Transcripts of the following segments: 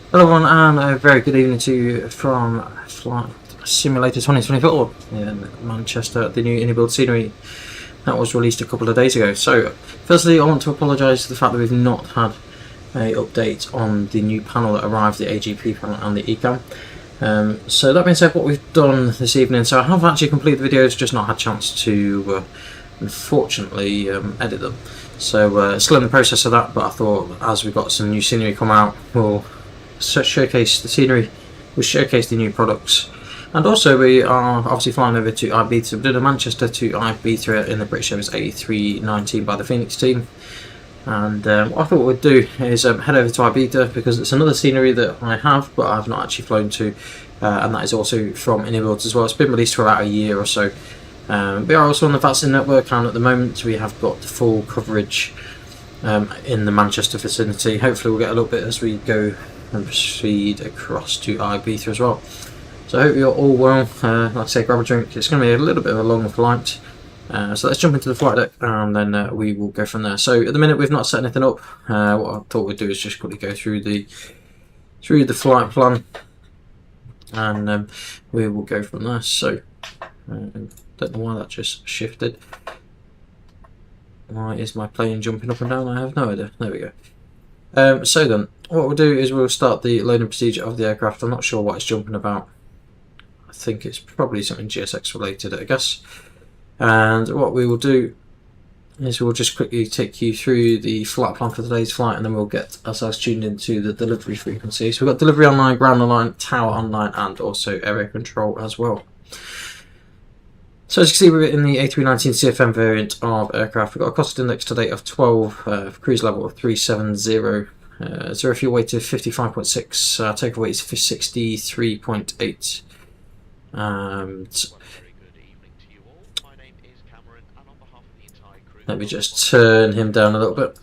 Hello everyone, and a very good evening to you from Flight Simulator 2024 in Manchester, the new iniBuilds scenery that was released a couple of days ago. So firstly, I want to apologise for the fact that we've not had an update on the new panel that arrived, the AGP panel and the ECAM. So that being said, what we've done this evening, so I have actually completed the videos, just not had a chance to unfortunately edit them. So still in the process of that, but I thought as we've got some new scenery come out, we'll showcase the scenery we'll showcase the new products. And also we are obviously flying over to Ibiza. We're doing a Manchester to Ibiza in the British Airways A319 by the Fenix team. And what I thought we'd do is head over to Ibiza, because it's another scenery that I have but I've not actually flown to, and that is also from iniBuilds as well. It's been released for about a year or so. We are also on the VATSIM network, and at the moment we have got full coverage in the Manchester vicinity. Hopefully we'll get a little bit as we go and proceed across to Ibiza as well. So I hope you're all well. Like I say, grab a drink. It's going to be a little bit of a long flight. So let's jump into the flight deck, and then we will go from there. So at the minute we've not set anything up. What I thought we'd do is just quickly go through the flight plan, and we will go from there. So don't know why that just shifted. Why is my plane jumping up and down? I have no idea. There we go. So then what we'll do is we'll start the loading procedure of the aircraft. I'm not sure what it's jumping about. I think it's probably something GSX related, I guess. And what we will do is we'll just quickly take you through the flight plan for today's flight, and then we'll get ourselves tuned into the delivery frequency. So we've got delivery online, ground online, tower online, and also area control as well. So as you can see, we're in the A319 CFM variant of aircraft. We've got a cost index today of 12, cruise level of 370, zero fuel weight of 55.6, takeoff weight is 63.8. Let me just turn him down a little bit.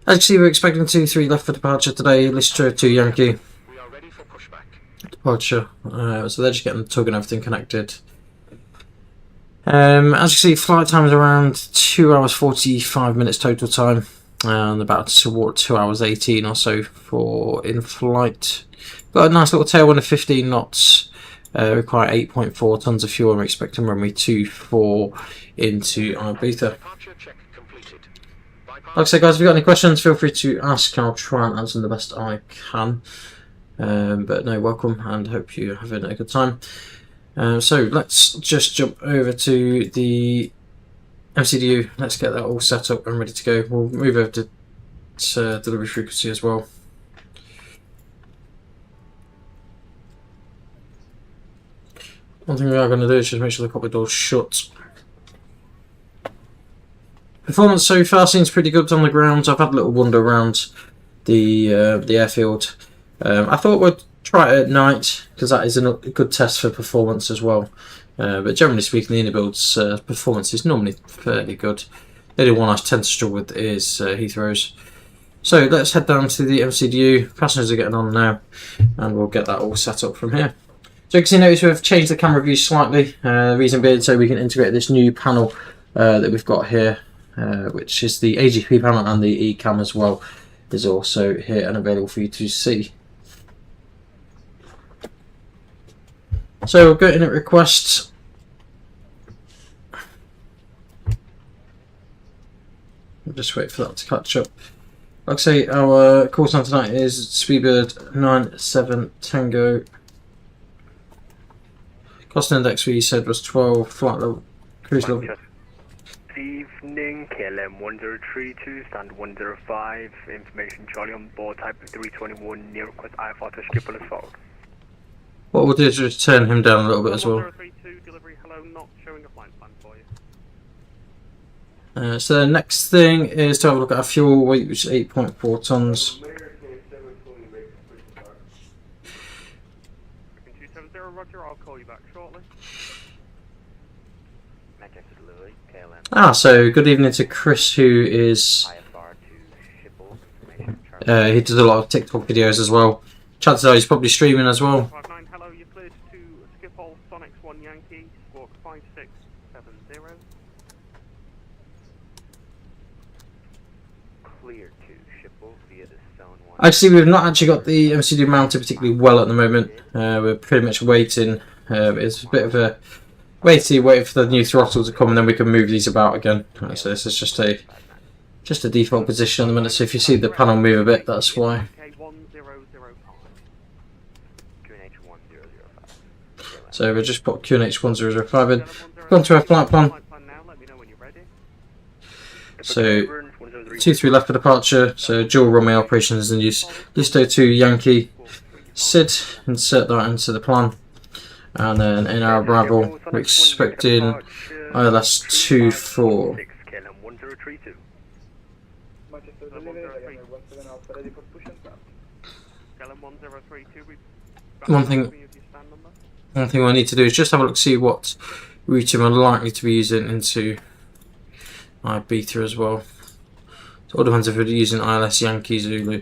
As you can see, we're expecting 23 left for departure today. Lister to Yankee. Departure. So they're just getting the tug and everything connected. As you can see, flight time is around 2 hours 45 minutes total time, and about 2 hours 18 or so for in flight. Got a nice little tailwind of 15 knots. Require 8.4 tons of fuel, and we're expecting runway 24 into Ibiza. Like I said, guys, if you've got any questions, feel free to ask. I'll try and answer them the best I can. But no, welcome, and hope you're having a good time. So let's just jump over to the MCDU. Let's get that all set up and ready to go. We'll move over to delivery frequency as well. One thing we are going to do is just make sure the cockpit door's shut. Performance so far seems pretty good on the ground. I've had a little wander around the airfield. I thought we'd try it at night, because that is a good test for performance as well. But generally speaking, the iniBuilds performance is normally fairly good. The only one I tend to struggle with is Heathrow's. So let's head down to the MCDU. Passengers are getting on now, and we'll get that all set up from here. So you can see, notice we've changed the camera view slightly. The reason being so we can integrate this new panel that we've got here, which is the AGP panel, and the eCam as well is also here and available for you to see. So we'll go in at requests. We'll just wait for that to catch up. Like I say, our call sign tonight is Speedbird 97 Tango. Cost index we said was 12, flight level, cruise level. Good evening, KLM 1032, stand 105, information Charlie on board, type of 321, near request IFR to Schiphol as followed. What we'll do is just turn him down a little bit as well. 1032, delivery, hello, not showing a flight plan for you. So the next thing is to have a look at our fuel weight, which is 8.4 tons. 270, roger, I'll call you back shortly. So good evening to Chris, who is he does a lot of TikTok videos as well. Chances are he's probably streaming as well. 59, hello, you're cleared to Schiphol, Sonics 1 Yankee, squawk 5670. Clear to Schiphol via the Zone 1. Actually, we've not actually got the MCD mounted particularly well at the moment. We're pretty much waiting. It's a bit of a wait for the new throttle to come, and then we can move these about again. So this is just a default position at the minute. So if you see the panel move a bit, that's why. So we'll just put QNH1005 in. Gone to our flight plan. So 2-3 left for departure, so dual runway operations in use. Listo 2 Yankee Sid, insert that into the plan. And then in our arrival, we're expecting ILS 24. 6 KLM 1032. One thing I need to do is just have a look, see what route I'm likely to be using into Ibiza as well. So it all depends if we're using ILS Yankee Zulu.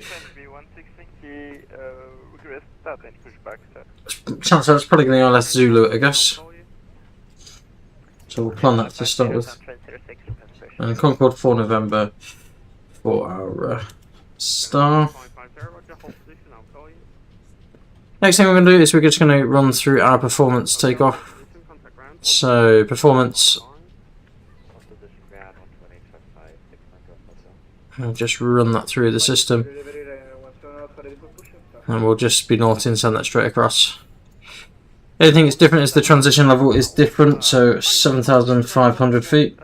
Chance that's probably going to be ILS Zulu, I guess. So we'll plan that to start with. And Concorde 4 November for our star. Next thing we're going to do is we're just going to run through our performance takeoff. So performance. I'll just run that through the system. And we'll just be naughty and send that straight across. The only thing that's different is the transition level is different, so 7,500 feet.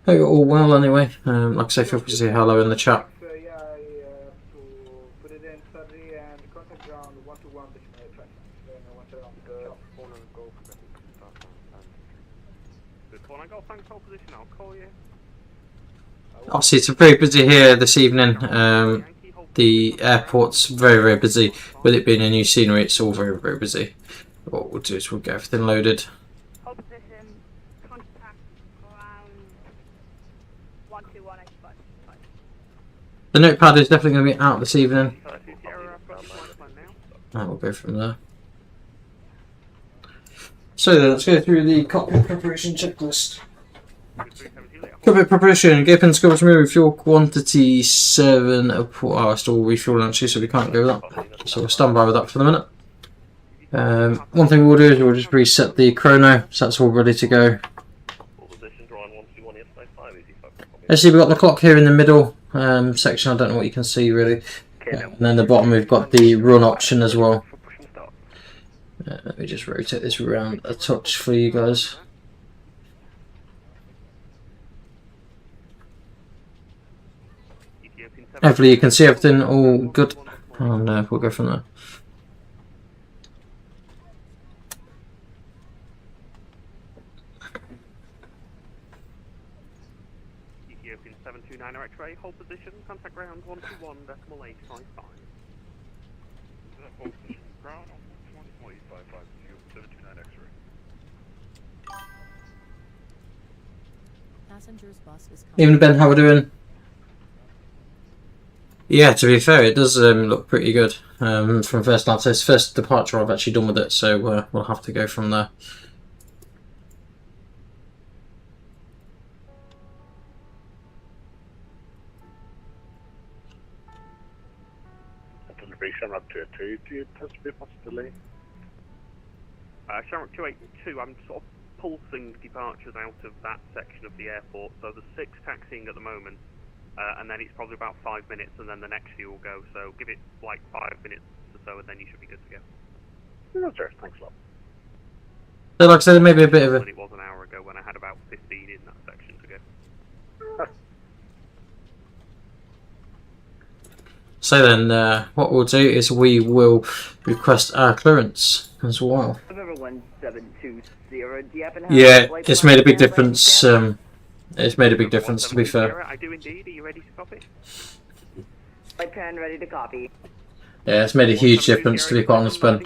Hope you're all well anyway. Like I say, feel free to say hello in the chat. Obviously, it's very busy here this evening. The airport's very busy. With it being a new scenery, it's all very busy. What we'll do is we'll get everything loaded. The notepad is definitely going to be out this evening. And we'll go from there. So then, let's go through the cockpit preparation checklist. Cockpit preparation, gear pin scopes remove, fuel quantity 7. Oh, still refueling actually, so we can't go with that. So we'll stand by with that for the minute. One thing we'll do is we'll just reset the chrono, so that's all ready to go. Actually, we've got the clock here in the middle section. I don't know what you can see really. And then the bottom we've got the run option as well. Let me just rotate this around a touch for you guys. Hopefully you can see everything all good, and we'll go from there. Ethiopian 729 X-ray, hold position, contact ground 121.855. Hold position, ground 121.855, 729 X-ray. Passengers bus is Even Ben, how we doing? Yeah, to be fair, it does look pretty good from first glance. It's first departure I've actually done with it, so we'll have to go from there. Shamrock 282, do you anticipate much delay? Shamrock 282, I'm sort of pulsing departures out of that section of the airport, so there's 6 taxiing at the moment. And then it's probably about 5 minutes, and then the next few will go. So give it like 5 minutes or so, and then you should be good to go. No, sir. Thanks a lot. So, like I said, maybe a bit of a. It was an hour ago when I had about 15 in that section to go. So then, what we'll do is we will request our clearance as well. November 1720. Do you happen to have Yeah, it's made a big difference. It's made a big difference, to be fair. I do indeed. Are you ready to copy? My pen ready to copy. Yeah, it's made a huge difference, to be quite honest, Ben.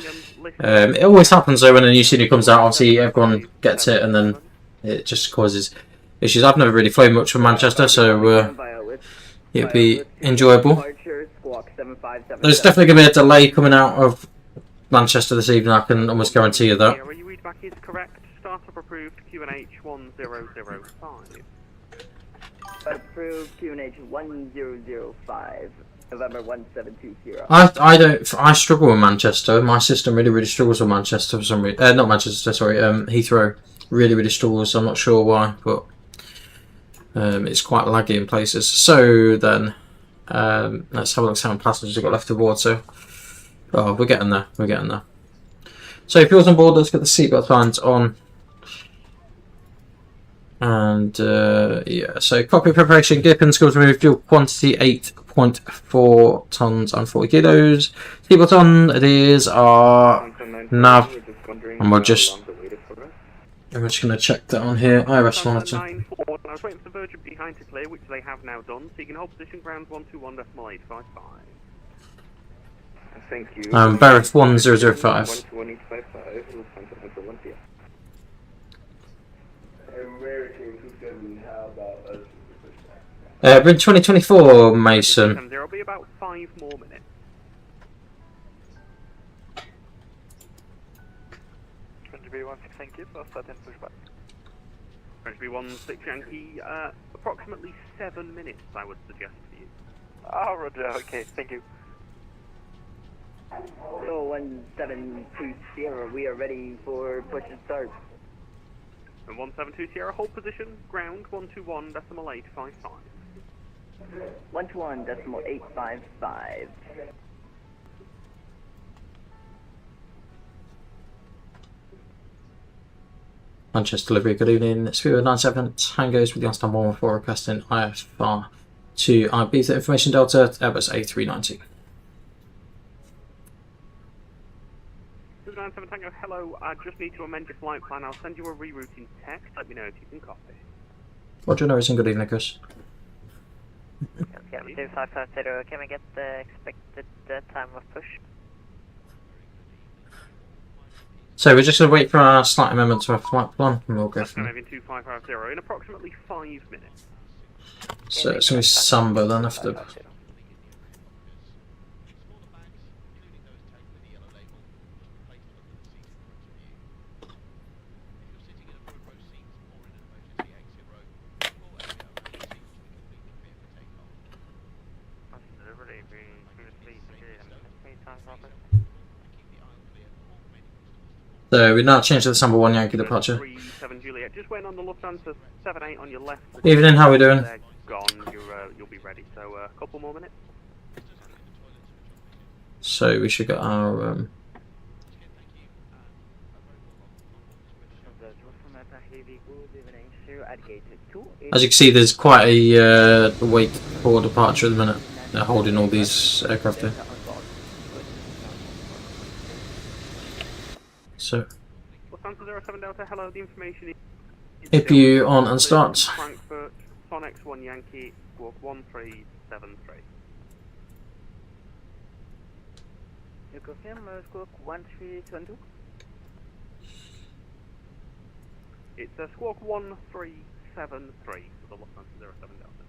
It always happens though when a new scenery comes out. Obviously, everyone gets it, and then it just causes issues. I've never really flown much from Manchester, so it'll be enjoyable. There's definitely going to be a delay coming out of Manchester this evening. I can almost guarantee you that. Are you read back is correct? Startup approved QNH 1005. Approved QNH 1005. November 1720. I struggle with Manchester. My system really struggles with Manchester for some reason. Not Manchester, sorry. Heathrow really struggles. I'm not sure why, but it's quite laggy in places. So then, let's have a look at how many passengers we've got left aboard. So, oh, we're getting there. So if you're on board, let's get the seatbelt signs on. And yeah, so cockpit preparation, gear pin screws removed, fuel quantity 8.4 tons and 40 kilos. Seatbelt on, it is our nav, and we're just going to check that on here. IRS monitor. 94, I was waiting for the Virgin behind to clear, which they have now done, so you can hold position ground 121.855. Thank you. Barrett 1005. We're in 2024, Mason. There'll be about 5 more minutes. Thank you. I'll start in pushback. French B16 Yankee, approximately 7 minutes, I would suggest for you. Ah, Roger. Okay, thank you. So 1720, we are ready for push and start. And 172 Sierra, hold position, ground 121.855. 121.855. Manchester delivery, good evening. Spirit 97 Tangos with the on-stand 114 requesting IFR to Ibiza information Delta, Airbus A319. 297 Tango, hello, I just need to amend your flight plan. I'll send you a rerouting text. Let me know if you can copy. Roger, Norris, and good evening, Chris. Okay, 2550, can we get the expected time of push? So we're just going to wait for our slight amendment to our flight plan, and we'll go That's from going there. to be 2550 in approximately 5 minutes. So it's going to be Samba then after. So we now change to the Samba 1 Yankee departure. 37 Juliet, just waiting on the Lufthansa 78 on your left. Evening, how are we doing? They're gone, you'll be ready. So a couple more minutes. So we should get our as you can see, there's quite a wait for departure at the minute. They're holding all these aircraft here. So Lufthansa 07 Delta, hello, the information is APU on and start. Frankfurt, Sonex 1 Yankee, squawk 1373. You confirm squawk 1372? It's squawk 1373 for the Lufthansa 07 Delta.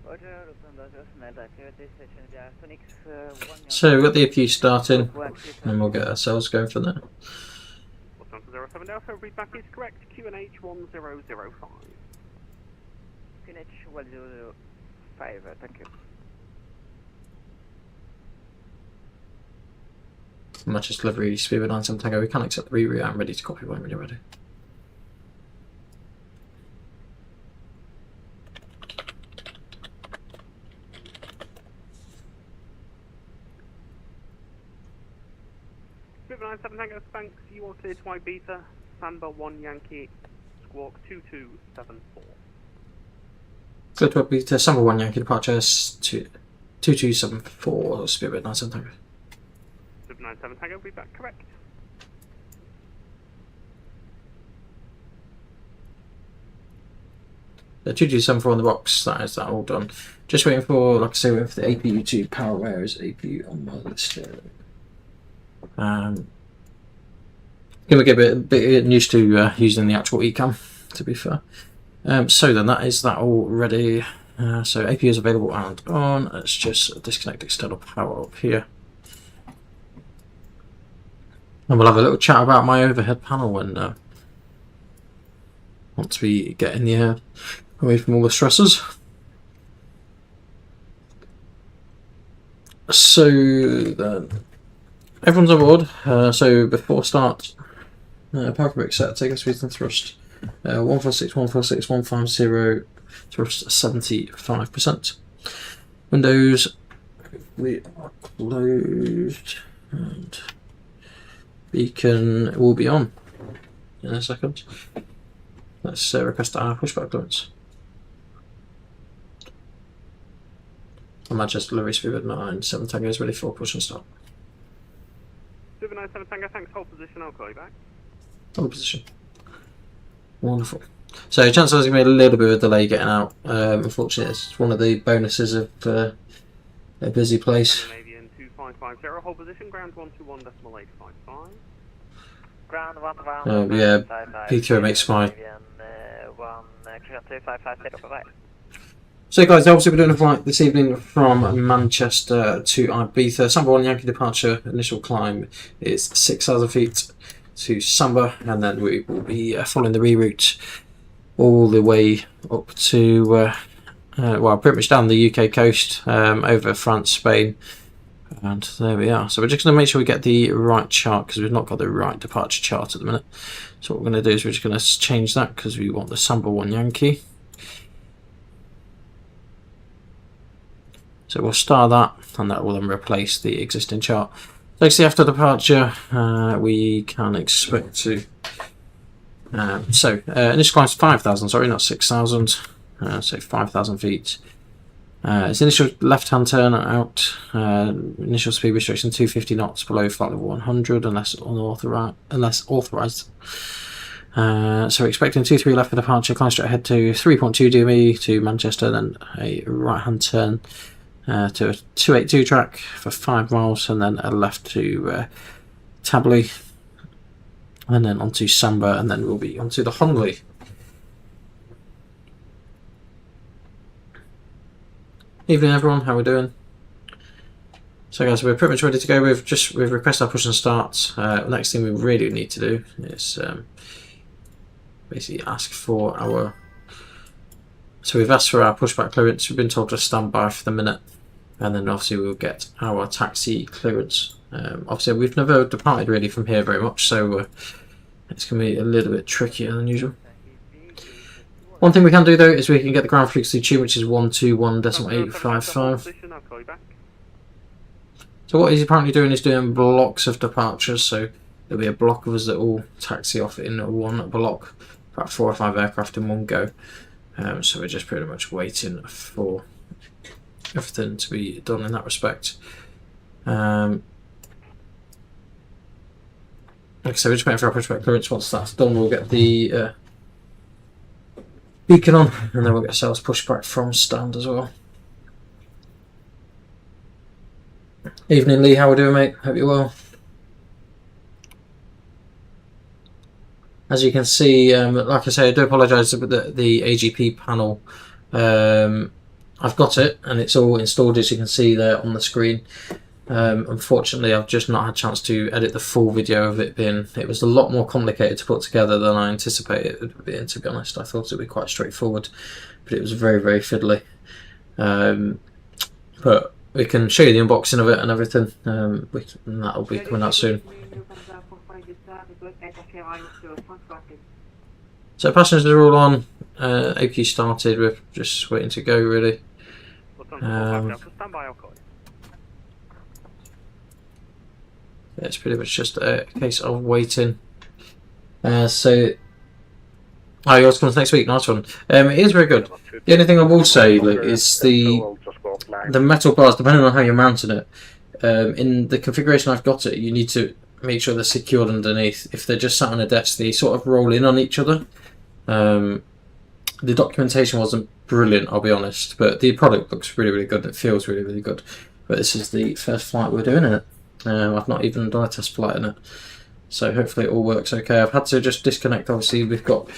Roger, Lufthansa 07 Delta, activity station Phoenix 1 So we've got the APU starting, and we'll get ourselves going from there. Lufthansa 07 Delta, readback is correct, QNH 1005. QNH 1005, thank you. Manchester delivery, Spirit 97 Tango, we can accept the reroute. I'm ready to copy when you're ready. Spirit 97 Tango, thanks, you are clear to Ibiza, Samba 1 Yankee, squawk 2274. Good to be to Samba 1 Yankee departure 2274, Spirit 97 Tango. 97 Tango, readback correct. The 2274 on the box, that is that all done. Just waiting for, like I say, waiting for the APU to power. Where is APU on my list here? Gonna get a bit used to using the actual eCam, to be fair. So then that is that all ready. So APU is available and on. Let's just disconnect external power up here. And we'll have a little chat about my overhead panel when once we get in the air, away from all the stressors. So then, everyone's on board. So before start, power brake set, take us speed and thrust. 146, 146, 150, thrust 75%. Windows we are closed and beacon will be on in a second. Let's request our pushback clearance. Manchester delivery speed at 9-7 Tango is ready for push and start. 797 Tango, thanks, hold position, I'll call you back. Hold position. Wonderful. So chances are there's going to be a little bit of a delay getting out. Unfortunately, it's one of the bonuses of a busy place. Canadian 2550, hold position, ground 121.855. Ground 1 Yeah, P3 makes my... 12550, bye-bye. So guys, obviously we're doing a flight this evening from Manchester to Ibiza. Samba 1 Yankee departure, initial climb is 6,000 feet to Samba, and then we will be following the reroute all the way up to, well, pretty much down the UK coast, over France, Spain, and there we are. So we're just going to make sure we get the right chart, because we've not got the right departure chart at the minute. So what we're going to do is we're just going to change that, because we want the Samba 1 Yankee. So we'll star that, and that will then replace the existing chart. So you see, after departure, we can expect to. Initial climb is 5,000, sorry, not 6,000. So 5,000 feet. Its initial left-hand turn out. Initial speed restriction 250 knots below flight level 100, unless authorized. So we're expecting 23 left for departure. Climb straight ahead to 3.2 DME to Manchester, then a right-hand turn. To a 282 track for 5 miles, and then a left to Tabley, and then onto Samba, and then we'll be onto the Honley. Evening everyone, how are we doing? So guys, we're pretty much ready to go. We've requested our push and start. Next thing we really need to do is basically ask for our. So we've asked for our pushback clearance. We've been told to stand by for the minute, and then obviously we'll get our taxi clearance. Obviously we've never departed really from here very much, so it's going to be a little bit trickier than usual. One thing we can do though is we can get the ground frequency tune, which is 121.855. So what he's apparently doing is doing blocks of departures, so there'll be a block of us that all taxi off in one block, about 4 or 5 aircraft in one go. So we're just pretty much waiting for everything to be done in that respect. Like I said, we're just waiting for our pushback clearance. Once that's done, we'll get the beacon on, and then we'll get ourselves pushed back from stand as well. Evening Lee, how are we doing mate? Hope you're well. As you can see, like I say, I do apologise for the AGP panel. I've got it and it's all installed, as you can see there on the screen. Unfortunately, I've just not had a chance to edit the full video of it being. It was a lot more complicated to put together than I anticipated it would be, and to be honest. I thought it would be quite straightforward, but it was very, very fiddly. But we can show you the unboxing of it and everything, and that'll be coming out soon. So passengers are all on, AQ started, we're just waiting to go really. It's pretty much just a case of waiting. So, oh, yours comes next week, nice one. It is very good. The only thing I will say is the metal bars, depending on how you're mounting it, in the configuration I've got it, you need to make sure they're secured underneath. If they're just sat on a desk, they sort of roll in on each other. The documentation wasn't brilliant, I'll be honest, but the product looks really, really good. It feels really, really good. But this is the first flight we're doing in it. I've not even done a test flight in it, so hopefully it all works okay. I've had to just disconnect. Obviously, we've got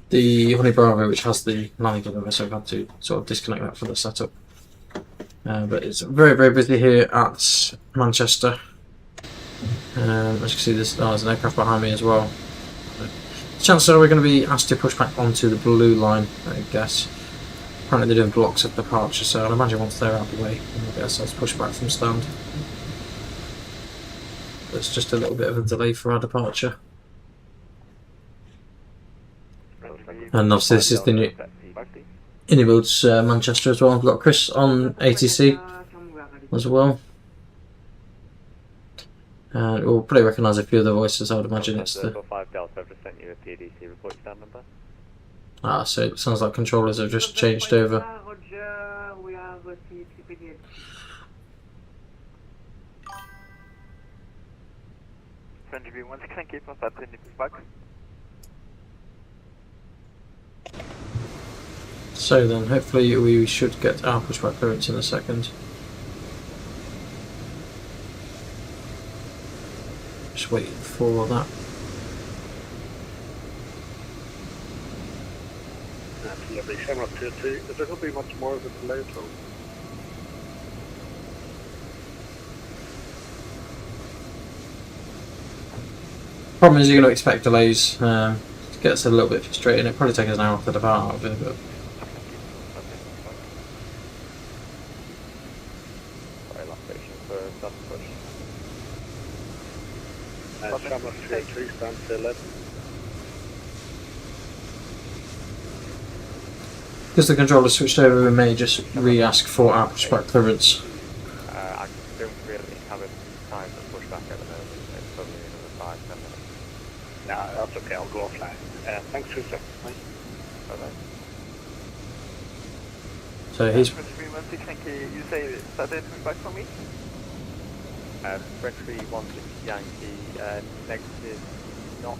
the Honey Bravo, which has the landing gear, so I've had to sort of disconnect that for the setup. But it's very, very busy here at Manchester. As you can see, there's an aircraft behind me as well. Chances are we're going to be asked to push back onto the blue line, I guess. Apparently they're doing blocks of departure, so I'd imagine once they're out of the way, we'll get ourselves pushed back from stand. It's just a little bit of a delay for our departure. And obviously this is the new iniBuilds Manchester as well. We've got Chris on ATC as well. And we'll probably recognise a few of the voices. I would imagine it's the. 5 Delta, I've just sent you a PDC report stand number. Ah, so it sounds like controllers have just changed over. Roger, we have received CPD. Friendly V16, thank you for starting the pushback. So then, hopefully we should get our pushback clearance in a second. Just waiting for that. That's lovely. Shamrock 2-2. Is there going to be much more of a delay at all? Problem is you're going to expect delays. It gets a little bit frustrating. It'll probably take us an hour to depart out of it, but Sorry, last station for South Push. Shamrock 2-3 stands to 11. because the controller switched over, we may just re-ask for our pushback clearance. I don't really have a time for pushback at the moment. It's probably another 5-10 minutes. Nah, that's okay. I'll go offline. Thanks, Susan. Bye. Bye-bye. So he's Friendly V16, thank you. You say starting pushback for me? French 316 Yankee, negative, not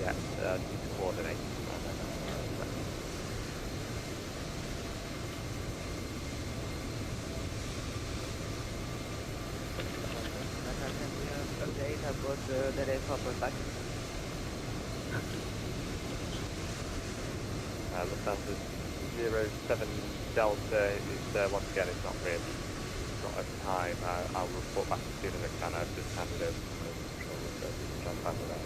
yet, need to coordinate. Update, I've got the rate for pushback. Lufthansa 07 Delta is, once again, it's not really, not at time. I'll report back as soon as I can. I've just handed over to the controller, so we can jump over there.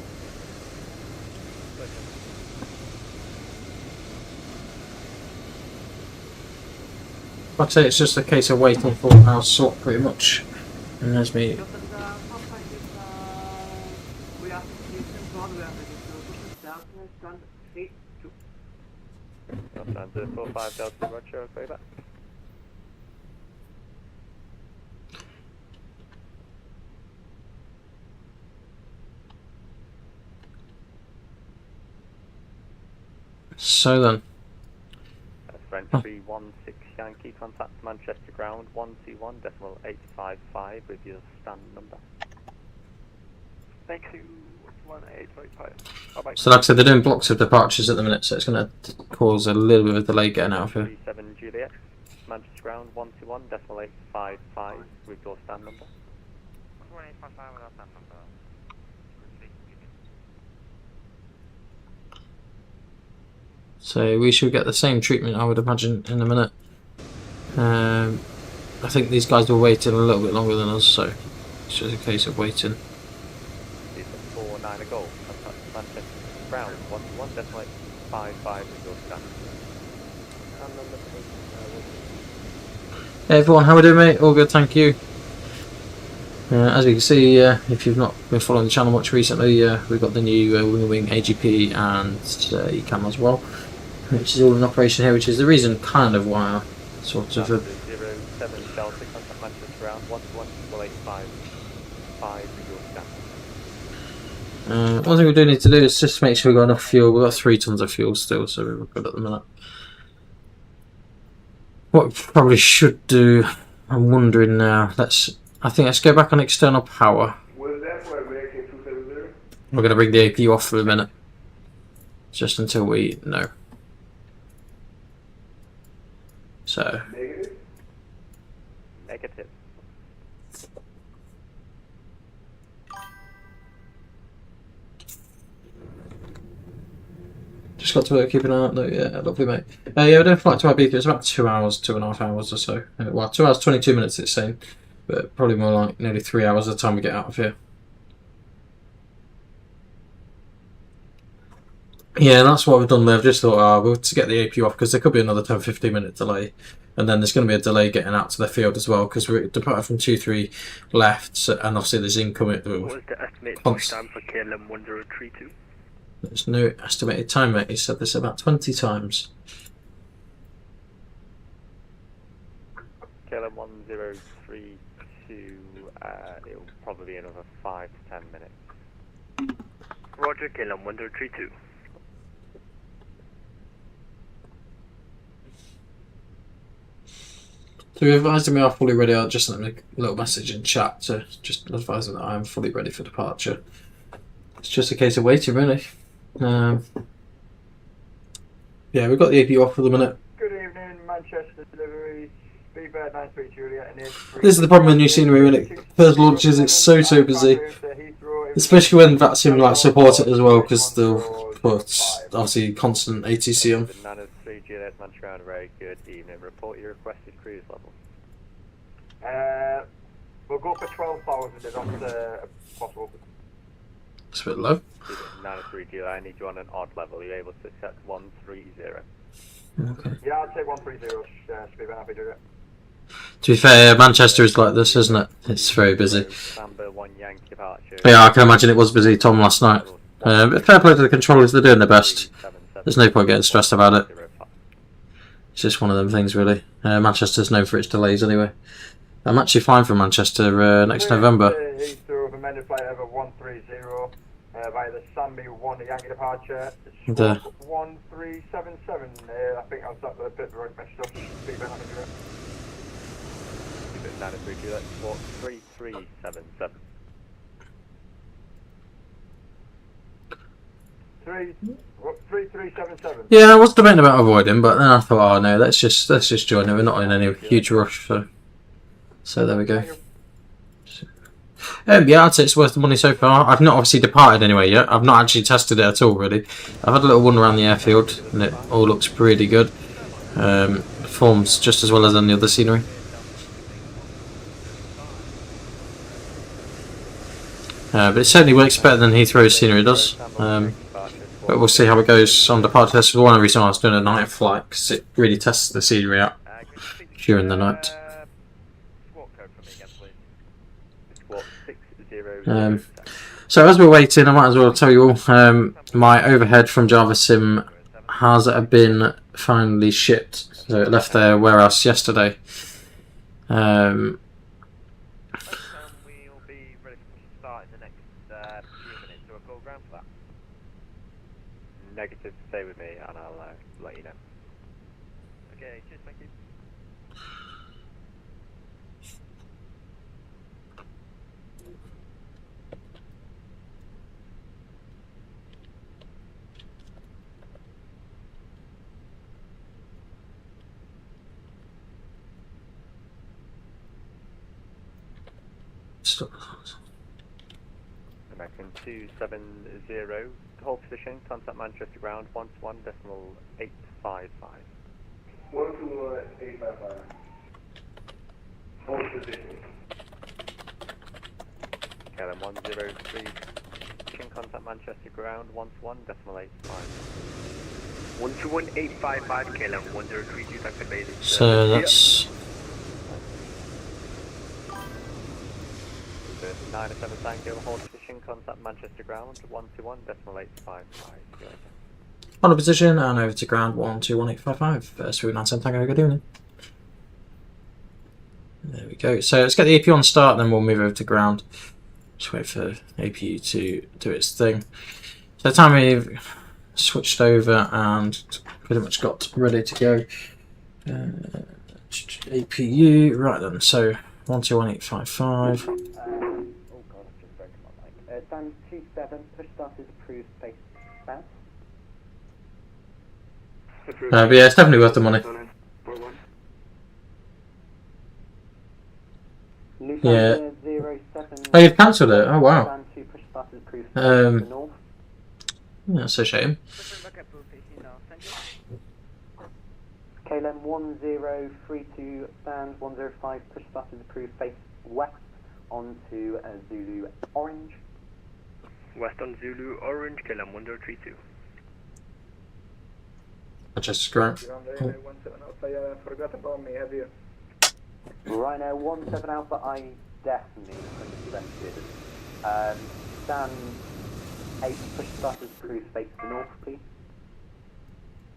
Like I say, it's just a case of waiting for our sort pretty much. And there's me. Lufthansa 45 Delta, Roger, okay, back. So then, French 316 Yankee, contact Manchester ground 121.855 with your stand number. Thank you. 1855. Bye-bye. so like I said, they're doing blocks of departures at the minute, so it's going to cause a little bit of delay getting out of here. 37 Juliet, Manchester ground 121.855 with your stand number. 1855 with our stand number. So we should get the same treatment, I would imagine, in a minute. I think these guys were waiting a little bit longer than us, so it's just a case of waiting. These are 49 a goal. Contact Manchester ground 121.855 with your stand number. Hey everyone, how we doing, mate? All good, thank you. As you can see, if you've not been following the channel much recently, we've got the new Wing AGP and ECAM as well, which is all in operation here, which is the reason kind of why I sort of... 07 Delta, contact Manchester ground 121.855 with your stand. one thing we do need to do is just make sure we've got enough fuel. We've got 3 tons of fuel still, so we're good at the minute. What we probably should do, I'm wondering now, I think let's go back on external power. Was that for American 270? We're going to bring the APU off for a minute, just until we know. So, Negative? Negative. just got to work, keep an eye out though, yeah, lovely mate. Yeah, we're doing flight to Ibiza, it's about 2 hours, 2.5 hours or so. Well, 2 hours 22 minutes it's saying, but probably more like nearly 3 hours by the time we get out of here. Yeah, that's what we've done there. I've just thought, we'll to get the APU off, because there could be another 10-15 minute delay. And then there's going to be a delay getting out to the field as well, because we're departed from 2-3 left, so, and obviously there's incoming. What was the estimated push time for KLM 1032? There's no estimated time, mate. He said this about 20 times. KLM 1032, it'll probably be another 5 to 10 minutes. Roger, KLM 1032. So we advised them we are fully ready. I'll just send them a little message in chat to just advise them that I am fully ready for departure. It's just a case of waiting, really. Yeah, we've got the AP off for the minute. Good evening, Manchester delivery. VATSIM Juliet and This is the problem with new scenery when it first launches. It's so busy, especially when VATSIM like support it as well, because they'll put obviously constant ATC on. 903 Juliet, Manchester, very good evening. Report your requested cruise level. We'll go for 12,000 if that's possible. It's a bit low. 903 Juliet, I need you on an odd level. Are you able to set 130? Okay. Yeah, I'd say 130 should be happy to do it. To be fair, Manchester is like this, isn't it? It's very busy. Number 1 Yankee departure. Yeah, I can imagine it was busy, Tom, last night. But fair play to the controllers, they're doing their best. There's no point getting stressed about it. It's just one of them things, really. Manchester's known for its delays anyway. I'm actually flying from Manchester next November. Heathrow of amended flight over 130 via the Sambi 1 Yankee departure. 1377. I think I was up with a bit of road message up. Speed happy to do it. 903 Juliet, 3377. 3377. Yeah, I was debating about avoiding, but then I thought, oh no, let's just join it. We're not in any huge rush, so there we go. Yeah, I'd say it's worth the money so far. I've not obviously departed anyway yet. I've not actually tested it at all, really. I've had a little wander around the airfield, and it all looks pretty good. Performs just as well as any other scenery. But it certainly works better than Heathrow's scenery does. But we'll see how it goes on departure. This was one of the reasons I was doing a night flight, because it really tests the scenery out during the night. So as we're waiting, I might as well tell you all, my overhead from JavaSim has been finally shipped. So it left their warehouse yesterday. Negative, stay with me and I'll let you know. Okay, cheers, thank you. American 270, hold position, contact Manchester ground 121.855. 121.855. Hold position. KLM 103, contact Manchester ground 121.855. 121.855 KLM 103, contact the base. So that's 907 Tango, hold position, contact Manchester ground 121.855. on a position and over to ground 121.855. First route 97 Tango, good evening. There we go. So let's get the AP on start, then we'll move over to ground. Just wait for AP to do its thing. So the time we've switched over and pretty much got ready to go. APU, right then, so 121.855. Oh god, I've just broken my mic. Stand 27, push start is approved, space south. But yeah, it's definitely worth the money. Yeah. Oh, you've cancelled it? Oh wow. Yeah, that's a shame. KLM 1032 stand 105, push start is approved, face west onto Zulu Orange. West on Zulu Orange, KLM 1032. Just ground. Forgot about me, have you? Rhino 17 Alpha, I definitely 100% did. Stand 8, push start is approved, face to north, please.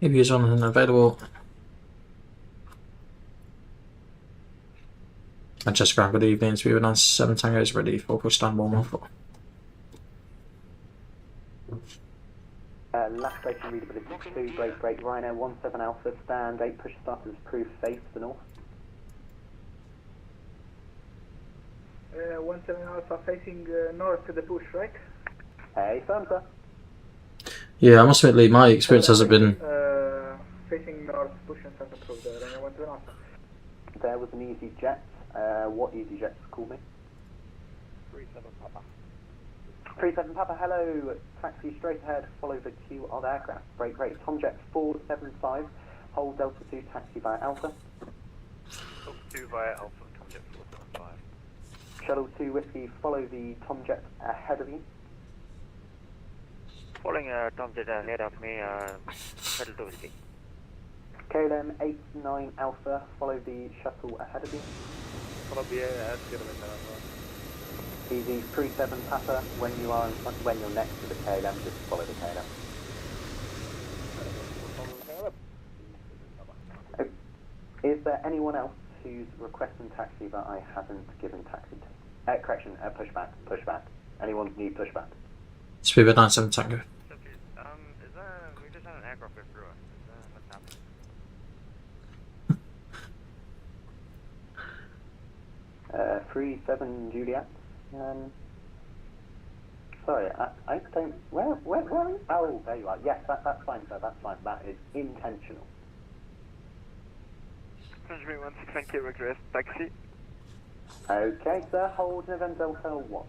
APU is on and available. Manchester Ground, good evening. Speedbird 97 Tango is ready for push down 114. Last station readability 2, break, Rhino 17 Alpha, stand 8, push starters, proof safe to the north. 17 Alpha facing north to the push, right? Hey, firm, sir. Yeah, I must admit, Lee, my experience hasn't been. Facing north, push and start approve the Rhino 17 Alpha. There was an easy jet. What easy jets call me? 37 Papa. 37 Papa, hello. Taxi straight ahead, follow the queue of aircraft. Break, Tomjet 475, hold Delta 2, taxi via Alpha. Delta 2 via Alpha, Tomjet 475. Shuttle 2 Whiskey, follow the Tomjet ahead of you. Following Tomjet ahead of me, Shuttle 2 Whiskey. KLM 89 Alpha, follow the shuttle ahead of you. Follow the air, get them in there. Easy 37 Papa, when you're next to the KLM, just follow the KLM. Is there anyone else who's requesting taxi that I haven't given taxi to? Correction, pushback. Anyone need pushback? Speedbird 97 Tango. Is there, we just had an aircraft go through us. What's happening? 37 Juliet. Sorry, I don't. Where are you? Oh, there you are. Yes, that's fine, sir. That's fine. That is intentional. Country 1620 request taxi. Okay, sir. Hold November Delta 1.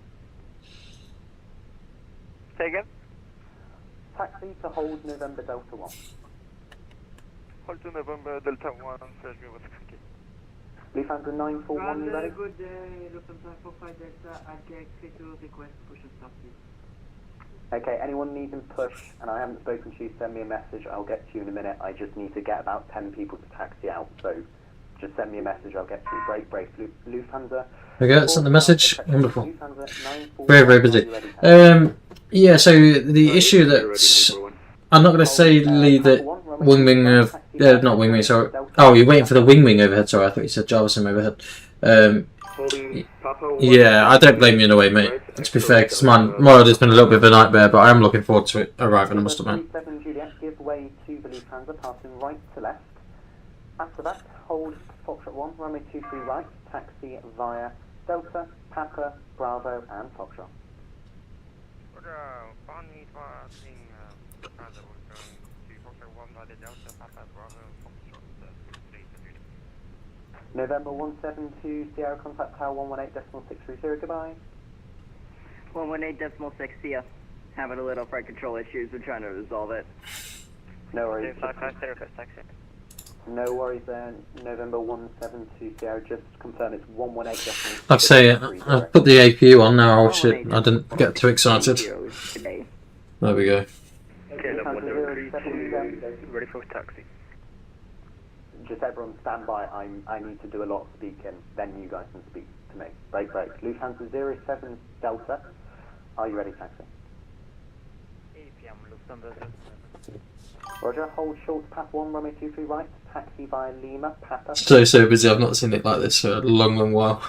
Say again? Taxi to hold November Delta 1. Hold to November Delta 1 on Country 1620. Lufthansa 941, you ready? Good day, Lufthansa 45 Delta, RTX to request push and start please. Okay, anyone needing push, and I haven't spoken to you, send me a message. I'll get to you in a minute. I just need to get about 10 people to taxi out, so just send me a message. I'll get to you. Break. Lufthansa. Okay, send the message. Wonderful. Lufthansa 941, Very busy. Yeah, so the issue that I'm not going to say, Lee, that wing of not wing, sorry. Oh, you're waiting for the wing overhead. Sorry, I thought you said JavaSim overhead. Yeah, I don't blame you in a way, mate. To be fair, because my order's been a little bit of a nightmare, but I am looking forward to it arriving, I must admit. 7 Juliet, give way to the Lufthansa, passing right to left. After that, hold Foxtrot 1, runway 23 right, taxi via Delta, Papa, Bravo, and Foxtrot. November 172, Sierra contact tower 118.630, goodbye. 118.6, see ya. Having a little flight control issues, we're trying to resolve it. No worries. No worries there, November 172, Sierra, just confirm it's 118.630. Like I say, I've put the APU on now. Oh shit, I didn't get too excited. There we go. Ready for taxi. Just everyone stand by, I need to do a lot of speaking, then you guys can speak to me. Break. Lufthansa 07 Delta, are you ready, taxi? Roger, hold short path 1, runway 23 right, taxi via Lima, Papa. So busy, I've not seen it like this for a long while.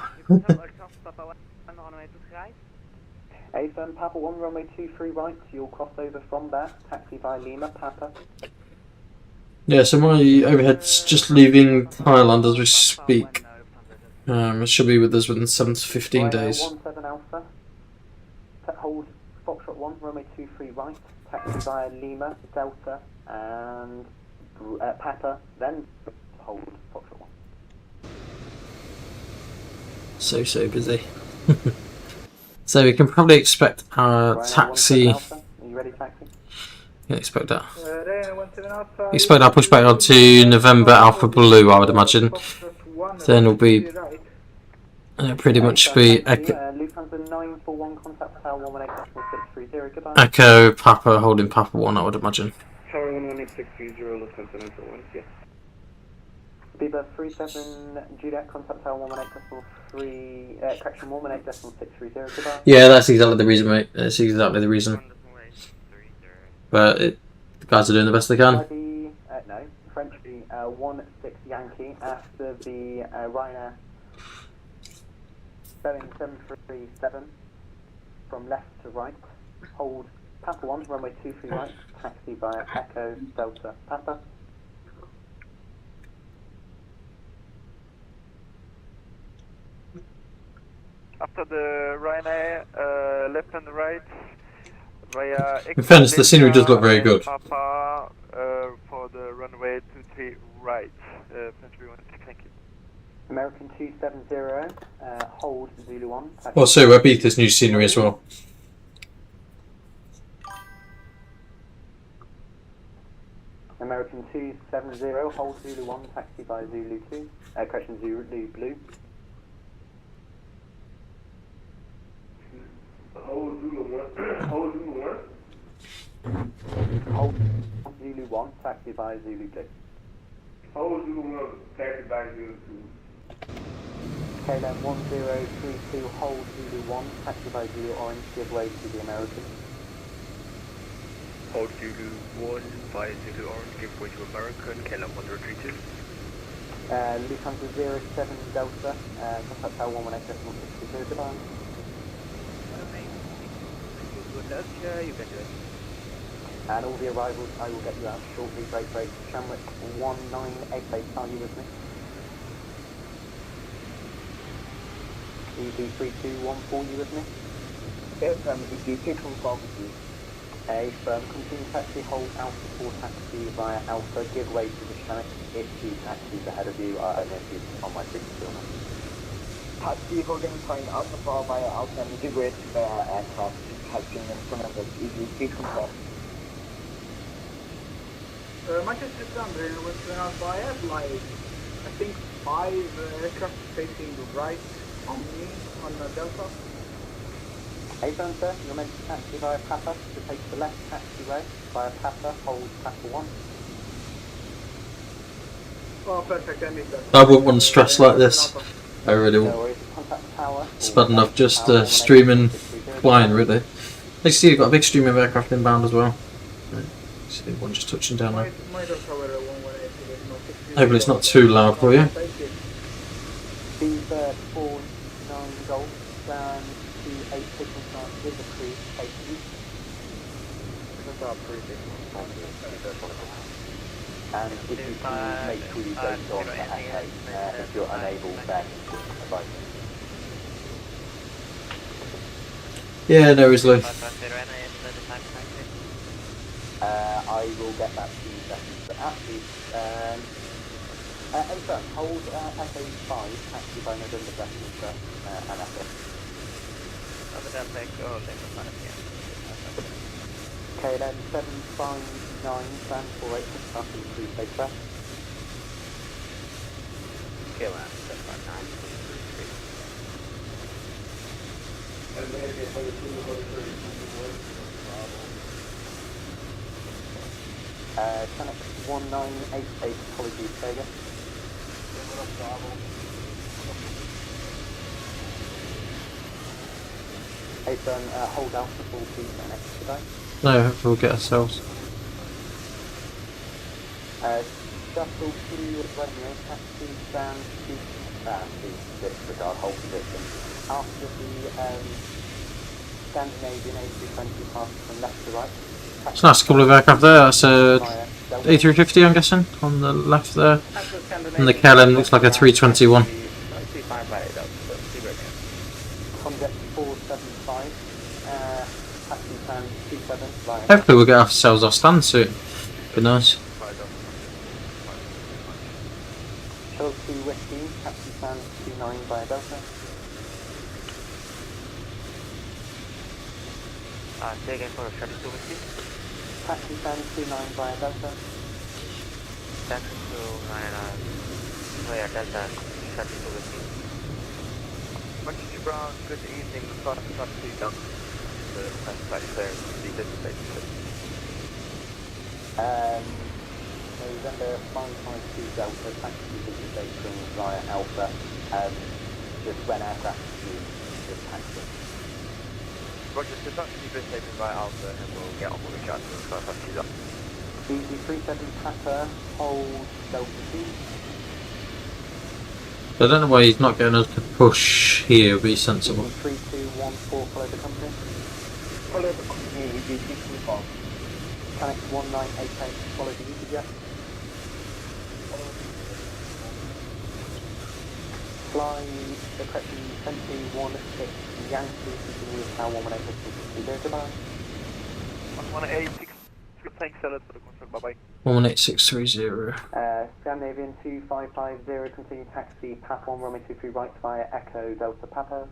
A7 Papa 1, runway 23 right, you'll cross over from there, taxi via Lima, Papa. Yeah, so my overhead's just leaving Thailand as we speak. It should be with us within 7 to 15 days. 17 Alpha, hold Foxtrot 1, runway 23 right, taxi via Lima, Delta, and Papa, then hold Foxtrot 1. So busy. So we can probably expect our taxi. Are you ready, taxi? Yeah, expect that. 17 Alpha. Expect our pushback onto November Alpha Blue, I would imagine. Then we'll be pretty much be Lufthansa 941 contact tower 118.630, goodbye. Echo Papa holding Papa 1, I would imagine. Tower 118.630, Lufthansa 941, yes. Biba 37 Juliet contact tower 118.3, correction 118.630, goodbye. Yeah, that's exactly the reason, mate. That's exactly the reason. But the guys are doing the best they can. No, French 16 Yankee after the Ryanair Boeing 737 from left to right. Hold Papa 1, runway 23 right. Taxi via Echo Delta Papa. After the Ryanair, left and right, via In fairness, the scenery does look very good. Papa, for the runway 23 right. Thank you. American 270, hold Zulu 1. Also, Ibiza's new scenery as well. American 270, hold Zulu 1, taxi by Zulu 2. Correction, Zulu Blue. Hold Zulu 1. Hold Zulu 1. Hold Zulu 1, taxi by Zulu Blue. Hold Zulu 1, taxi by Zulu 2. KLM 1032, hold Zulu 1, taxi by Zulu Orange, give way to the American. Hold Zulu 1 by Zulu Orange, give way to American, KLM 1032. Lufthansa 07 Delta, contact Tower 118.60, goodbye. Good luck, you can do it. And all the arrivals, I will get you out shortly. Break. Shamrock 1988, are you with me? EB3214, you with me? Yes, EB214 with you. A firm, continue taxi, hold Alpha 4 taxi via Alpha, give way to the Shamrock. If the taxis ahead of you, I don't know if you're on my frequency or not. Taxi holding point Alpha 4 via Alpha and give way to the aircraft. Taxi in front of us, EB214. Manchester Sunday was pronounced by like, I think 5 aircraft facing right on me, on Delta. Hey, sir, you're meant to taxi via Papa, to take the left taxiway via Papa, hold Papa 1. Oh, perfect, I missed that. I wouldn't want to stress like this. I really No won't. worries, contact tower. It's bad enough just streaming flying, really. You see, you've got a big stream of aircraft inbound as well. Right. See one just touching down there. Hopefully it's not too loud for you. B-Bird 49 Golf, down to 8 signal start with the crew, safety. And if you can make sure you don't on to Echo, if you're unable then advise me. Yeah, no, it's low. I will get that to you seconds, but actually, confirm, hold Echo 5, taxi by November Westminster, and Echo. KLM 759, stand 48, starting to take back. KLM 759. Fenix 1988, apologies, Vega. Hayburn, hold out for full speed for next today. No, hopefully we'll get ourselves. Shuttle to Romeo, taxi down to disregard hold position. After the Scandinavian A320 passes from left to right. It's a nice couple of aircraft there. That's a A350, I'm guessing, on the left there. And the KLM looks like a 321. Concept 475, taxi stand 27 via. Hopefully we'll get ourselves off stand soon. Be nice. Shuttle to Whiskey, taxi stand 29 via Delta. Say again for shuttle to Whiskey. Taxi stand 29 via Delta. Taxi to via Delta, shuttle to Whiskey. Manchester Brown, good evening. Fast to down. The specified there, the business November 552 Delta, taxi business station via Alpha. Just when aircraft use this taxi. Roger, so that's the business station via Alpha, and we'll get on with the chat to the 552 down. BG37 Papa, hold Delta 2. I don't know why he's not getting us to push here, be sensible. 3214, follow the company. Follow the company, EG624. Fenix 1988, follow the EasyJet. Fly the correction 2316 Yankee, continue with Tower 118 goodbye. 118, thanks, Ellen, for the confirm, bye bye. 118,630. Scandinavian 2550, continue taxi, Papa 1, Romeo 23 right via Echo Delta Papa.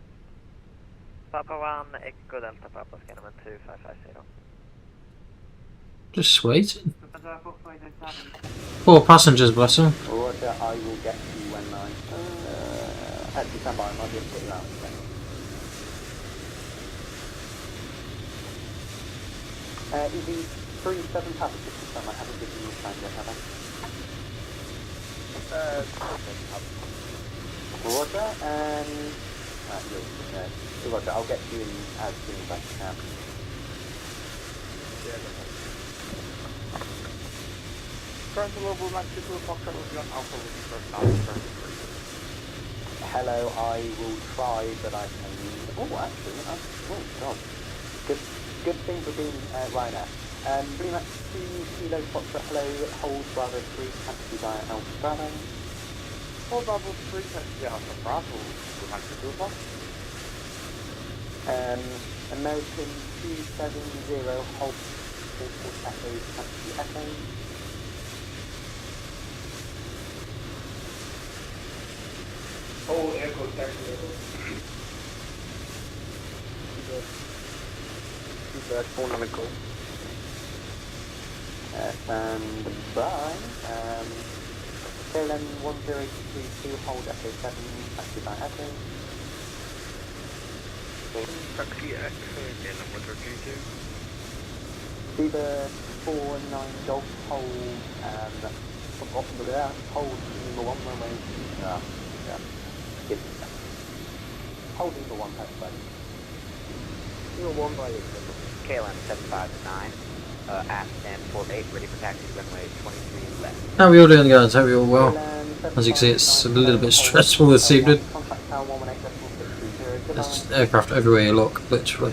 Papa 1, Echo Delta Papa, Scandinavian 2550. Just waiting. 4 passengers, bless them. Roger, I will get you when I... actually, stand by, I might be able to get you out. EV37 Papa 67, I haven't given you time yet, have I? Roger, and... Roger, I'll get you in as soon as I can. Hello, I will try, but I can... Oh, actually, oh god. Good thing for being Ryanair. Blue Max 2 Kilo Foxtrot, hello, hold Bravo 3, taxi via Alpha Bravo. Hold Bravo 3, taxi Alpha Bravo, Blue Max 2 Fox. American 270, hold Echo, taxi Echo. Oh, Echo, taxi Echo. Feedback, phone on the go. Stand by. KLM 1032, hold Echo 7, taxi by Echo. Taxi Echo, again, number 32. Viva 49 Golf, hold, hold number 1 runway. Hold number 1, taxi by. Number 1 by KLM 759, at stand 48, ready for taxi, runway 23 left. How are we all doing, guys? Hope you're all well. As you can see, it's a little bit stressful this evening. There's aircraft everywhere you look, literally.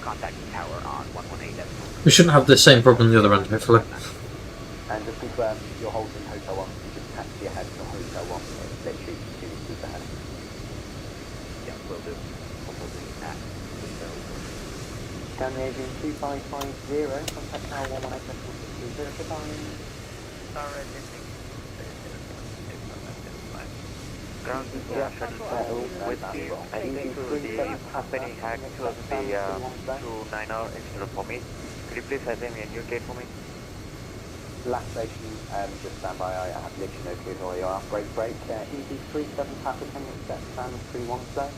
Contacting tower on 118. We shouldn't have the same problem the other end, hopefully. And just confirm you're holding Hotel 1, you just taxi ahead to Hotel 1, it's literally 2 meters ahead. Yeah, will do. Scandinavian 2550, contact tower 118.60, goodbye. Sorry, Ground shuttle with the, I think the company had closed the 290 instead of for me. Could you please have me a new gate for me? Last station, just stand by, I have literally no clue where you are. Break, EV37 Papa, can you accept stand 31 today?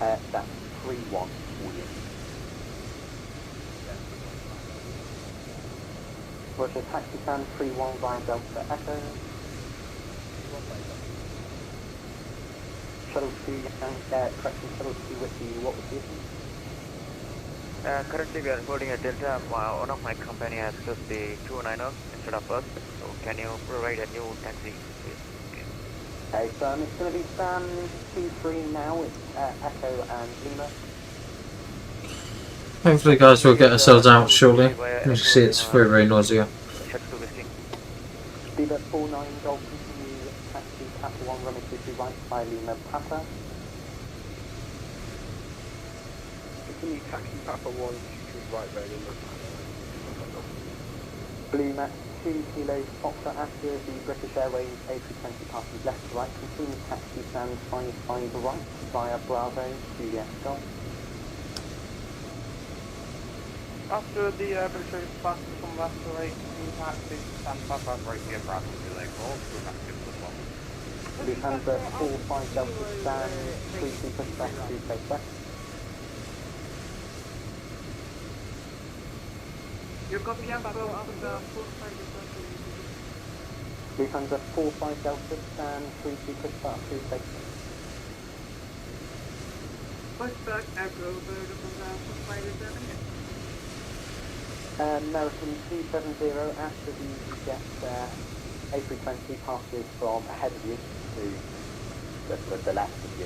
That's 31 for you. Roger, taxi stand 31 via Delta Echo. Shuttle 2, correction, shuttle 2 with you, what was the issue? Currently we are holding a Delta. One of my company has closed the 290 instead of us. So can you provide a new taxi, please? Okay, so it's going to be stand 23 now, it's Echo and Lima. Hopefully, guys, we'll get ourselves out shortly. As you can see, it's very, very noisy. Viva 49 Golf, continue taxi Papa 1, running 22 right by Lima Papa. Continue taxi Papa 1, 22 right by Lima Papa. Blue Max 2 Kilo Foxtrot after the British Airways A320 passes left to right, continue taxi stand 55 right via Bravo, Juliet Golf. After the British passes from left to right, continue taxi stand Papa right via Bravo, Juliet Golf, go back to the top. Lufthansa 45 Delta stand 32 push back to face west. You've got cancel after 45 Lufthansa 45 Delta stand 32 push back to face west. Pushback, Echo, Bird from Pilot 7. American 270, after the jet A320 passes from ahead of you to the left of you.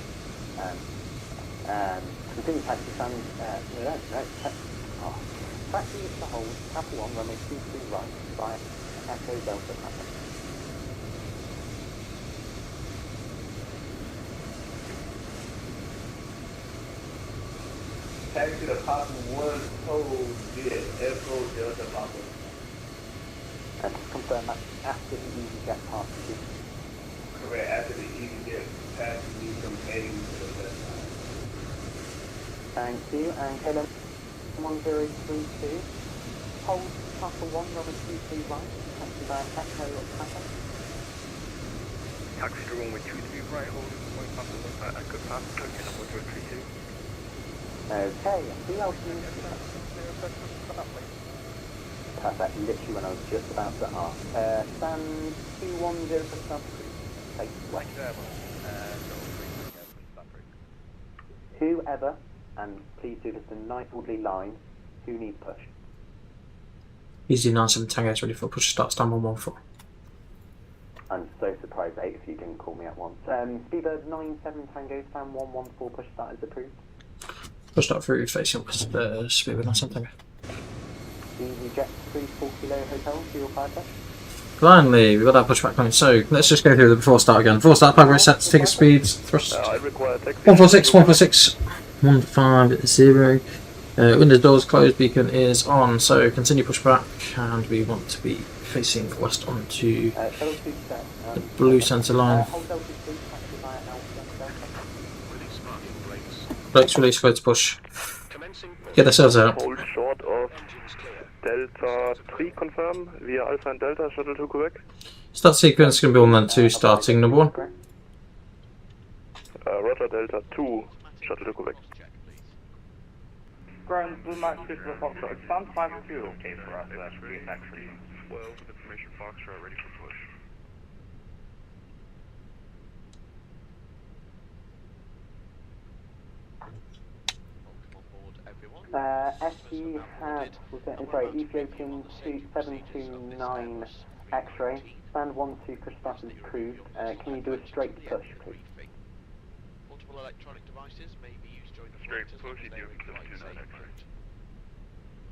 Continue taxi stand, taxi is to hold, Papa 1, runway 23 right, by Echo Delta Papa. Taxi to Papa 1, hold, jet, Echo Delta Papa. And just confirm that after the EasyJet passes you. Correct, after the EasyJet passes me from heading to the left side. Thank you, and KLM 1032, hold Papa 1, runway 23 right, taxi by Echo Papa. Taxi to runway 23 right, holding point Papa 1 at Echo Papa, taxi number 1032. Okay, the altitude. Perfect, literally when I was just about to ask. Stand 210 for start. Take west. Whoever, and please do this in a nice orderly line, who needs push? Easy 97 Tango is ready for push start, stand 114. I'm so surprised, 8, if you didn't call me at once. Speedbird 97 Tango, stand 114, push start is approved. Push start through facing west, speed with 97 Tango. EasyJet 34 Kilo Hotel, to your fire test. Finally, we've got that pushback coming. So let's just go through the before start again. Before start, progress sets, ticket speeds, thrust. 146, 146, 150. Windows doors closed, beacon is on. So continue pushback, and we want to be facing west onto the blue centre line. Brakes release, go to push. Get ourselves out. Hold short of Delta 3, confirm, via Alpha and Delta, shuttle to Quebec. Start sequence can be 1 and 2, starting number 1. Roger, Delta 2, shuttle to Quebec. Ground Blue Max 6 for Foxtrot, stand 52, okay for us, that's really actually. 12, information Foxtrot, ready for push. SE had, Ethiopian 2729 X-ray, stand 12 push start is approved. Can you do a straight push, please? Multiple electronic devices may be used during the Straight flight push, Ethiopian 729 X-ray.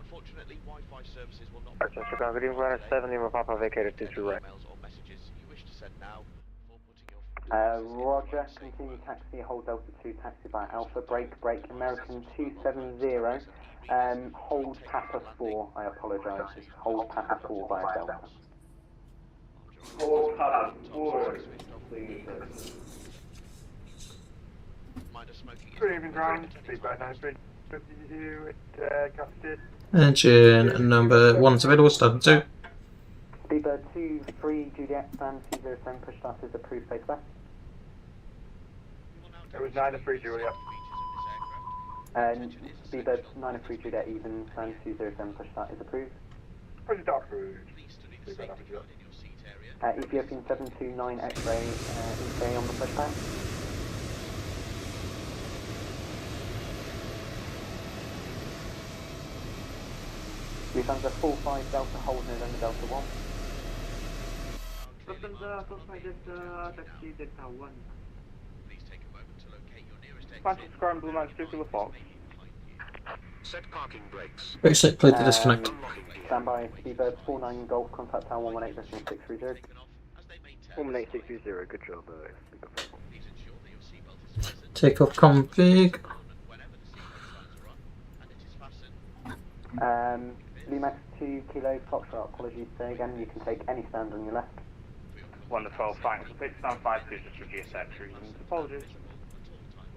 Unfortunately, Wi-Fi services will not Alright, Chicago, Green Runner 7, Lima Papa vacated 22 right. emails or messages you wish to send now before putting your Roger, continue taxi, hold Delta 2, taxi by Alpha, break, American 270, hold Papa 4, I apologise, hold Papa 4 via Delta. Hold Papa 4, please. Good evening, ground. Speedbird 952 casted. Engine number 1 is available, starting 2. Speedbird 23 Juliet, stand 207, push start is approved, face west. It was 9-3 Juliet. Speedbird 903 Juliet even, stand 207, push start is approved. Push start approved. Speedbird Ethiopian 729 X-ray, EK on the pushback. Lufthansa 45 Delta, hold November Delta 1. Lufthansa 45 Delta, taxi Delta 1. Please take a moment to locate your nearest exit. Francis Square and Blue Max 2 Kilo Fox. Set parking brakes. Very set, clear to disconnect. Stand by, Speedbird 49 Golf, contact tower 118.630. 118.630, good job, Please ensure that your seatbelt is fastened Take off config. whenever the seatbelt signs are up and it is fastened. Lumax 2 Kilo Foxtrot, apologies, say again, you can take any stand on your left. 1-12, thanks. We'll take stand 5-2 just for GSX reasons. Apologies.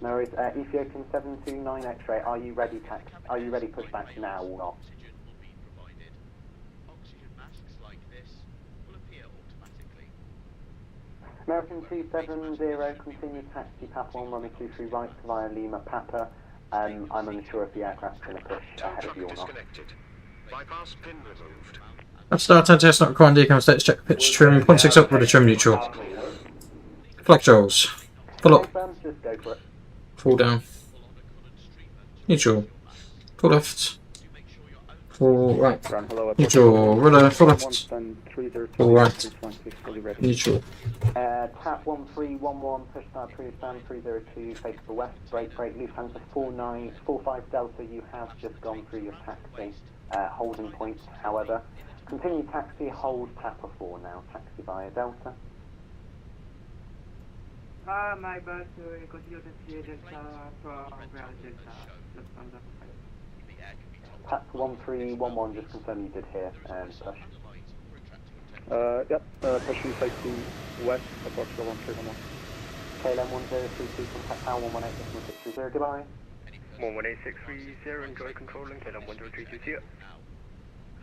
No worries, Ethiopian 729 X-ray, are you ready pushback now or not? Oxygen will be provided. Oxygen masks like this will appear automatically. American 270, continue taxi Papa 1, runway 23 right via Lima Papa. I'm unsure if the aircraft's going to push ahead of you or not. Bypass pin removed. Let's start test not requiring decam status, check pitch trim, 0.6 up with a trim neutral. Flex jaws. Full up. Just go for it. Fall down. Neutral. Full left. Full right. Ground hello, Neutral. Rudder. Full left. Full right. Neutral. Tap 1311, push start, cruise stand 302, face to the west, brake, Lufthansa 4945 Delta, you have just gone through your taxi holding point, however. Continue taxi, hold Papa 4 now, taxi via Delta. My bus continue to see Delta from ground Delta, Lufthansa. Tap 1311, just confirm you did hear push. Yep, pushing safety west, Portugal 1311. KLM 1032, contact tower 118.630, goodbye. 118630, enjoy controlling, KLM 1032.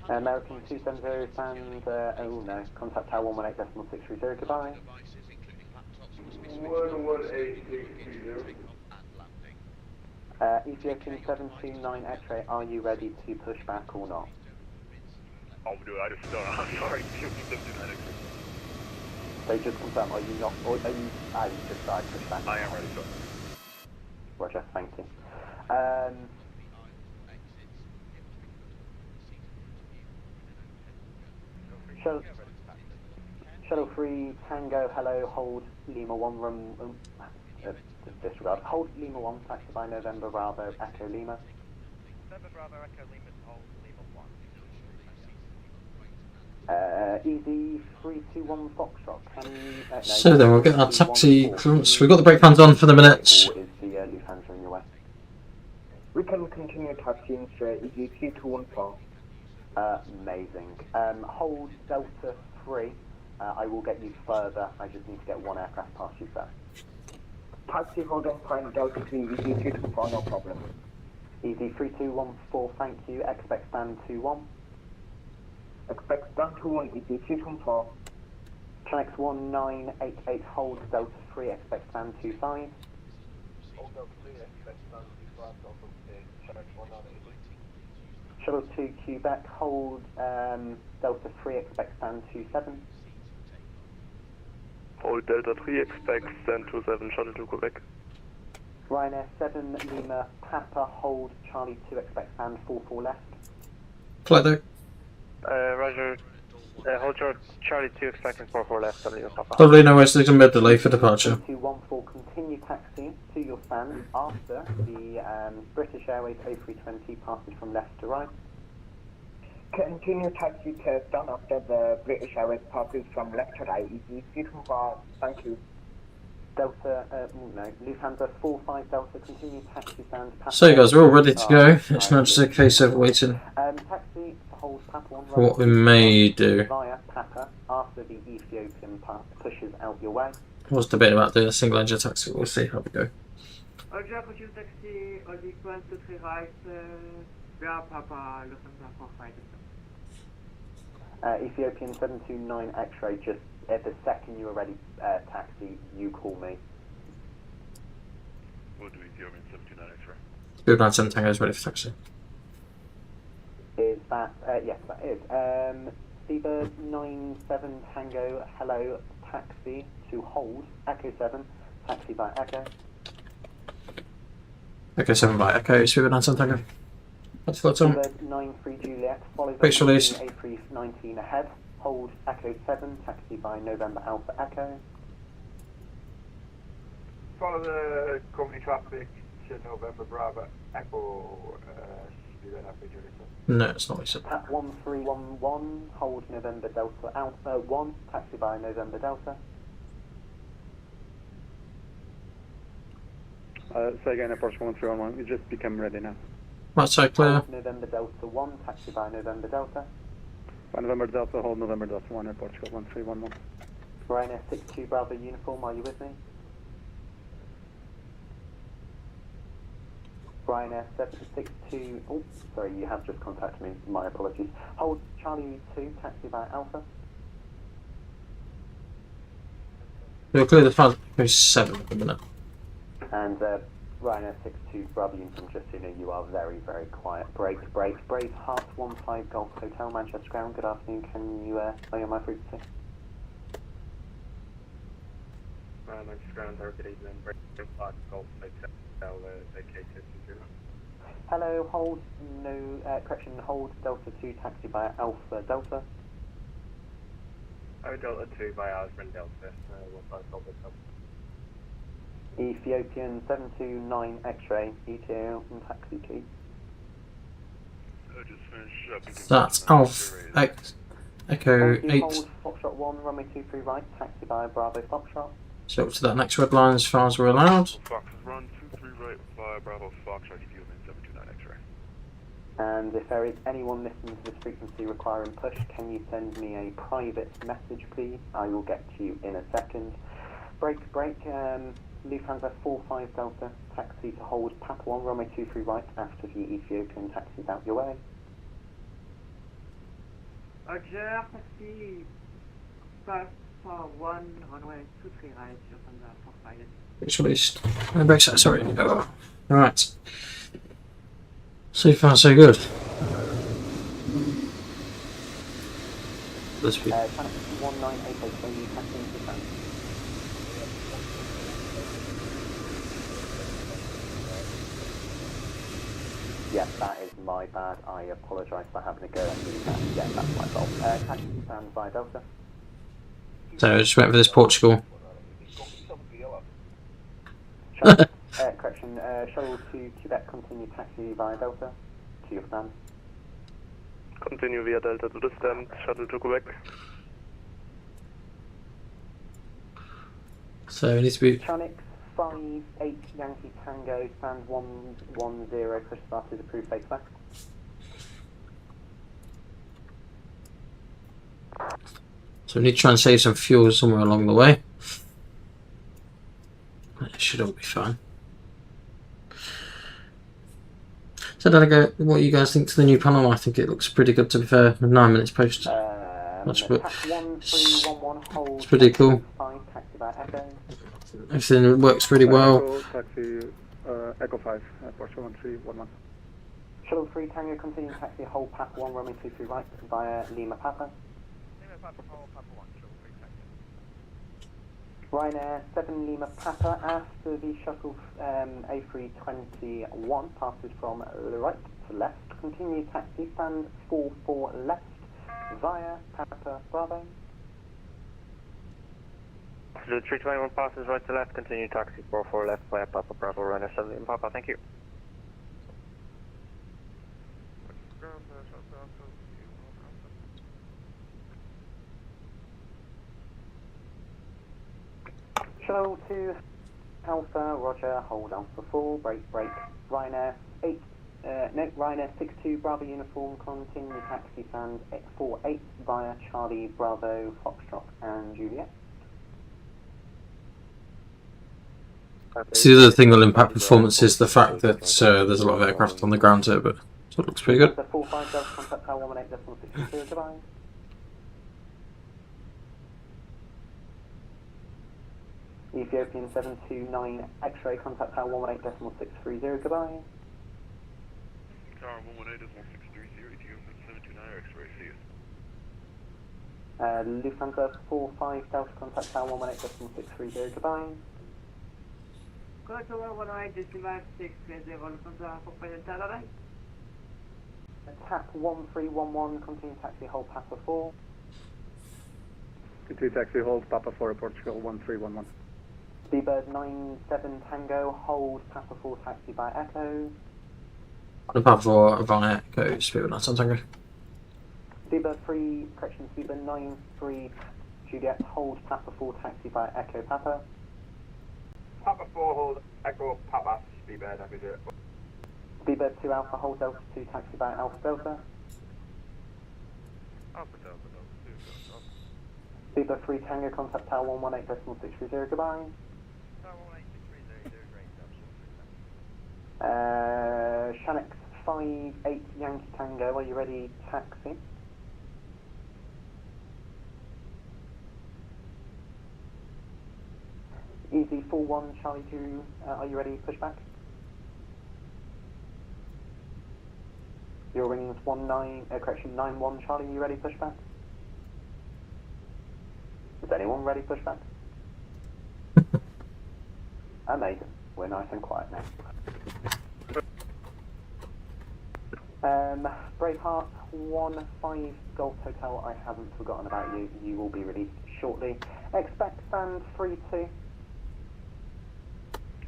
American 270, stand, oh no, contact tower 118.630, goodbye. 11830. Ethiopian 729 X-ray, are you ready to push back or not? Oh, dude, I just don't know. I'm sorry. So just confirm, are you not, or are you, you just started push back? I am ready, sir. Roger, thank you. Shuttle 3, Tango, hello, hold Lima 1, disregard. Hold Lima 1, taxi by November, Bravo, Echo Lima. November Bravo, Echo Lima, hold Lima 1. Easy 321 Foxtrot, can you... no, So then we'll get our taxi clearance. We've got the brake fans on for the minutes. Is the Lufthansa in your way? We can continue taxiing straight, easy 3214. Amazing. Hold Delta 3. I will get you further. I just need to get one aircraft past you first. Taxi holding point Delta 3, easy 324, no problem. Easy 3214, thank you. Expect stand 21. Expect stand 21, easy 324. Connect 1988, hold Delta 3, expect stand 25. Hold Delta 3, expect stand 25, Delta 3, connect 1988. Shuttle 2 Quebec, hold Delta 3, expect stand 27. Hold Delta 3, expect stand 27, shuttle to Quebec. Ryanair 7 Lima Papa, hold Charlie 2, expect stand 44 left. Flight though. Roger. Hold Charlie 2, expecting 44 left, Lima Papa. Probably no worse than a delay for departure. 214, continue taxi to your stand after the British Airways A320 passes from left to right. Continue taxi to stand after the British Airways passes from left to right, easy 324, thank you. Delta, no, Lufthansa 45 Delta, continue taxi stand. So you guys are all ready to go. It's not just a case of waiting Taxi hold Papa 1 for what we may do. via Papa after the Ethiopian pushes out your way. I was debating about doing a single engine taxi. We'll see how we go. Roger, continue taxi, Audi 1 to 3 right, via Papa, Lufthansa 45. Ethiopian 729 X-ray, just at the second you are ready, taxi, you call me. We'll do Ethiopian 729 X-ray. Good night, 7 Tango is ready for taxi. Is that, yes that is. Seabird 97 Tango, hello, taxi to hold, Echo 7, taxi by Echo. Echo 7 by Echo, Super 9 7 Tango. That's flight on. Seabird 93 Juliet, follows Base release. A319 ahead, hold Echo 7, taxi by November Alpha Echo. Follow the company traffic to November Bravo Echo. No, it's not what he said. Tap 1311, hold November Delta Alpha 1, taxi by November Delta. Say again, Portugal 1311, we just become ready now. Right side clear. Hold November Delta 1, taxi by November Delta. By November Delta, hold November Delta 1 at Portugal 1311. Ryanair 62 Bravo uniform, are you with me? Ryanair 762, oh, sorry, you have just contacted me, my apologies. Hold Charlie 2, taxi by Alpha. We'll clear the front, go 7 at the minute. And Ryanair 62 Bravo uniform, just so you know, you are very, very quiet. Brave Heart 15 Golf Hotel, Manchester Ground, good afternoon, can you lay on my frequency? Manchester Ground, good evening, Brave Heart Golf Hotel, vacated. Hello, hold, no, correction, hold Delta 2 taxi by Alpha Delta. Oh, Delta 2 by Osborne Delta. Ethiopian 729 X-ray, ETO and taxi key. That's Alpha Echo 8. Hold Foxtrot 1, runway 23 right, taxi by Bravo Foxtrot. So up to that next red line as far as we're allowed. Fox is run 23 right via Bravo Foxtrot, Ethiopian 729 X-ray. And if there is anyone listening to this frequency requiring push, can you send me a private message, please? I will get to you in a second. Break. Lufthansa 45 Delta, taxi to hold Papa 1, runway 23 right after the Ethiopian taxis out your way. Roger, taxi, Papa 1, runway 23 right, Lufthansa 45. Which released. Sorry. Oh. Right. So far, so good. Let's be. Channel 198, so you taxi into France. Yes, that is my bad. I apologise for having to go and do that. Yeah, that's my fault. Taxi stand by Delta. So just wait for this Portugal. Correction, shuttle to Quebec, continue taxi via Delta to your stand. Continue via Delta to the stand, shuttle to Quebec. So it needs to be. Fenix 58 Yankee Tango, stand 110, push start is approved, face back. So we need to try and save some fuel somewhere along the way. It should all be fine. So Delegate, what do you guys think to the new panel? I think it looks pretty good, to be fair, with 9 minutes post. It's pretty cool. Everything works really well. Taxi, Echo 5, Portugal 1311. Shuttle 3 Tango, continue taxi, hold Papa 1, runway 23 right via Lima Papa. Lima Papa, hold Papa 1, shuttle 3 taxi. Ryanair 7 Lima Papa, after the shuttle A321 passes from right to left, continue taxi, stand 44 left via Papa Bravo. The 321 passes right to left, continue taxi 44 left via Papa Bravo, Ryanair 7 Lima Papa, thank you. Shuttle 2 Alpha, Roger, hold Alpha 4, break, Ryanair 62 Bravo uniform, continue taxi stand 48 via Charlie Bravo, Foxtrot and Juliet. So the other thing that will impact performance is the fact that there's a lot of aircraft on the ground here, but so it looks pretty good. 45 Delta, contact tower 118.630, goodbye. Ethiopian 729 X-ray, contact tower 118.630, goodbye. Tower 118.630, Ethiopian 729 X-ray, see you. Lufthansa 45 Delta, contact tower 118.630, goodbye. Contact tower 118.630, Lufthansa 45 Delta, TAP 1311, continue taxi, hold Papa 4. Continue taxi, hold Papa 4, Portugal 1311. Seabird 97 Tango, hold Papa 4 taxi by Echo. The Papa 4 via Echo, Spirit 9 Tango. Seabird 3, correction, Seabird 93 Juliet, hold Papa 4 taxi by Echo Papa. Papa 4, hold Echo Papa, Seabird, I could do it. Seabird 2 Alpha, hold Delta 2 taxi by Alpha Delta. Alpha Delta, Delta 2, Seabird 3 Tango, contact tower 118.630, goodbye. Tower 18630, great, Shanix 58 Yankee Tango, are you ready, taxi? Easy 41 Charlie 2, are you ready, pushback? Your wings 91 Charlie, are you ready, pushback? Is anyone ready, pushback? Amazing. We're nice and quiet now. Braveheart 15 Golf Hotel, I haven't forgotten about you. You will be released shortly. Expect stand 32.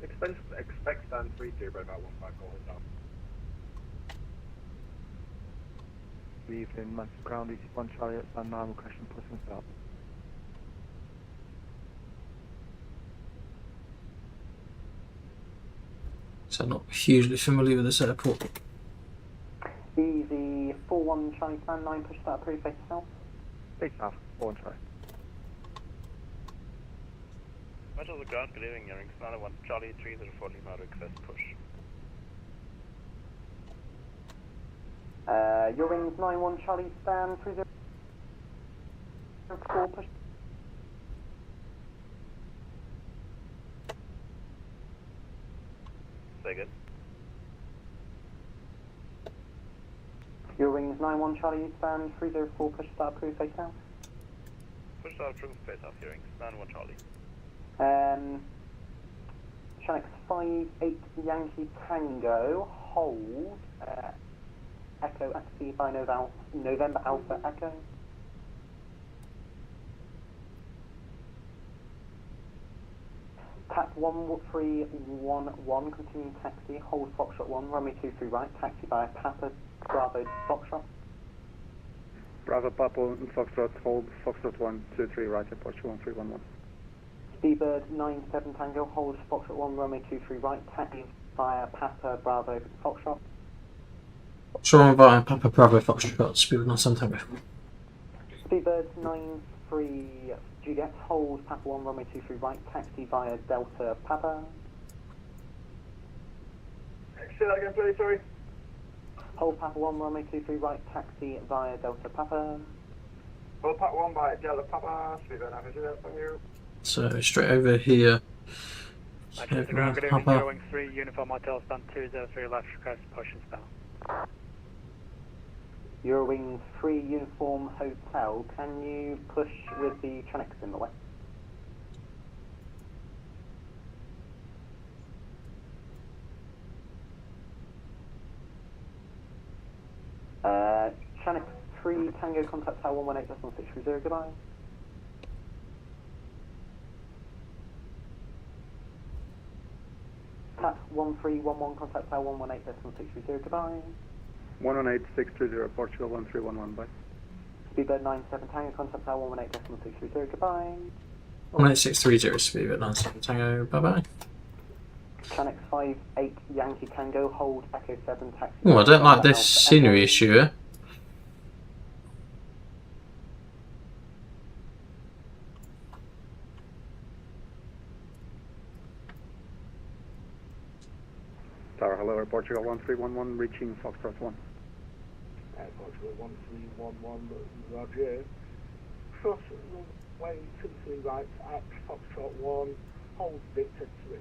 Expect stand 32, Braveheart 15 Golf Hotel. Good evening, Massive Ground, EC1 Charlie at stand 9, requesting push and start. So not hugely familiar with this airport. Easy 41 Charlie stand 9, push start approved, face south. Face south, 41 Charlie. Metals of ground, good evening, Earrings, 901, Charlie 304, Lima, request push. Your wings 91 Charlie stand 304, push. Say again. Your wings 91 Charlie stand 304, push start approved, face south. Push start approved, face off, Earrings, 901, Charlie. Shanix 58 Yankee Tango, hold, Echo taxi by November Alpha Echo. Tap 1311, continuing taxi, hold Foxtrot 1, runway 23 right, taxi by Papa Bravo Foxtrot. Bravo Papa and Foxtrot, hold Foxtrot 1, 23 right, approach 1311. Speedbird 97 Tango, hold Foxtrot 1, runway 23 right, taxi via Papa Bravo Foxtrot. Foxtrot via Papa Bravo Foxtrot, speed not some tango. Speedbird 93 Juliet, hold Papa 1, runway 23 right, taxi via Delta Papa. Say that again, please, sorry. Hold Papa 1, runway 23 right, taxi via Delta Papa. Hold Papa 1 by Delta Papa, Speedbird 93, thank you. So straight over here. Manchester Ground, good evening, Zero Wing 3, Uniform Hotel, stand 203, left request, push and start. Eurowings 3 Uniform Hotel, can you push with the Fenix in the way? Fenix 3 Tango, contact tower 118.630, goodbye. Tap 1311, contact tower 118.630, goodbye. 118630, Portugal 1311, bye. Speedbird 97 Tango, contact tower 118.630, goodbye. 18630, speedbird 97 Tango, bye bye. Fenix 58 Yankee Tango, hold Echo 7 taxi. Oh, I don't like this scenery issue here. Tower, hello, Portugal 1311, reaching Foxtrot 1. Portugal 1311, Roger. Cross runway 23 right at Foxtrot 1, hold Victor 3.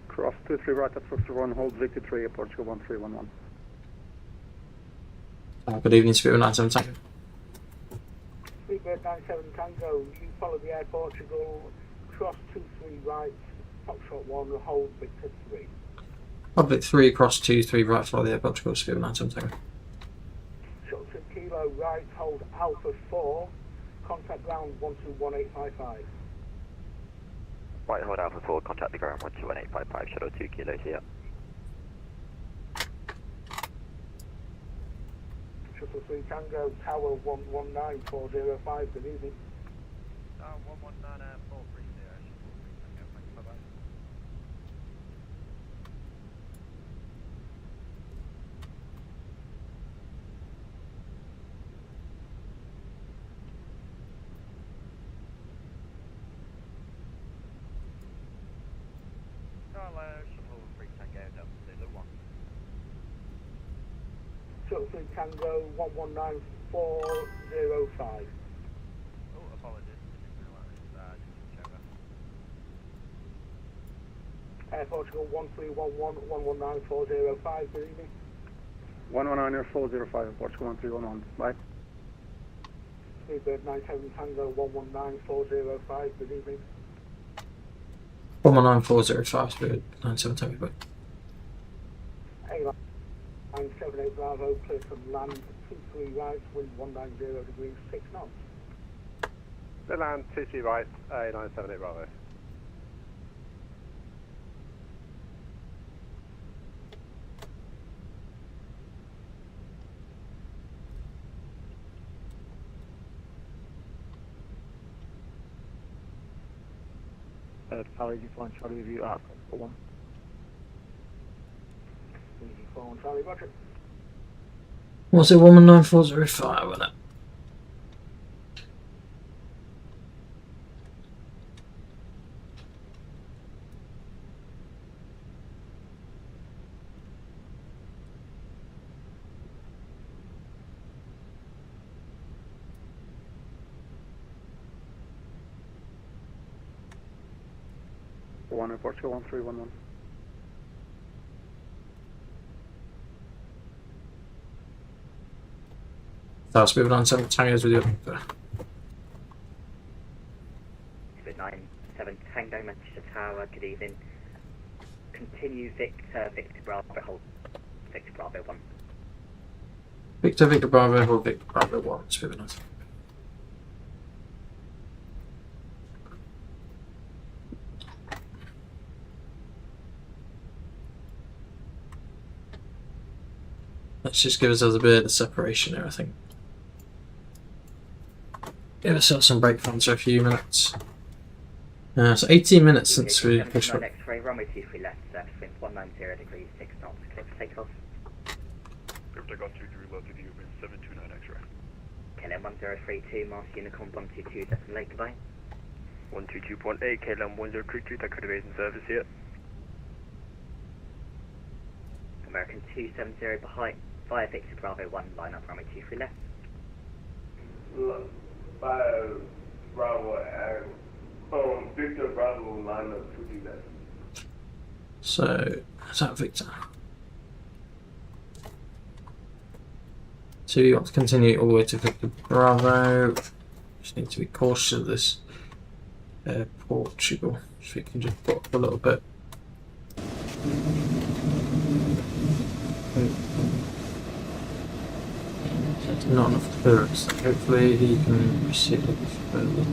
Cross 23 right at Foxtrot 1, hold Victor 3, Portugal 1311. Good evening, speedbird 97 Tango. Speedbird 97 Tango, you follow the Air Portugal, cross 23 right, Foxtrot 1, hold Victor 3. Public 3 across 23 right, follow the air Portugal, speedbird 97 Tango. Short Kilo right, hold Alpha 4, contact ground 121855. Right, hold Alpha 4, contact the ground 121855, shuttle 2 kilos here. Shuttle 3 Tango, Tower 119405, good evening. Tower 119430, Shuttle 3 Tango, thank you, bye-bye. Hello, Shuttle 3 Tango, Delta Zulu 1. Shuttle 3 Tango 119405. Oh, apologies, didn't realise, just check that. Air Portugal 1311 119405, good evening. 119 Portugal 1311, bye. Speedbird 97 Tango 119405, good evening. 11940, speedbird 97 Tango, bye. A9 78 Bravo, clear from land, 23 right, wind 190 degrees, 6 knots. The land, 23 right, A978 Bravo. Tower, you find Charlie with you at 1. Easy phone, Charlie, roger. Was it 19405, wasn't it? One report to 1311. That's moving on 7 tangos with you. With 97 Tango, Manchester Tower, good evening. Continue Victor Bravo, hold Victor Bravo 1. Victor Bravo, hold Victor Bravo 1. It's moving on. Let's just give ourselves a bit of separation here, I think. Give ourselves some break funds for a few minutes. So 18 minutes since we pushed up. X-ray, runway 23 left, wind 190 degrees, 6 knots, clear for takeoff. Crypto got 23 left of you, wind 729 X-ray. KLM 1032, Mars Unicorn 122, Destin Lake, goodbye. 122.8, KLM 1032, that could have been in service here. American 270 behind, via Victor Bravo 1, line up runway 23 left. 5 Bravo, Victor Bravo, line up 23 left. So, is that Victor? So you want to continue all the way to Victor Bravo. Just need to be cautious of this Portugal. So we can just put up a little bit. That's not enough clearance. Hopefully he can receive it further.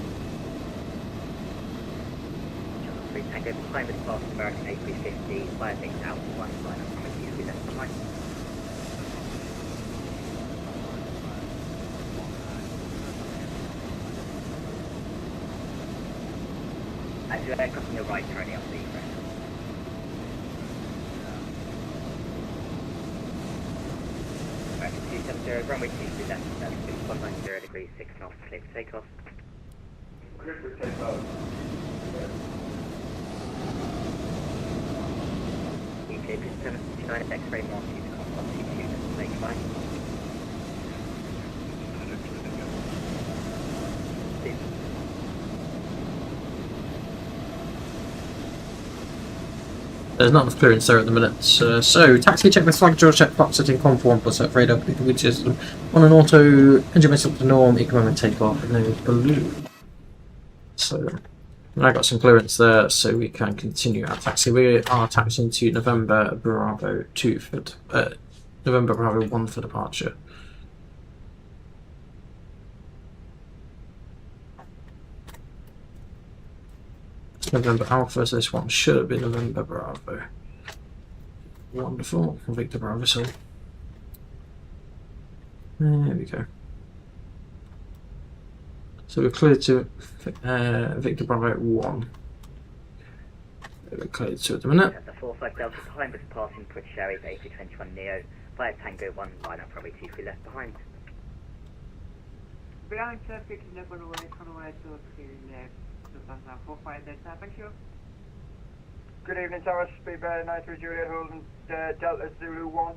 Tango behind with fast American A350, via Victor Alpha 1, line up runway 23 left behind. As your aircraft on your right, currently on the pressure. American 270, runway 23 left, altitude 190 degrees, 6 knots, clear for takeoff. Clear for takeoff. ETA 759 X-ray Mars Unicorn 122, Destin Lake, goodbye. There's not enough clearance there at the minute. So taxi check with flag, George check, box setting, conf 1 plus up, radar, with system on an auto, engine mess up to norm, economic takeoff, and then balloon. So I got some clearance there, so we can continue our taxi. We are taxiing to November Bravo 2 for November Bravo 1 for departure. November Alpha, so this one should have been November Bravo. Wonderful. Victor Bravo, so there we go. So we're cleared to Victor Bravo 1. We're cleared to at the minute. The 45 Delta behind with passing British Airways A321 Neo, via Tango 1, line up runway 23 left behind. Behind traffic, never know when it's on the way to 3 left. 45 Delta, thank you. Good evening, Tower, Speedbird 93 Juliet, holding Delta 01.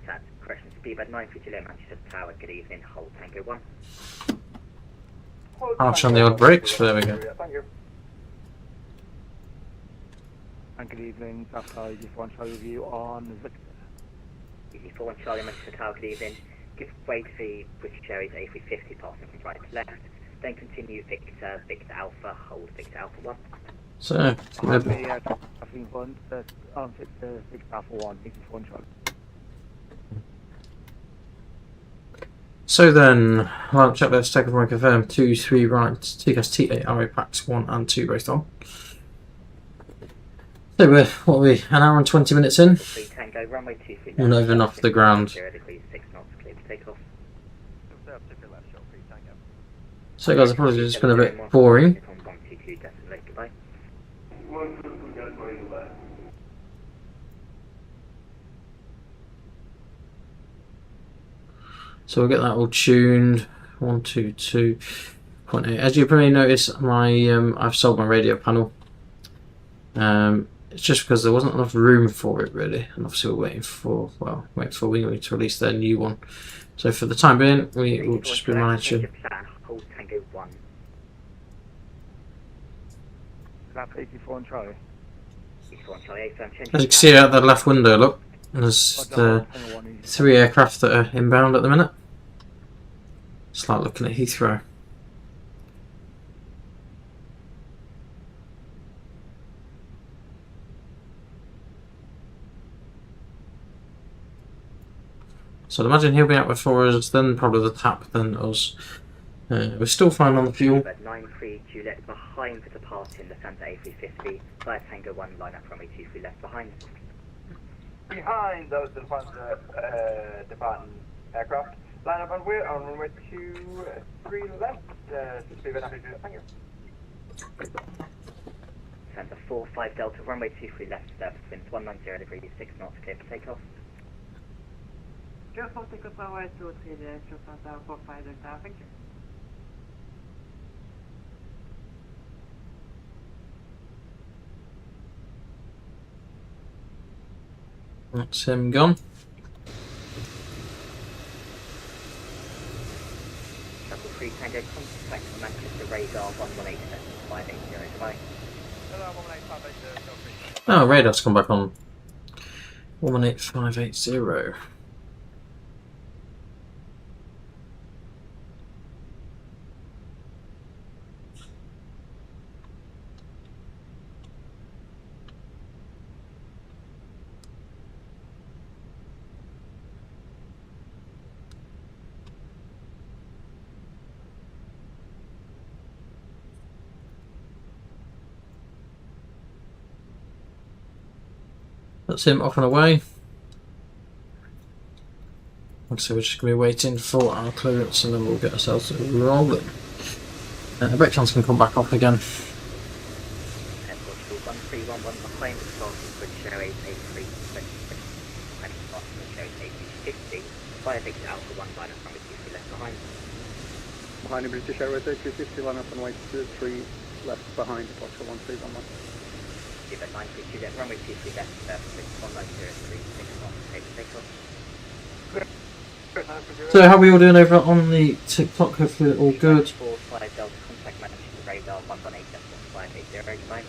That's correction, Speedbird 93 Juliet, Manchester Tower, good evening, hold Tango 1. Arch on the old brakes, there we go. Thank you. And good evening, South Tower, Easy 4 Charlie with you on Victor. Easy 4 Charlie, Manchester Tower, good evening. Give way to the British Airways A350 passing from right to left. Then continue Victor Alpha, hold Victor Alpha 1. So, Behind me, traffic 1, Victor Alpha 1, 84 Charlie. So then, lineup checklist, take off and confirm 2-3 right, TCAS T8 RA packs 1 and 2 raced on. So we're, what are we, an hour and 20 minutes in? Tango, runway 23 We're not even off the ground. 0 degrees, 6 knots, clear to take off. So guys, apologies, it's been a bit boring. 122, decimal, goodbye. 122, got going goodbye. So we'll get that all tuned. 122.8. As you probably notice, my I've sold my radio panel. It's just because there wasn't enough room for it really, and obviously we're waiting for Wingwing to release their new one. So for the time being, we will just be managing. Hold Tango 1. That's 84 on Charlie. 84 on Charlie, affirm, change As you can see out the left window, look, there's the 3 aircraft that are inbound at the minute. It's like looking at Heathrow. So I'd imagine he'll be out before us, then probably the tap, then us. We're still fine on the fuel. 93 Juliet behind the departing Lufthansa A350, via Tango 1 line up runway 23 left behind. Behind those Lufthansa departing aircraft, line up on runway 23 left. Speed and altitude, thank you. Lufthansa 45 Delta, runway 23 left, surface winds 190 degrees, 6 knots, clear for takeoff. Just want to take up our 2-3 there, Lufthansa 45 Delta, thank you. That's him gone. Double 3 Tango, contact from Manchester radar 118.580, goodbye. Oh, radar's come back on. 118.580. That's him off and away. So we're just going to be waiting for our clearance and then we'll get ourselves rolling. Electrons can come back off again. Airport 1311 behind the starting British Airways A320, behind the starting British Airways A350, via Victor Alpha 1 line up runway 23 left behind. Behind the British Airways A350, line up on way 23 left behind, departure 1311. Give 93 Juliet, runway 23 left, surface winds 1903, 6 knots, clear for takeoff. So how are we all doing over on the TikTok? Hopefully all good. 45 Delta, contact Manchester radar 118.580, goodbye.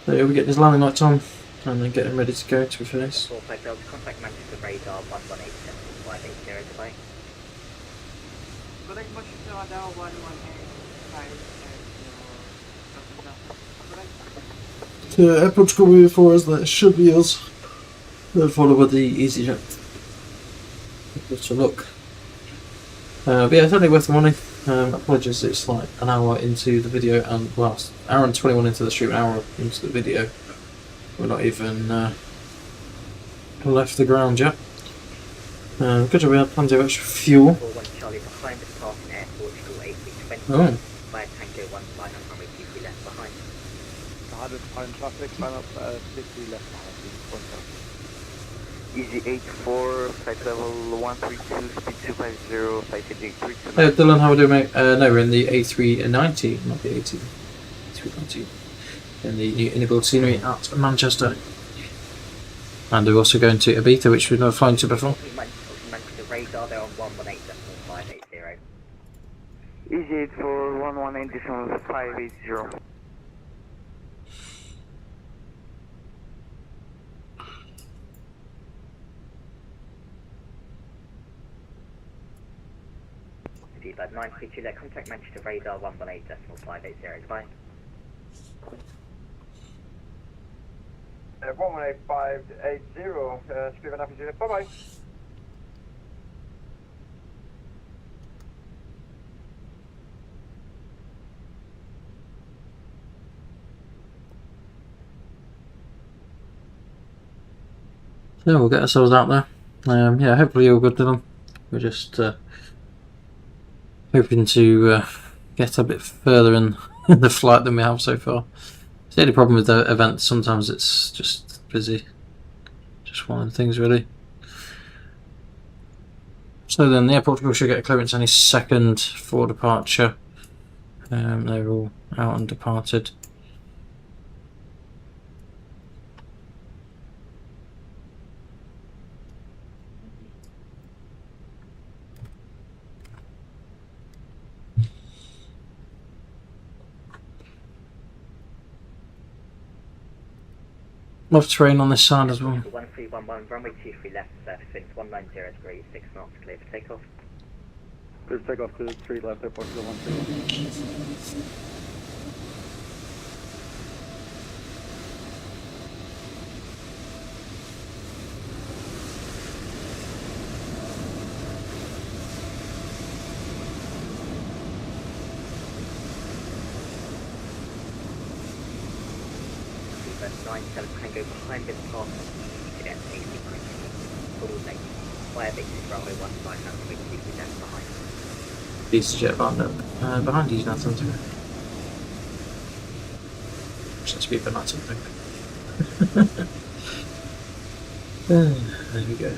So we get this landing lights on and then get him ready to go to finish. 45 Delta, contact Manchester radar 118.580, goodbye. Correct Manchester radar 118.580. So airport will be before us, that should be us. Then followed with the EasyJet. Just a look. But yeah, it's only worth the money. Apologies, it's like an hour into the video and well, hour and 21 into the stream, an hour into the video. We're not even left the ground yet. Good job, we had plenty of extra fuel. Charlie behind the departing Air Portugal A320, Oh. via Tango 1 line up runway 23 left behind. Behind traffic, line up 50 left behind, point out. Easy 84, flight level 132, speed 250, flight heading 329. Hey Dylan, how are we doing, mate? No, we're in the A319, not the A319. In the new iniBuilds scenery at Manchester. And we're also going to Ibiza, which we've never flown to before. Manchester radar, they're on 118.580. Easy 84, 118.580. Seabird 932, let contact Manchester radar 118.580, goodbye. 118.580, speed and altitude, bye bye. So we'll get ourselves out there. Yeah, hopefully all good to them. We're just hoping to get a bit further in the flight than we have so far. It's the only problem with the event, sometimes it's just busy. Just one of the things really. So then the airport should get a clearance any second for departure. They're all out and departed. Love terrain on this side as well. 1311, runway 23 left, surface winds 190 degrees, 6 knots, clear for takeoff. Clear for takeoff to 3 left, airport to 131. Tango behind this path to get AC full length. Fire bases runway 15 and 3 left behind. These jet behind you now something. Let's be for not something. There we go.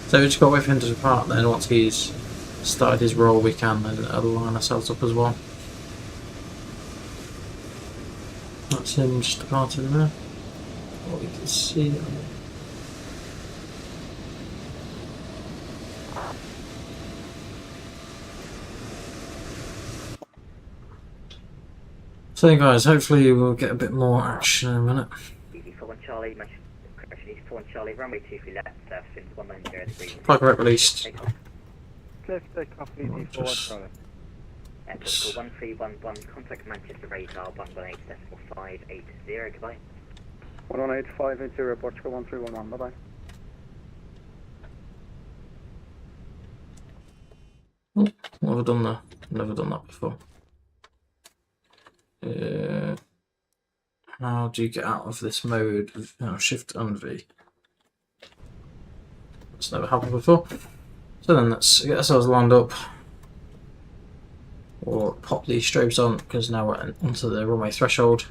So we just got to wait for him to depart, then once he's started his roll we can align ourselves up as well. That's him just departing there. What we can see. So guys, hopefully we'll get a bit more action in a minute. EV41 Charlie, correction, EV41 Charlie, runway 23 left, surface winds 190 degrees. Flight correct released. Clear for takeoff, EV41 Charlie. Airport call 1311, contact Manchester radar 118.580, goodbye. 118.580, Portugal 1311, bye bye. Never done that. Never done that before. How do you get out of this mode? Shift and V. That's never happened before. So then let's get ourselves lined up. Or pop these strobes on because now we're onto the runway threshold.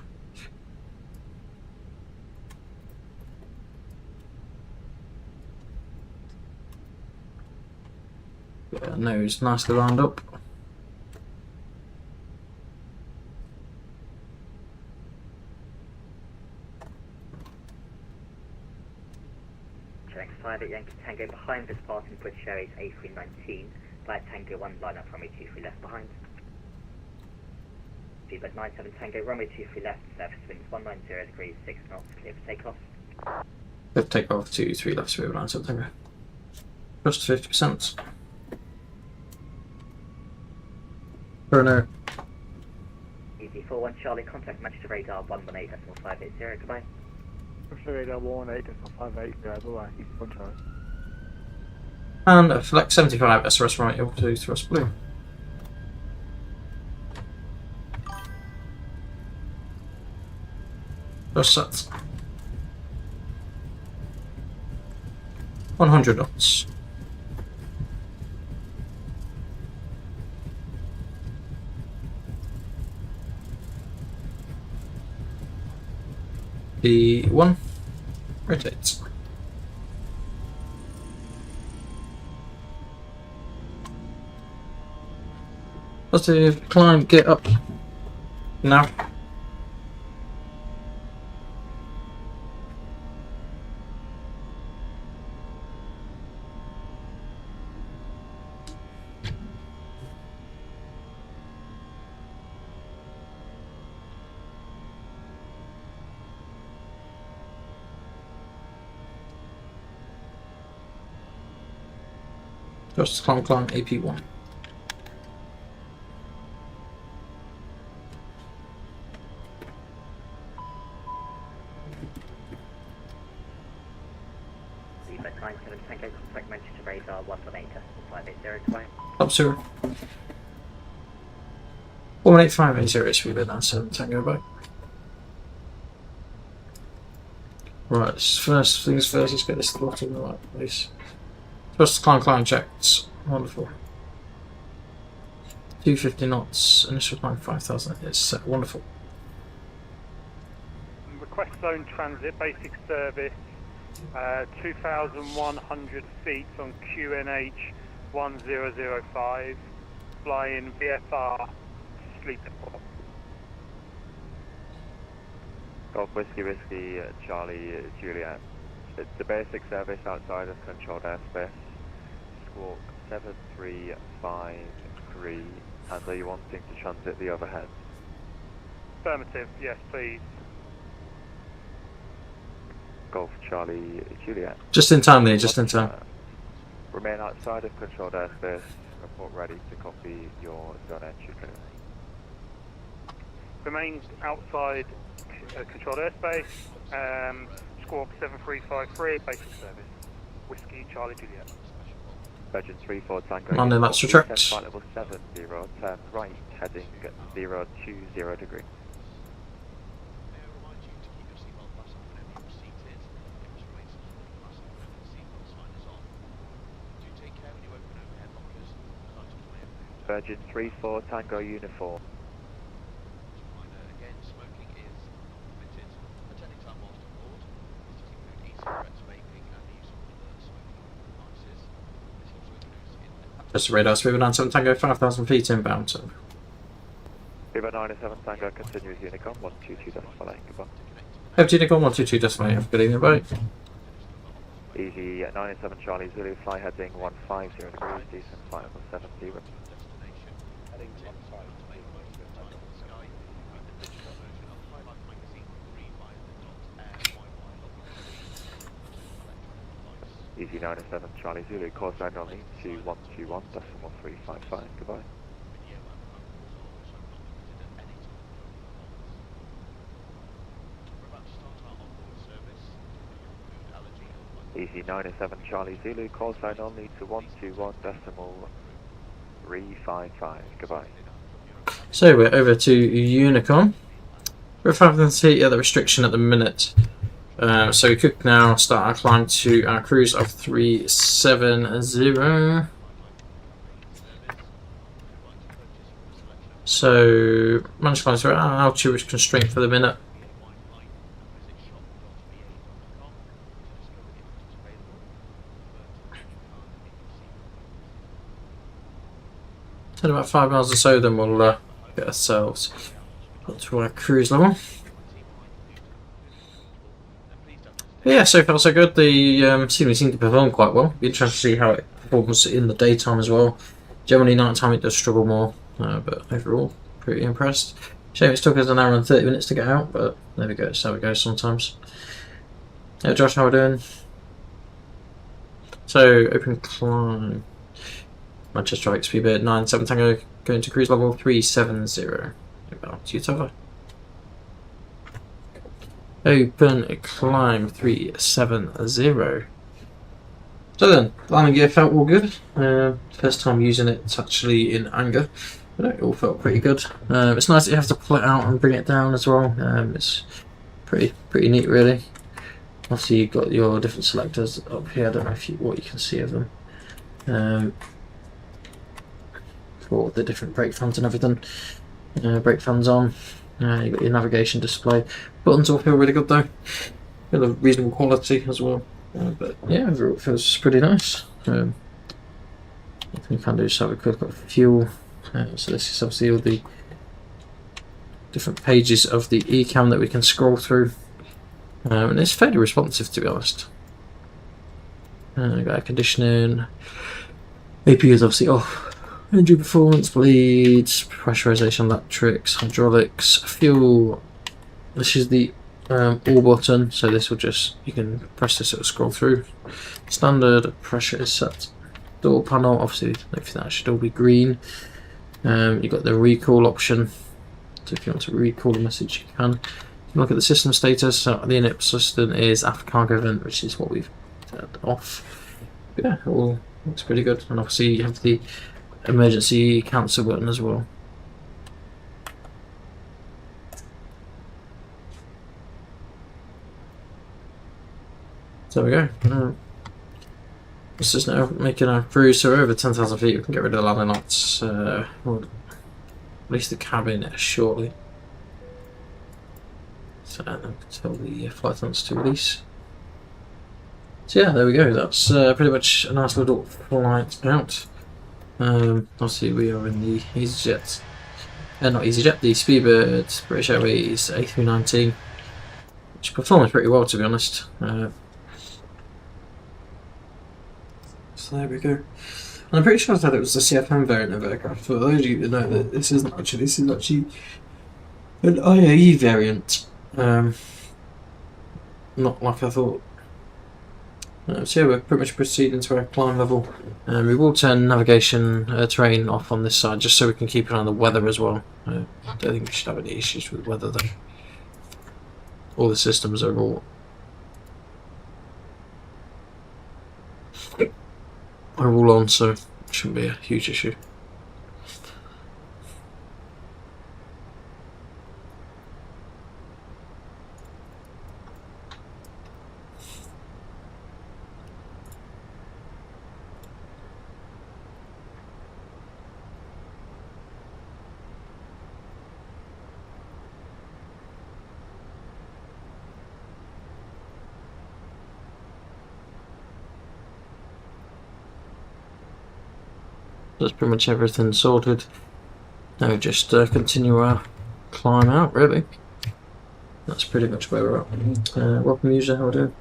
Get our nose nicely lined up. Check 5 at Yankee Tango behind this passing British Airways A319 by Tango 1 line up runway 23 left behind. Feedback 97 Tango runway 23 left, surface winds 190 degrees, 6 knots, clear for takeoff. Let's take off to 3 left, 3 9 Tango. Just 50%. Bruno. EV41 Charlie, contact Manchester radar 118.580, goodbye. Manchester radar 118.580, bye-bye, EV41 Charlie. And flex 75 SRS right up to thrust blue. Just set. 100 knots. B1 rotate. Positive, climb, get up. Now. Just climb AP1. Feedback 97 Tango, contact Manchester radar 118.580, goodbye. Up 0. 18580 is feedback 97 Tango back. Right, first things first, let's get this throttle in the right place. First climb checked. Wonderful. 250 knots, initial climb 5,000 is set. Wonderful. Request zone transit, basic service, 2,100 feet on QNH 1005, flying VFR Sleep Airport. Golf Whiskey, Charlie, Juliet. It's the basic service outside of controlled airspace. Squawk 7353, and are you wanting to transit the overhead? Affirmative, yes please. Golf Charlie, Juliet. Just in time there, just in time. Remain outside of controlled airspace. Report ready to copy your zone entry clearance. Remain outside controlled airspace, squawk 7353, basic service. Whiskey, Charlie, Juliet. Virgin 34 Tango. London, that's retract. Flight level 70, turn right, heading 020 degree. Virgin 34 Tango Uniform. Again, smoking is permitted. Attending time whilst on board. This does include e-cigarettes, vaping, and the use of other smoking devices. This also includes in Just radar speed 97 Tango, 5,000 feet inbound. So. Viva 97 Tango continues Unicom 122.8, goodbye. Have Unicom 122.8, have a good evening, bye. Easy 97 Charlie Zulu, fly heading 150 degrees, decent flight level 70. Easy 97 Charlie Zulu, call sign only to 121.355, goodbye. Easy 97 Charlie Zulu, call sign only to 121.355, goodbye. So we're over to Unicom. We're 5,000 feet at the restriction at the minute. So we could now start our climb to our cruise of 370. So managed to climb through our altitude constraint for the minute. In about 5 miles or so, then we'll get ourselves up to our cruise level. Yeah, so far so good. The scenery seemed to perform quite well. Be interested to see how it performs in the daytime as well. Generally, nighttime it does struggle more, but overall, pretty impressed. Shame it took us an hour and 30 minutes to get out, but there we go. It's how it goes sometimes. Yeah, Josh, how we doing? So, open climb. Manchester traffic speed bit 97 Tango going to cruise level 370. About to Utah. Open climb 370. So then, landing gear felt all good. First time using it actually in anger, but it all felt pretty good. It's nice that you have to pull it out and bring it down as well. It's pretty neat really. Obviously you've got your different selectors up here. I don't know what you can see of them. For the different brake fans and everything. Brake fans on. You've got your navigation display. Buttons all feel really good though. Feel of reasonable quality as well. But yeah, overall it feels pretty nice. What we can do is have a quick look at fuel. So this is obviously all the different pages of the eCam that we can scroll through. And it's fairly responsive to be honest. Got air conditioning. AP is obviously off. Engine performance, bleeds, pressurization, electrics, hydraulics, fuel. This is the all button, so this will just, you can press this, it will scroll through. Standard pressure is set. Door panel, obviously everything that should all be green. You've got the recall option, so if you want to recall a message you can. You can look at the system status. So the init system is after cargo event, which is what we've turned off. But yeah, it all looks pretty good, and obviously you have the emergency cancel button as well. So there we go. This is now making our cruise, so we're over 10,000 feet. We can get rid of the landing lights, or release the cabin shortly. So tell the flight attendants to release. So yeah, there we go. That's pretty much a nice little flight out. Obviously we are in the EasyJet, not EasyJet, the Speedbird British Airways A319, which performs pretty well, to be honest. So there we go. And I'm pretty sure I said it was the CFM variant of aircraft. For those of you that know that this is actually an IAE variant. Not like I thought. So yeah, we're pretty much proceeding to our climb level. We will turn navigation terrain off on this side just so we can keep an eye on the weather as well. I don't think we should have any issues with weather though. All the systems are all on, so it shouldn't be a huge issue. That's pretty much everything sorted. Now we just continue our climb out, really. That's pretty much where we're at. Welcome user, how are we doing?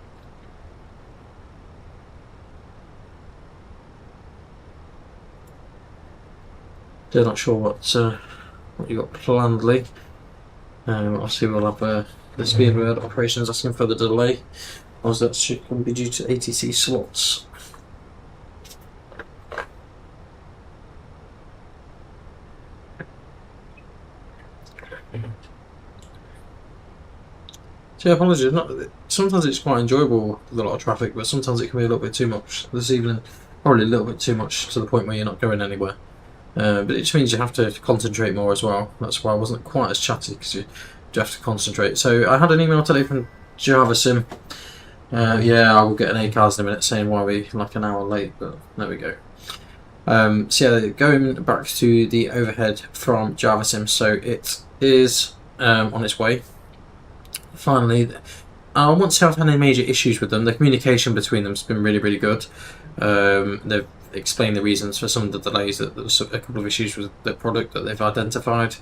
Still not sure what you got planned, Lee. Obviously we'll have the Speedbird operations asking for the delay, as that should be due to ATC slots. So yeah, apologies. Sometimes it's quite enjoyable with a lot of traffic, but sometimes it can be a little bit too much. This evening, probably a little bit too much to the point where you're not going anywhere. But it just means you have to concentrate more as well. That's why I wasn't quite as chatty, because you have to concentrate. So I had an email today from VATSIM. Yeah, I will get an ACARS in a minute saying why we're like an hour late, but there we go. So yeah, going back to the overhead from VATSIM, so it is on its way. Finally, I won't say I've had any major issues with them. The communication between them has been really, really good. They've explained the reasons for some of the delays. That there was a couple of issues with the product that they've identified,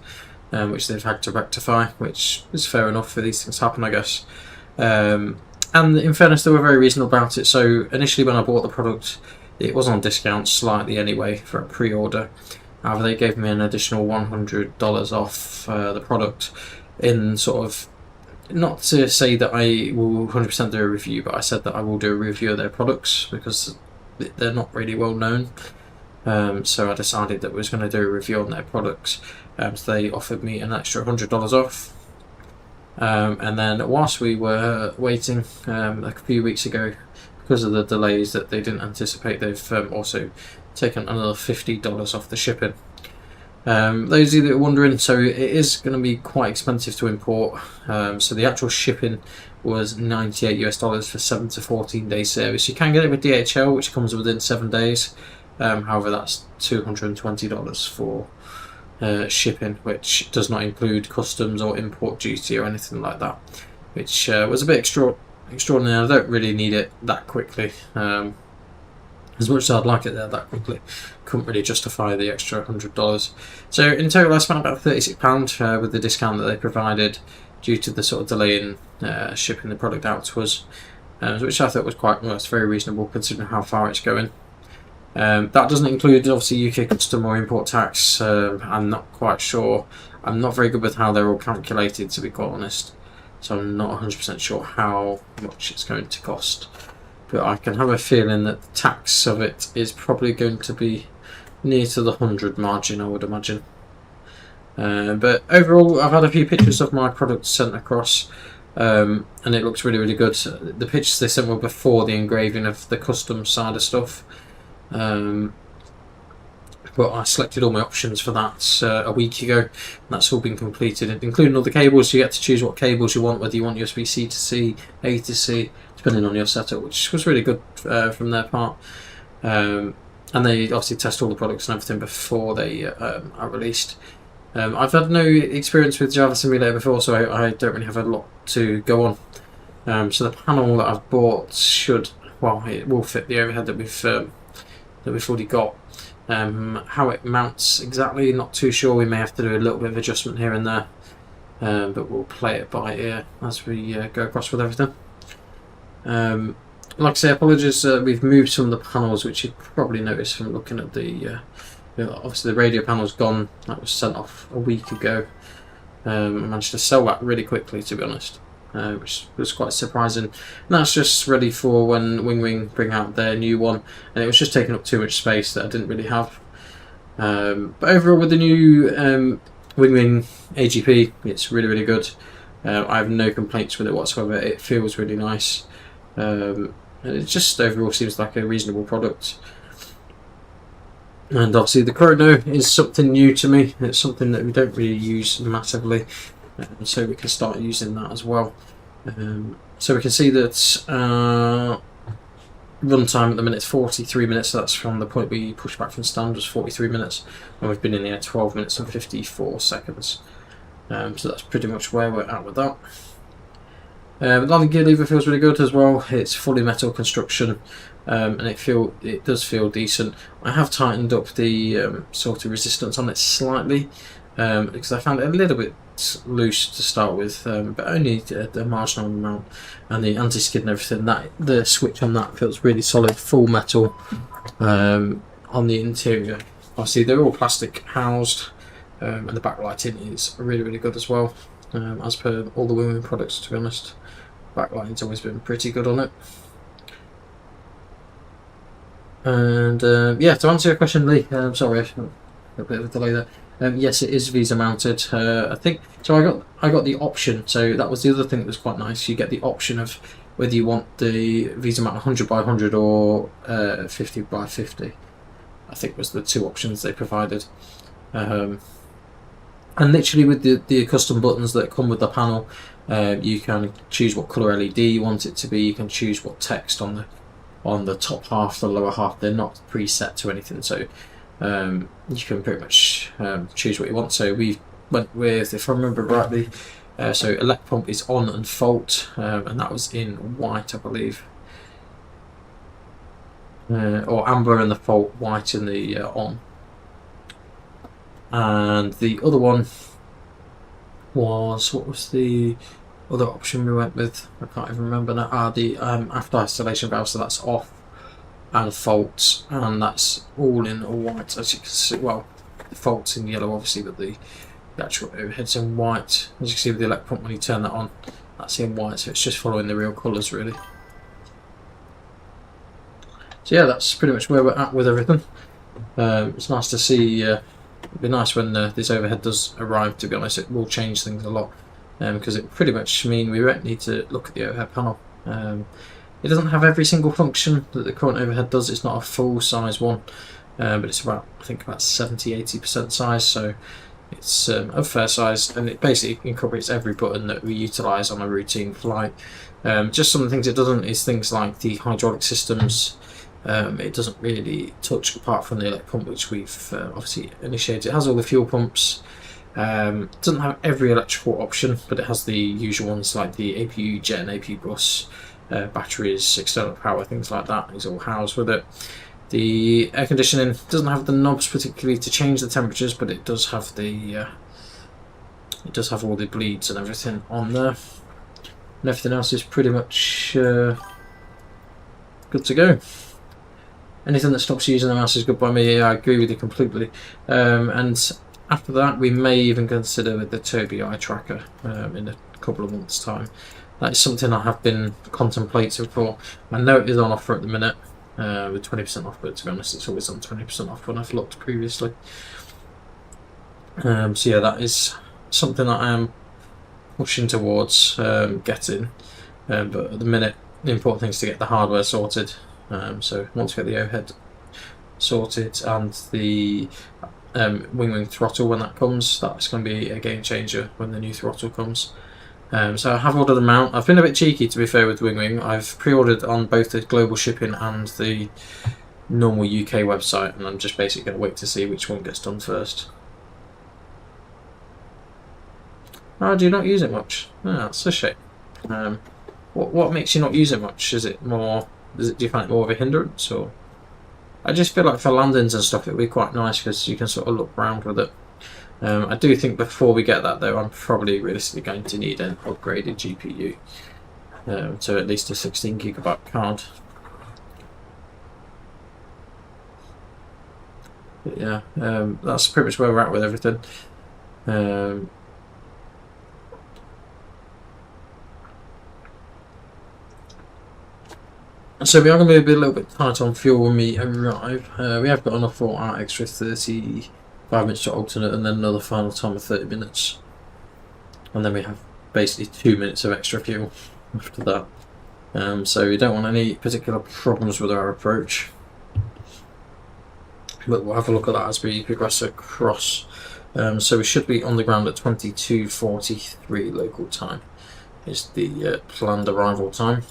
which they've had to rectify, which is fair enough for these things to happen, I guess. And in fairness, they were very reasonable about it. So initially when I bought the product, it was on discount slightly anyway for a pre-order. However, they gave me an additional $100 off the product in sort of, not to say that I will 100% do a review, but I said that I will do a review of their products because they're not really well known. So I decided that I was going to do a review on their products. So they offered me an extra $100 off. And then whilst we were waiting a few weeks ago, because of the delays that they didn't anticipate, they've also taken another $50 off the shipping. Those of you that are wondering, so it is going to be quite expensive to import. So the actual shipping was $98 US for 7 to 14 day service. You can get it with DHL, which comes within 7 days. However, that's $220 for shipping, which does not include customs or import duty or anything like that, which was a bit extraordinary. I don't really need it that quickly. As much as I'd like it there that quickly, couldn't really justify the extra $100. So in total I spent about £36 with the discount that they provided due to the sort of delay in shipping the product out to us, which I thought was quite, well, it's very reasonable considering how far it's going. That doesn't include obviously UK custom or import tax. I'm not quite sure. I'm not very good with how they're all calculated, to be quite honest, so I'm not 100% sure how much it's going to cost. But I can have a feeling that the tax of it is probably going to be near to the 100 margin, I would imagine. But overall, I've had a few pictures of my product sent across, and it looks really, really good. The pictures they sent were before the engraving of the custom side of stuff. But but I selected all my options for that a week ago, and that's all been completed, including all the cables. You get to choose what cables you want, whether you want USB-C to C, A to C, depending on your setup, which was really good from their part. And they obviously test all the products and everything before they are released. I've had no experience with Java Simulator before, so I don't really have a lot to go on. So the panel that I've bought should, well, it will fit the overhead that we've already got. How it mounts exactly, not too sure. We may have to do a little bit of adjustment here and there, but we'll play it by ear as we go across with everything. Like I say, apologies, we've moved some of the panels, which you'd probably notice from looking at the obviously the radio panel's gone. That was sent off a week ago. I managed to sell that really quickly, to be honest, which was quite surprising. And that's just ready for when Wing bring out their new one, and it was just taking up too much space that I didn't really have. But overall, with the new Wing AGP, it's really good. I have no complaints with it whatsoever. It feels really nice, and it just overall seems like a reasonable product. And obviously the Chrono is something new to me. It's something that we don't really use massively, so we can start using that as well. So we can see that runtime at the minute is 43 minutes. So that's from the point we pushed back from stand was 43 minutes, and we've been in the air 12 minutes and 54 seconds. So that's pretty much where we're at with that. The landing gear lever feels really good as well. It's fully metal construction, and it does feel decent. I have tightened up the sort of resistance on it slightly, because I found it a little bit loose to start with, but only a marginal amount. And the anti-skid and everything, the switch on that feels really solid, full metal. On the interior, obviously they're all plastic housed, and the backlighting is really good as well, as per all the Wing products, to be honest. Backlighting's always been pretty good on it. And yeah, to answer your question, Lee, sorry, a bit of a delay there. Yes, it is VATSIM mounted. I think so. I got the option. So that was the other thing that was quite nice. You get the option of whether you want the VATSIM mount 100 by 100 or 50 by 50. I think was the two options they provided. And literally with the custom buttons that come with the panel, you can choose what colour LED you want it to be. You can choose what text on the top half, the lower half. They're not preset to anything, so you can pretty much choose what you want. So we went with, if I remember rightly, so elect pump is on and fault, and that was in white, I believe, or amber in the fault, white in the on. And the other one was, what was the other option we went with? I can't even remember now. The after isolation valve, so that's off and faults, and that's all in white, as you can see. Well, the fault's in yellow obviously, but the actual overhead's in white. As you can see with the elect pump, when you turn that on, that's in white, so it's just following the real colours really. So yeah, that's pretty much where we're at with everything. It's nice to see. It'd be nice when this overhead does arrive, to be honest. It will change things a lot, because it pretty much means we won't need to look at the overhead panel. It doesn't have every single function that the current overhead does. It's not a full size one, but it's about, I think, about 70–80% size, so it's of fair size, and it basically incorporates every button that we utilise on a routine flight. Just some of the things it doesn't is things like the hydraulic systems. It doesn't really touch, apart from the elect pump, which we've obviously initiated. It has all the fuel pumps. It doesn't have every electrical option, but it has the usual ones like the APU jet and APU bus, batteries, external power, things like that is all housed with it. The air conditioning doesn't have the knobs particularly to change the temperatures, but it does have the it does have all the bleeds and everything on there, and everything else is pretty much good to go. Anything that stops using the mouse is good by me. Yeah, I agree with you completely. And after that, we may even consider the Tobii eye tracker in a couple of months' time. That is something I have been contemplating for. I know it is on offer at the minute with 20% off, but to be honest, it's always on 20% off when I've looked previously. So yeah, that is something that I am pushing towards getting. But at the minute, the important thing is to get the hardware sorted. So once we get the overhead sorted, and the wing throttle when that comes. That's going to be a game changer when the new throttle comes. So I have ordered the mount. I've been a bit cheeky, to be fair, with Wing. I've pre-ordered on both the global shipping and the normal UK website, and I'm just basically going to wait to see which one gets done first. Oh, do you not use it much? Oh, that's a shame. What makes you not use it much? Is it more? Do you find it more of a hindrance, or? I just feel like for landings and stuff, it'd be quite nice because you can sort of look around with it. I do think before we get that, though, I'm probably realistically going to need an upgraded GPU, to at least a 16GB card. But yeah, that's pretty much where we're at with everything. So we are going to be a little bit tight on fuel when we arrive. We have got enough for our extra 35 minutes to alternate, and then another final time of 30 minutes. And then we have basically 2 minutes of extra fuel after that. So we don't want any particular problems with our approach. But we'll have a look at that as we progress across. So we should be on the ground at 22:43 local time. Is the planned arrival time.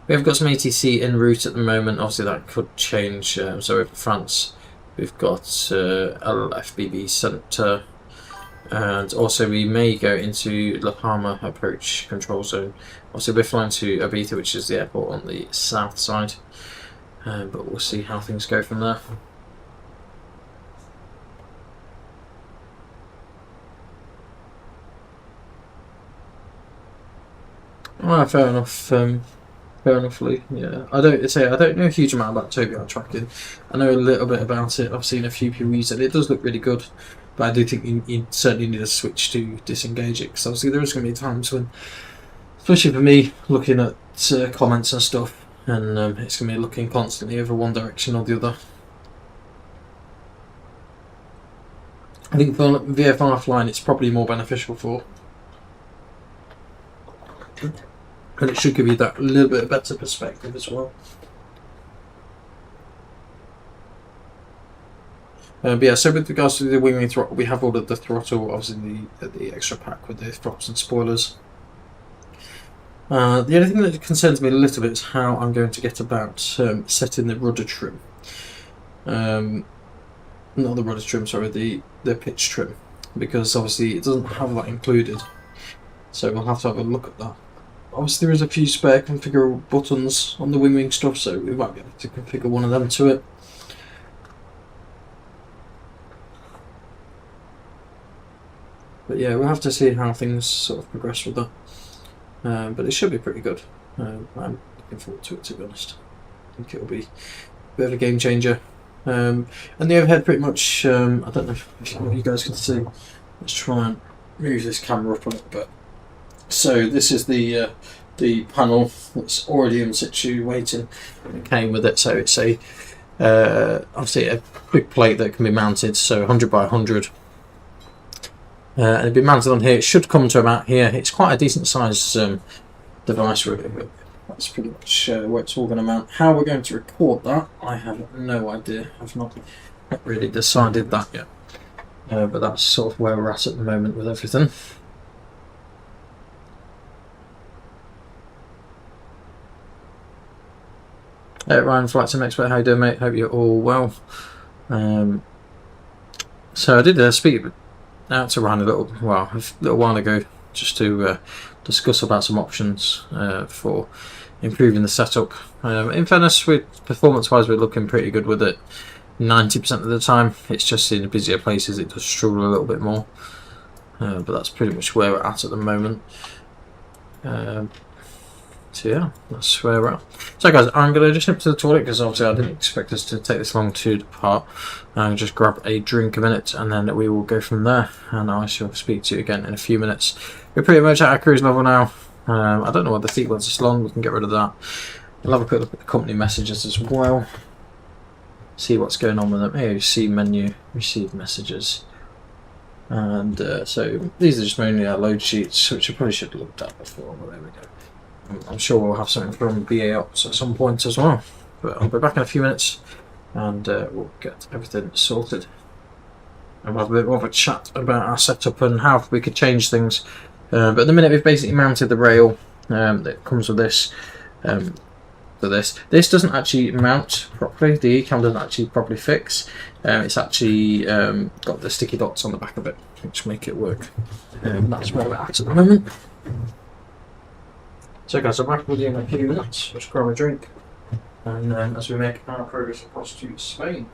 We have got some ATC en route at the moment. Obviously that could change. So in France we've got LFBB Centre, and also we may go into La Palma approach control zone. Obviously we're flying to Ibiza, which is the airport on the south side, but we'll see how things go from there. Well, fair enough. Fair enough, Lee. Yeah, I don't know a huge amount about Tobii tracking. I know a little bit about it. I've seen a few people use it. It does look really good, but I do think you certainly need a switch to disengage it, because obviously there is going to be times when, especially for me, looking at comments and stuff, and it's going to be looking constantly over one direction or the other. I think for VFR flying, it's probably more beneficial for. And it should give you that little bit better perspective as well. But yeah, so with regards to the wing throttle, we have ordered the throttle, obviously the extra pack with the props and spoilers. The only thing that concerns me a little bit is how I'm going to get about setting the rudder trim. Not the rudder trim, sorry, the pitch trim, because obviously it doesn't have that included. So we'll have to have a look at that. Obviously there is a few spare configurable buttons on the wing stuff, so we might be able to configure one of them to it. But yeah, we'll have to see how things sort of progress with that. But it should be pretty good. I'm looking forward to it, to be honest. I think it'll be a bit of a game changer. And the overhead pretty much, I don't know if you guys can see. Let's try and move this camera up a little bit. So this is the panel that's already in situ waiting. It came with it, so it's a obviously a quick plate that can be mounted, so 100 by 100, and it'll be mounted on here. It should come to about here. It's quite a decent size device, really, but that's pretty much where it's all going to mount. How we're going to record that, I have no idea. I've not really decided that yet, but that's sort of where we're at the moment with everything. Ryan, VATSIM expert, how you doing, mate? Hope you're all well. So I did speak out to Ryan a little while ago, just to discuss about some options for improving the setup. In fairness, performance-wise, we're looking pretty good with it. 90% of the time, it's just in busier places it does struggle a little bit more. But that's pretty much where we're at the moment. So yeah, that's where we're at. So guys, I'm going to just nip to the toilet, because obviously I didn't expect us to take this long to depart. Just grab a drink a minute, and then we will go from there, and I shall speak to you again in a few minutes. We're pretty much at our cruise level now. I don't know what the sequence is long, we can get rid of that. We'll have a quick look at the company messages as well, see what's going on with them. Here, see menu, receive messages. And so these are just mainly our load sheets, which I probably should have looked at before, but there we go. I'm sure we'll have something from BA Ops at some point as well. But I'll be back in a few minutes. and we'll get everything sorted. I'll have a bit more of a chat about our setup and how we could change things. But at the minute we've basically mounted the rail that comes with this. For this doesn't actually mount properly. The ECAM doesn't actually properly fix. It's actually got the sticky dots on the back of it, which make it work. That's where we're at the moment. So guys, I'm back with you in a few minutes. Just grab a drink, and as we make our progress across to Spain.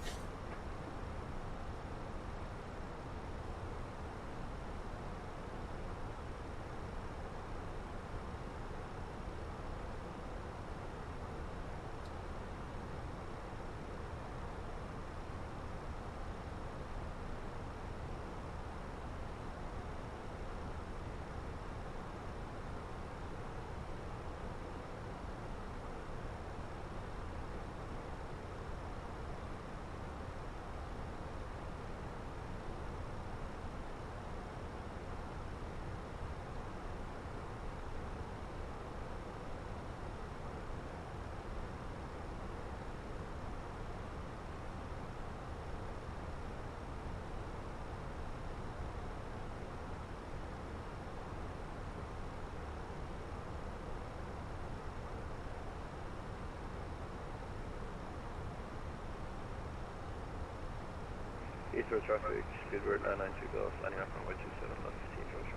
Heathrow traffic, speedbird 992 Golf, landing up on way 27 left, Heathrow traffic.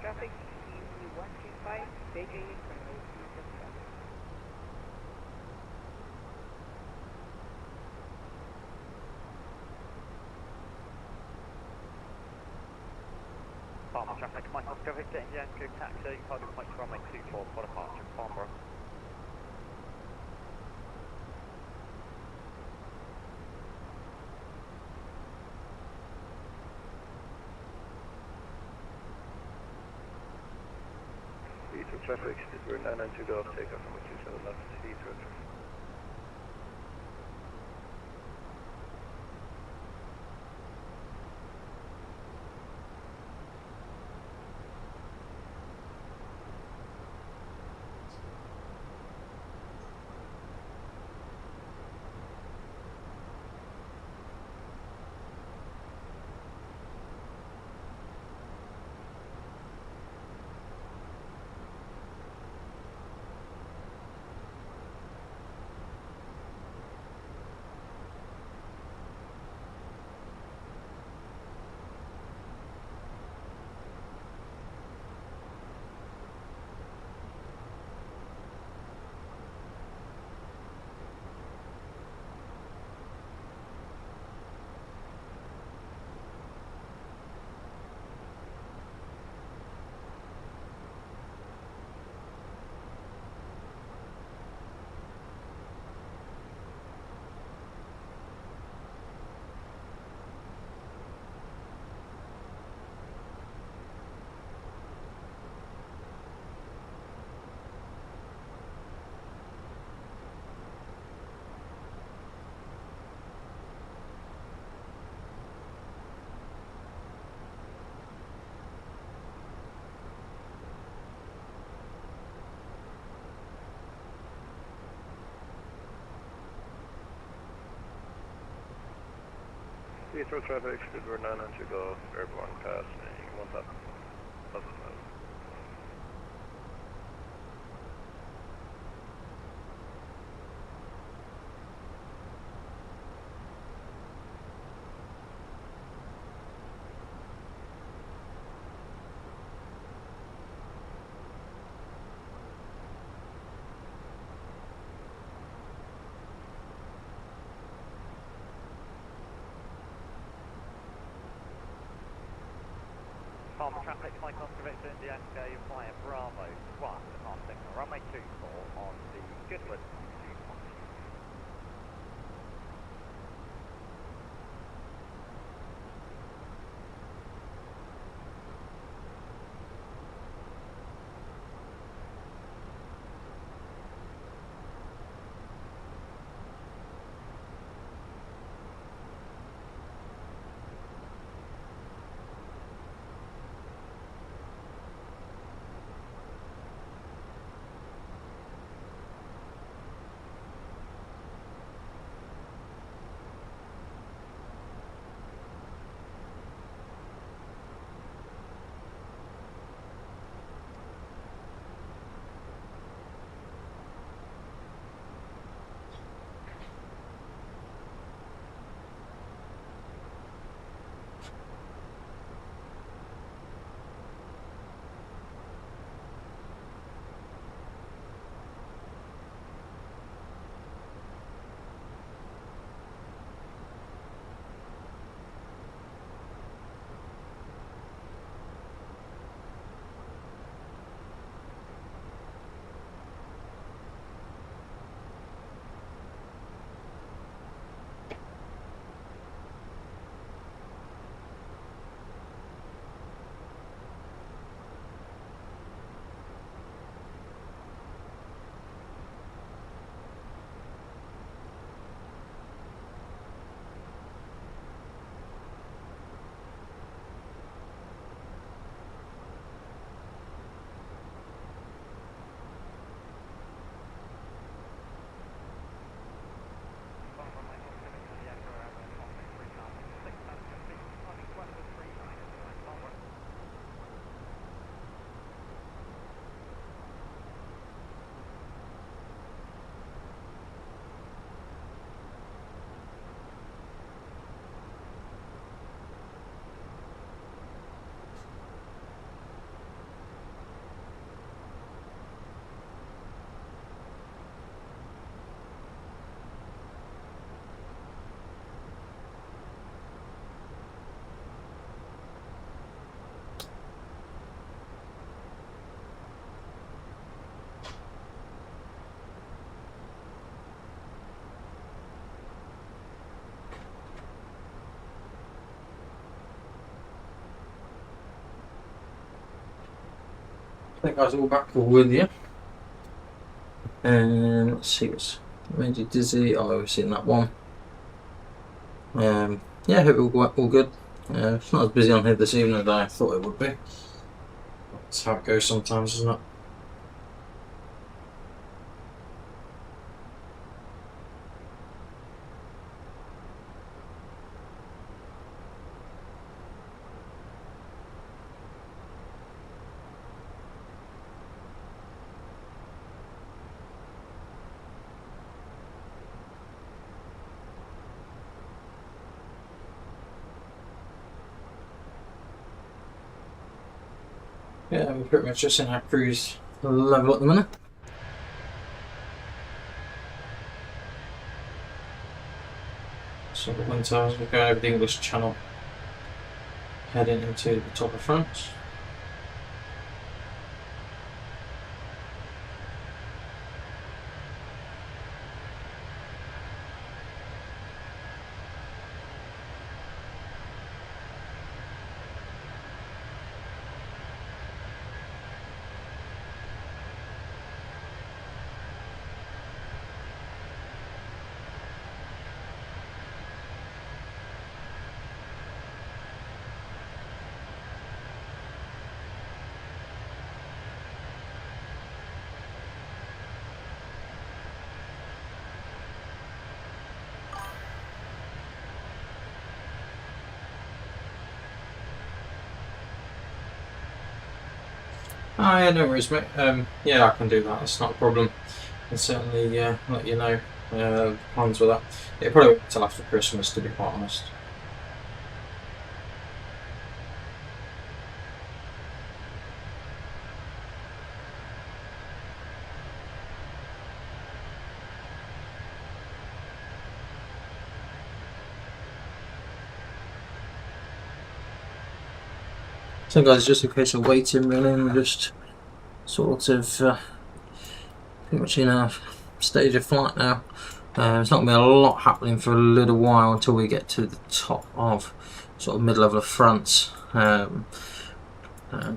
Traffic, E125, BJ, runway 277. Farmer traffic, Mike Oscar Victor, Indian Crew Taxi, target point runway 24 for departure, Farnborough. Heathrow traffic, speedbird 992 Golf, takeoff from 27 left, Heathrow traffic. Heathrow traffic, speedbird 992 Golf, airborne passing 1000. Farmer traffic, Mike Oscar Victor, Indian Crew via Bravo 1, departing runway 24 on the Goodwood. think I was all back with you. And let's see what's made you dizzy. Oh, we've seen that one. Yeah, I hope all good. It's not as busy on here this evening as I thought it would be. That's how it goes sometimes, isn't it? Yeah, we're pretty much just in our cruise level at the minute. So the wind towers will go over the English Channel, heading into the top of France. Oh yeah, no worries, mate. Yeah, I can do that. That's not a problem. I'll certainly let you know plans with that. It'll probably wait until after Christmas, to be quite honest. So guys, just in case of waiting really, we're just sort of pretty much in a stage of flight now. There's not going to be a lot happening for a little while until we get to the top of sort of mid-level of France. And like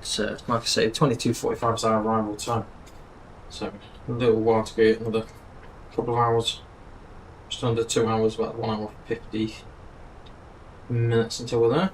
I say, 22:45 is our arrival time. So a little while to go, another couple of hours, just under 2 hours, about 1 hour 50 minutes until we're there.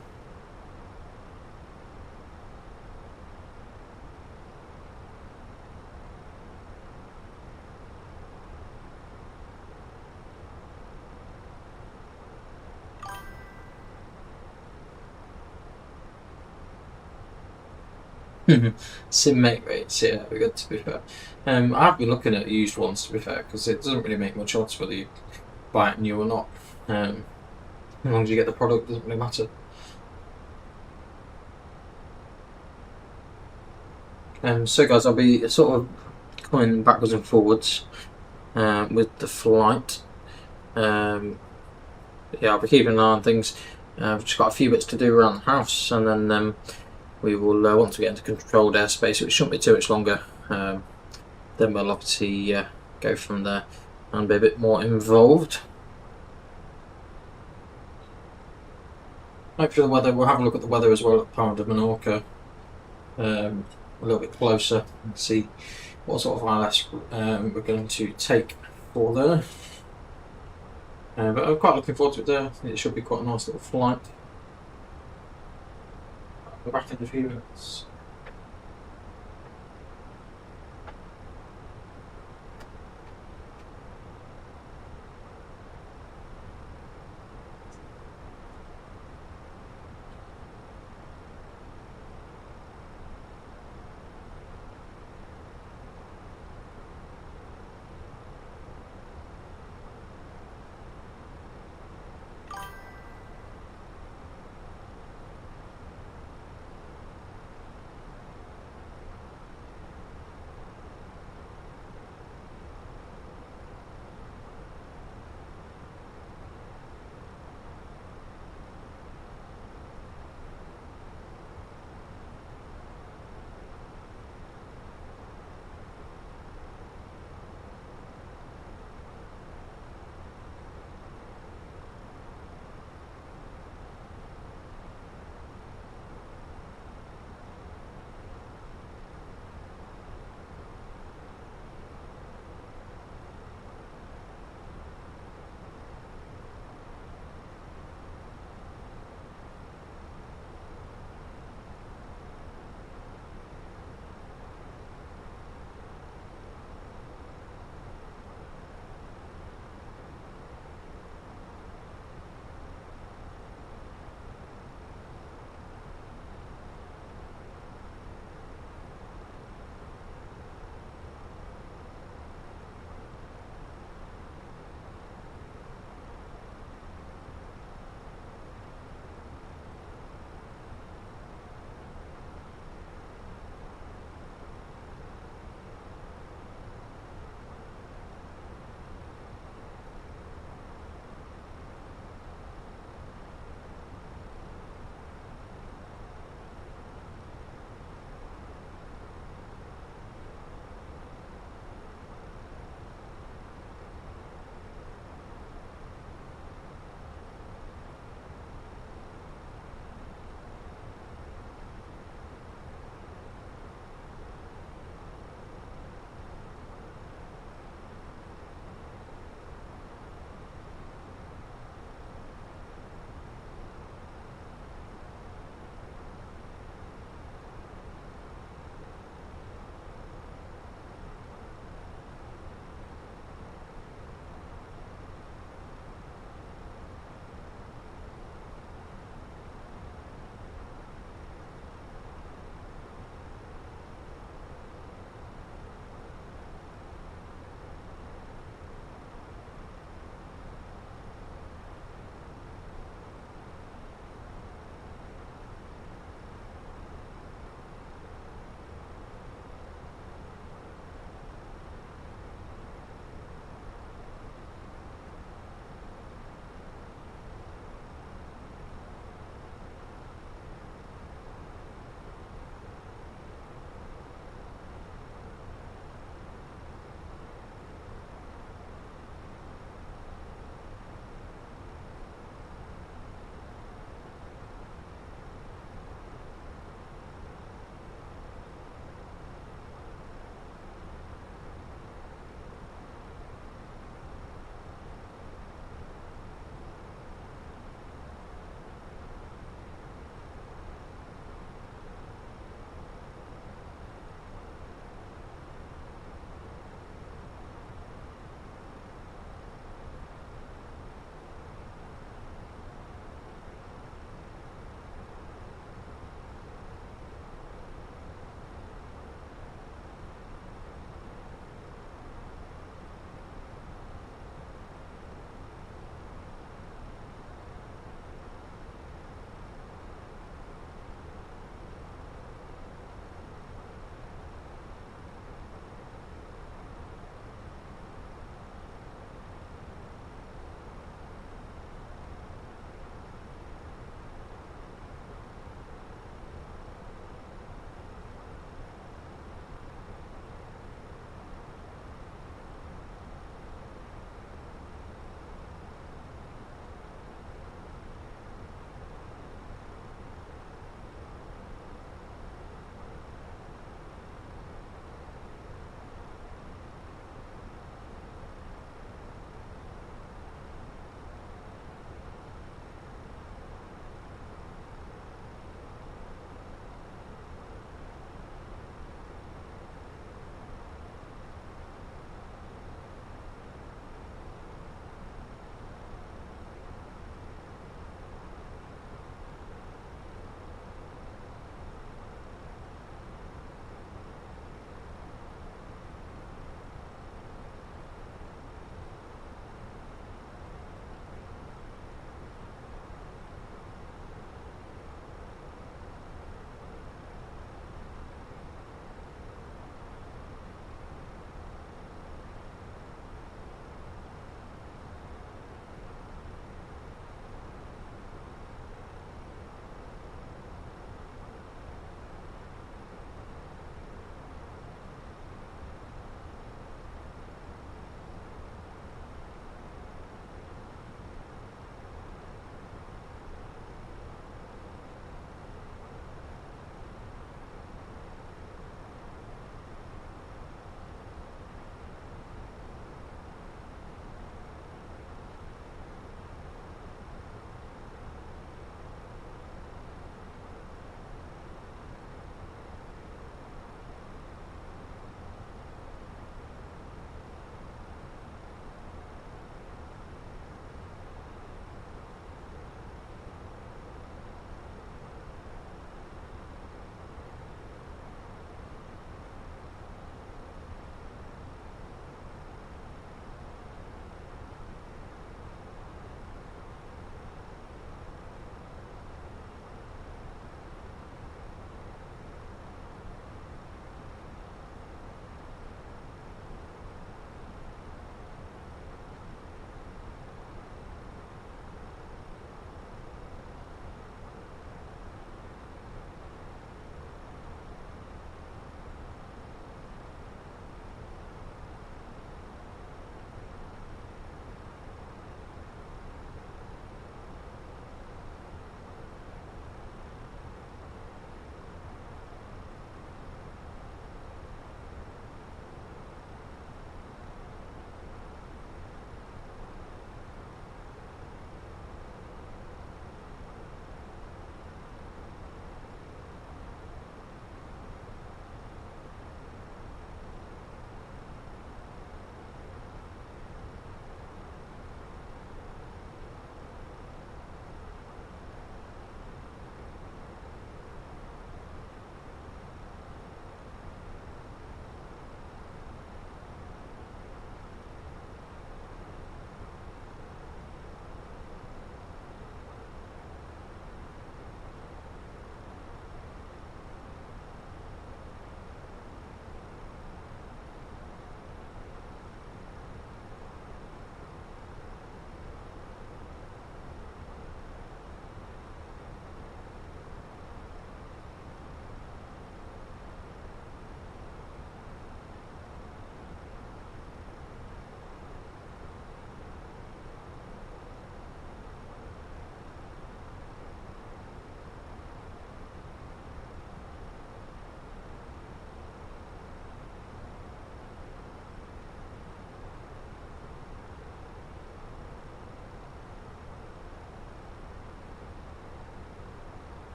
Sim mate rates, yeah, we're good to be fair. I've been looking at used ones to be fair, because it doesn't really make much odds whether you buy it new or not. As long as you get the product, it doesn't really matter. So guys, I'll be sort of going backwards and forwards with the flight. Yeah, I'll be keeping an eye on things. I've just got a few bits to do around the house, and then we will, once we get into controlled airspace, which shouldn't be too much longer, then we'll obviously go from there and be a bit more involved. Hopefully the weather, we'll have a look at the weather as well at Palma de Mallorca, a little bit closer, and see what sort of ILS we're going to take for there. But I'm quite looking forward to it there. It should be quite a nice little flight. We're back in a few minutes.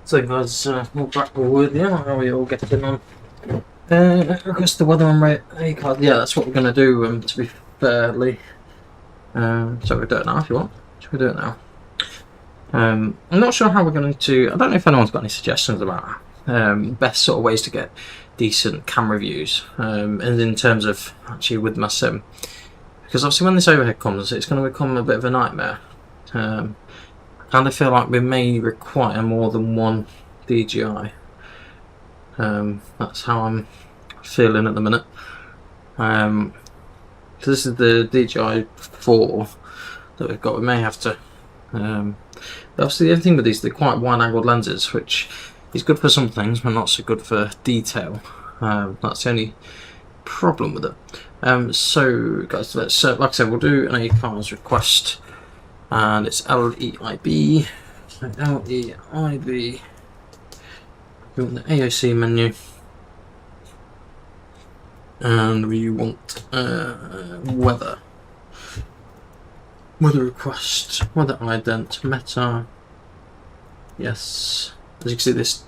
So guys, we'll back with you. How are we all getting on? Request the weather on rate A card. Yeah, that's what we're going to do, to be fairly. So we'll do it now if you want. Should we do it now? I'm not sure how we're going to... I don't know if anyone's got any suggestions about best sort of ways to get decent camera views. And in terms of actually with my sim. Because obviously when this overhead comes, it's going to become a bit of a nightmare. I kind of feel like we may require more than one DJI. That's how I'm feeling at the minute. So this is the DJI 4 that we've got. We may have to. Obviously, the other thing with these, they're quite wide-angled lenses, which is good for some things, but not so good for detail. That's the only problem with it. So, guys, let's like I said, we'll do an ACARS request, and it's LEIB. So LEIB. We want the AOC menu, and we want weather request, weather ident, meta. Yes, as you can see, this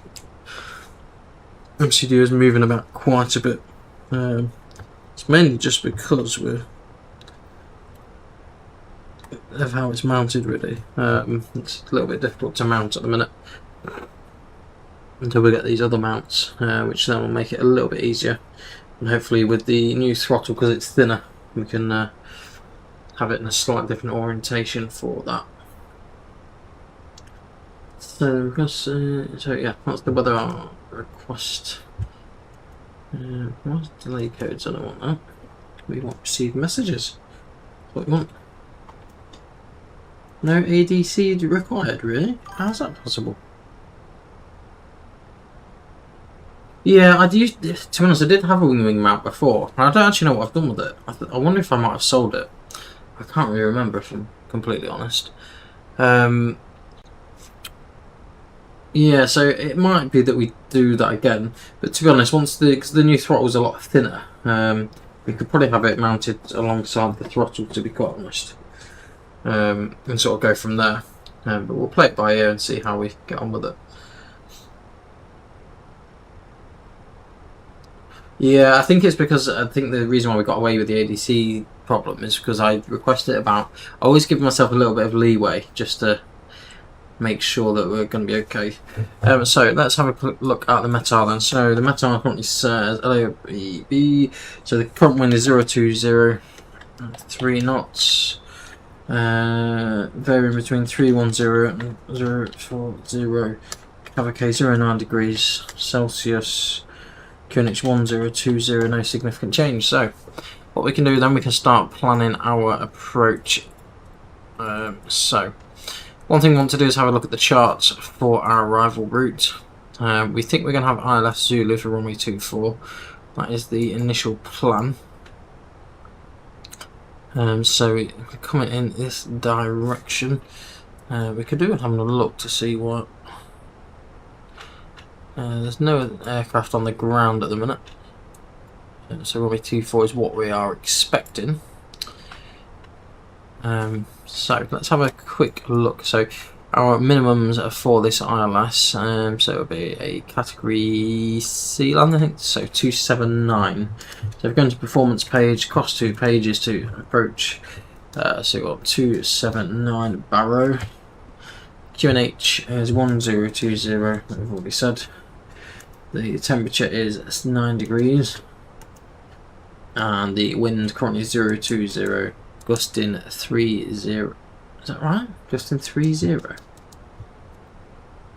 MCD is moving about quite a bit. It's mainly just because we're of how it's mounted, really. It's a little bit difficult to mount at the minute until we get these other mounts, which then will make it a little bit easier. And hopefully with the new throttle, because it's thinner, we can have it in a slightly different orientation for that. So, yeah, that's the weather request. What's delay codes? I don't want that. We want receive messages. That's what we want. No ADC required, really? How's that possible? Yeah, to be honest, I did have a wing mount before. I don't actually know what I've done with it. I wonder if I might have sold it. I can't really remember, if I'm completely honest. Yeah, so it might be that we do that again. But to be honest, because the new throttle's a lot thinner, we could probably have it mounted alongside the throttle, to be quite honest. And sort of go from there. But we'll play it by ear and see how we get on with it. Yeah, I think it's because the reason why we got away with the ADC problem is because I requested it about. I always give myself a little bit of leeway just to make sure that we're going to be okay. So let's have a quick look at the METAR then. So the METAR currently says LOEB. So the current wind is 020, 3 knots. Varying between 310 and 040. Cavalcade 09 degrees Celsius. QNH 1020, no significant change. So what we can do then, we can start planning our approach. So one thing we want to do is have a look at the charts for our arrival route. We think we're going to have ILF Zulu for runway 24. That is the initial plan. So we're coming in this direction. We could do it having a look to see what. There's no aircraft on the ground at the minute, so runway 24 is what we are expecting. So let's have a quick look. So our minimums for this ILS, so it'll be a category C land, I think, so 279. So if we go into performance page, cost 2 pages to approach, so we've got 279 Barrow. QNH is 1020, we've already said. The temperature is 9 degrees, and the wind currently is 020, gusting 30. Is that right? Gusting 30.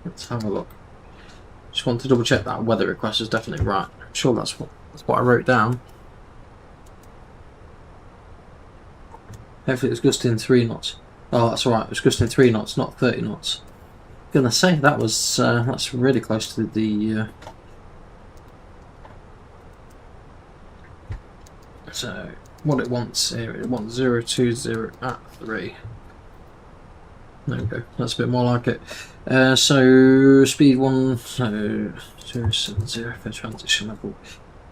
Let's have a look. Just want to double check that weather request is definitely right. I'm sure that's what I wrote down. Hopefully it's gusting 3 knots. Oh, that's alright. It was gusting 3 knots, not 30 knots. I'm gonna say that was that's really close to the. So what it wants here, it wants 020 at 3. There we go. That's a bit more like it. So speed 1, so 070 for transition level.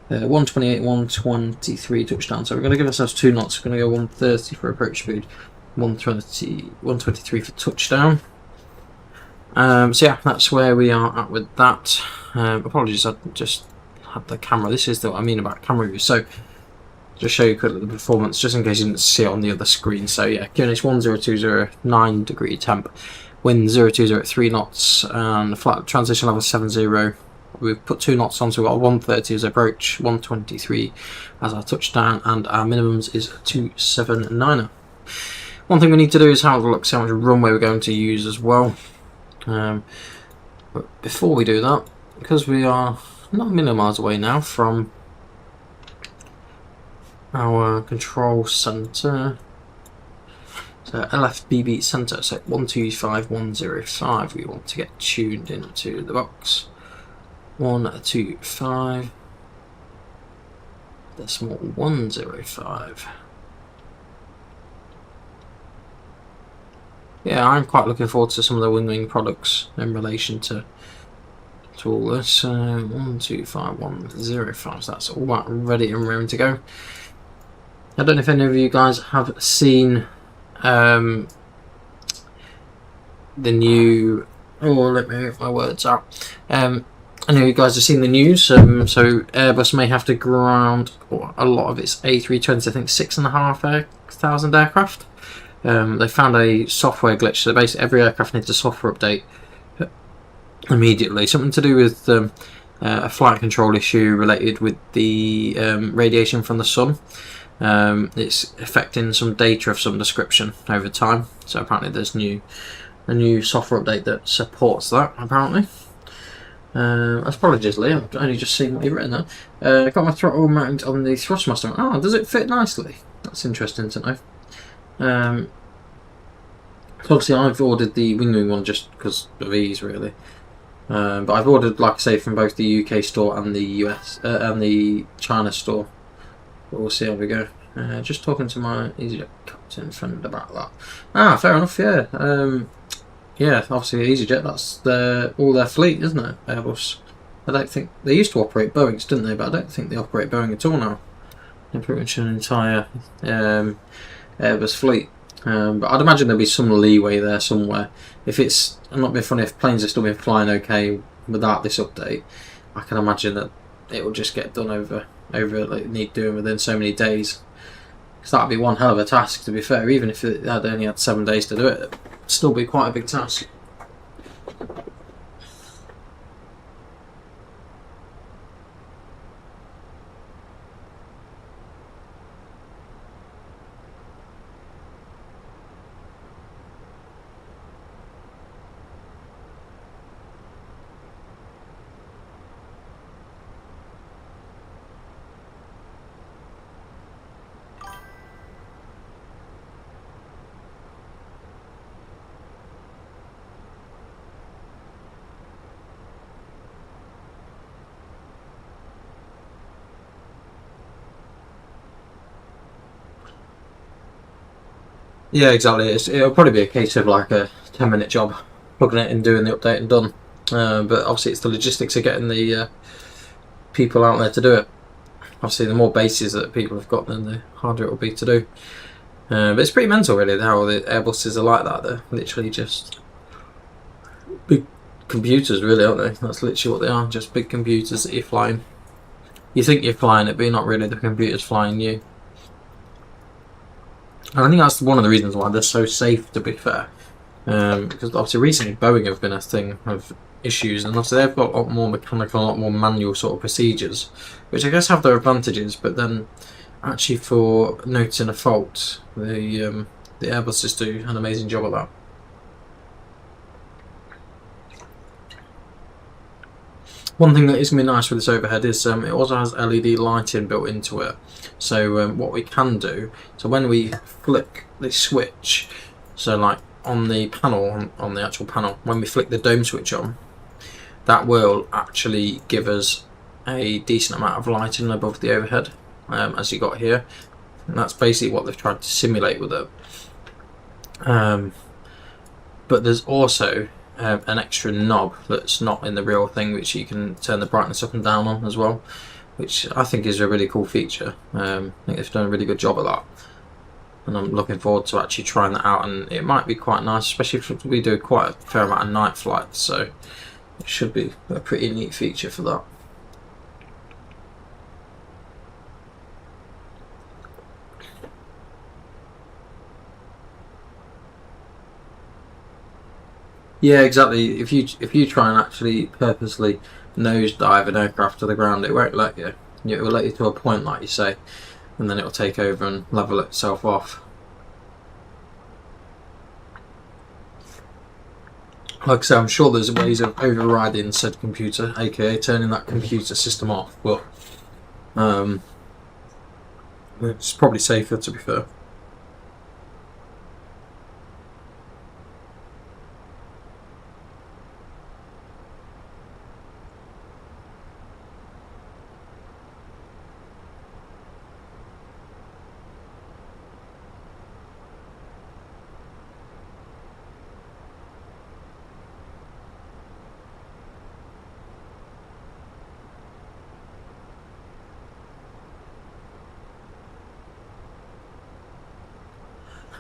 128, 123 touchdown. So we're going to give ourselves 2 knots. We're going to go 130 for approach speed, 123 for touchdown. So yeah, that's where we are at with that. Apologies, I just had the camera. This is what I mean about camera review. So just show you quickly the performance, just in case you didn't see it on the other screen. So yeah, QNH 10209 9° temp, wind 020 at 3 knots, and flight transition level 70. We've put 2 knots on, so we've got 130 as approach, 123 as our touchdown, and our minimums is 279er. One thing we need to do is have a look, see how much runway we're going to use as well. But before we do that, because we are not a million miles away now from our control centre, so LFBB centre, so 125105, we want to get tuned into the box. 125 decimal 105. Yeah, I'm quite looking forward to some of the wing products in relation to all this. 125105, so that's all about ready and raring to go. I don't know if any of you guys have seen the new. Oh, let me get my words out. I know you guys have seen the news, so Airbus may have to ground a lot of its A320s, I think 6,500 aircraft. They found a software glitch, so basically every aircraft needs a software update immediately. Something to do with a flight control issue related with the radiation from the sun. It's affecting some data of some description over time, so apparently there's a new software update that supports that, apparently. Apologies, Lee, I've only just seen what you've written there. Got my throttle mount on the thrustmaster. Oh, does it fit nicely? That's interesting to know. Obviously I've ordered the wing one just because of ease, really. But I've ordered, like I say, from both the UK store and the US and the China store. But we'll see how we go. Just talking to my EasyJet captain friend about that. Ah, fair enough. Yeah. Yeah, obviously EasyJet, that's all their fleet, isn't it? Airbus. I don't think they used to operate Boeings, didn't they? But I don't think they operate Boeing at all now. They're pretty much an entire Airbus fleet. But I'd imagine there'll be some leeway there somewhere. If it's, I'm not being funny, if planes are still being flying okay without this update, I can imagine that it will just get done over like need doing within so many days. Because that'd be one hell of a task, to be fair. Even if it had only had 7 days to do it, it'd still be quite a big task. Yeah, exactly. It'll probably be a case of like a 10-minute job, plugging it in, doing the update and done. But obviously it's the logistics of getting the people out there to do it. Obviously the more bases that people have got, then the harder it will be to do. But it's pretty mental, really, how the Airbuses are like that. They're literally just big computers, really, aren't they? That's literally what they are, just big computers that you're flying. You think you're flying it, but you're not really. The computer's flying you. And I think that's one of the reasons why they're so safe, to be fair. Because obviously recently Boeing have been a thing of issues, and obviously they've got a lot more mechanical, a lot more manual sort of procedures, which I guess have their advantages, but then actually for noticing a fault, the Airbuses do an amazing job of that. One thing that is going to be nice with this overhead is it also has LED lighting built into it. So what we can do, so when we flick the switch, so like on the panel, on the actual panel, when we flick the dome switch on, that will actually give us a decent amount of lighting above the overhead, as you got here. And that's basically what they've tried to simulate with it. But there's also an extra knob that's not in the real thing, which you can turn the brightness up and down on as well, which I think is a really cool feature. I think they've done a really good job of that. and I'm looking forward to actually trying that out, and it might be quite nice, especially if we do quite a fair amount of night flights, so it should be a pretty neat feature for that. Yeah, exactly. If you try and actually purposely nosedive an aircraft to the ground, it won't let you. It will let you to a point, like you say, and then it will take over and level itself off. Like I say, I'm sure there's ways of overriding said computer, aka turning that computer system off, but it's probably safer, to be fair.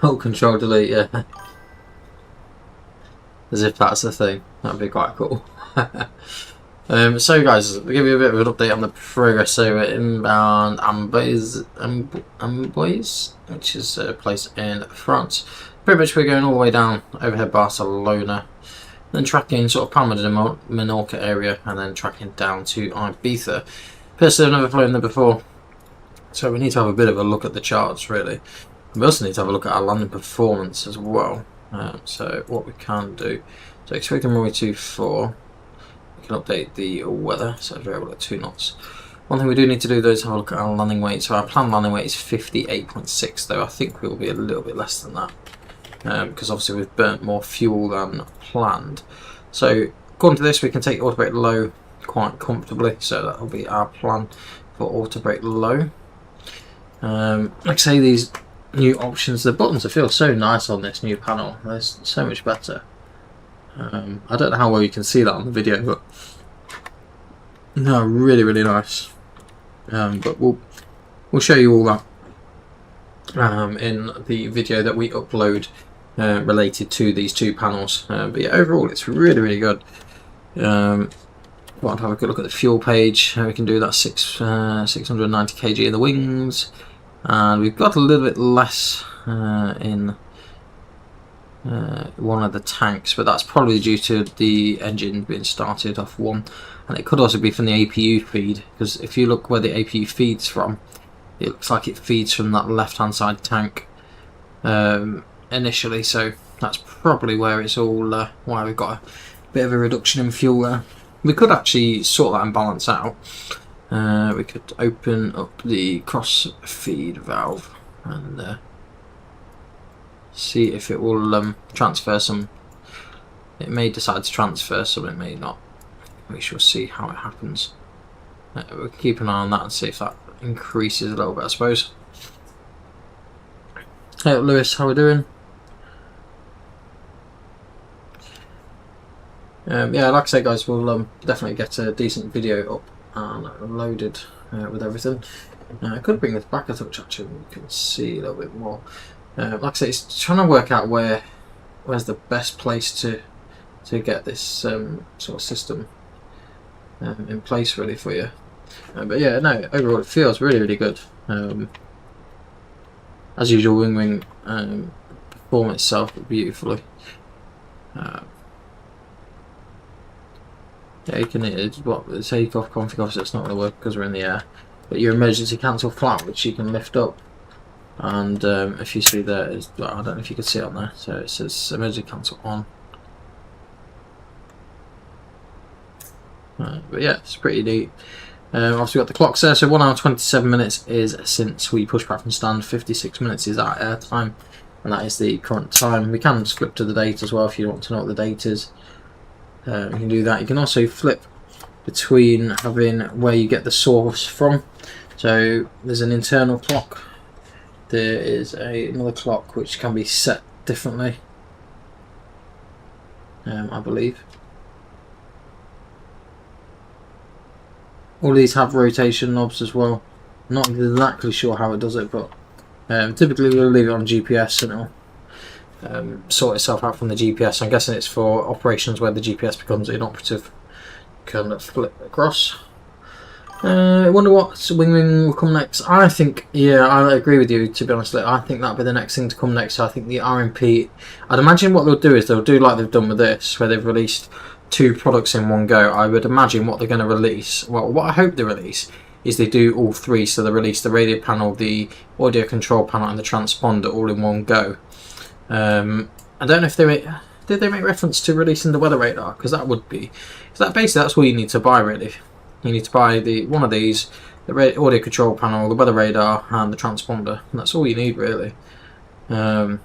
Oh, control delete, yeah. As if that's the thing. That'd be quite cool. So guys, I'll give you a bit of an update on the progress over inbound Amboise, which is a place in France. Pretty much we're going all the way down overhead Barcelona, then tracking sort of Palma de Mallorca area, and then tracking down to Ibiza. Personally, I've never flown there before, so we need to have a bit of a look at the charts, really. We also need to have a look at our landing performance as well. So what we can do, so expecting runway 24, we can update the weather, so variable at 2 knots. One thing we do need to do though is have a look at our landing weight. So our planned landing weight is 58.6, though I think we'll be a little bit less than that, because obviously we've burnt more fuel than planned. So according to this, we can take auto brake low quite comfortably, so that will be our plan for auto brake low. Like I say, these new options, the buttons feel so nice on this new panel. They're so much better. I don't know how well you can see that on the video, but no, really nice. But we'll show you all that in the video that we upload related to these two panels. But yeah, overall it's really good. Want to have a good look at the fuel page. We can do that 690 kg in the wings, and we've got a little bit less in one of the tanks, but that's probably due to the engine being started off one, and it could also be from the APU feed, because if you look where the APU feeds from, it looks like it feeds from that left hand side tank initially, so that's probably where it's all why we've got a bit of a reduction in fuel there. We could actually sort that and balance out. We could open up the cross feed valve and see if it will transfer some. It may decide to transfer some, it may not. We shall see how it happens. We'll keep an eye on that and see if that increases a little bit, I suppose. Hey up, Lewis, how we doing? Yeah, like I say guys, we'll definitely get a decent video up and loaded with everything. I could bring this back a touch actually, we can see a little bit more. Like I say, it's trying to work out where's the best place to get this sort of system in place really for you. But yeah, no, overall it feels really good. As usual, wing perform itself beautifully. Yeah, you can the take-off config, obviously it's not going to work because we're in the air, but your emergency cancel flap, which you can lift up, and if you see there, well, I don't know if you can see it on there, so it says emergency cancel on. But yeah, it's pretty neat. Obviously got the clocks there, so 1 hour 27 minutes is since we pushed back from stand, 56 minutes is our air time, and that is the current time. We can flip to the date as well if you want to know what the date is. You can do that. You can also flip between having where you get the source from. So there's an internal clock, there is another clock which can be set differently, I believe. All of these have rotation knobs as well. Not exactly sure how it does it, but Typically we'll leave it on GPS and it'll sort itself out from the GPS. I'm guessing it's for operations where the GPS becomes inoperative. Kind of flip across. I wonder what wing will come next. I think, yeah, I agree with you, to be honest. I think that'll be the next thing to come next. I think the RMP, I'd imagine what they'll do is they'll do like they've done with this, where they've released 2 products in one go. I would imagine what they're going to release, well, what I hope they release, is they do all 3. So they release the radio panel, the audio control panel, and the transponder all in one go. I don't know if did they make reference to releasing the weather radar? Because that would be, basically that's all you need to buy really. You need to buy one of these, the audio control panel, the weather radar, and the transponder. And that's all you need really. How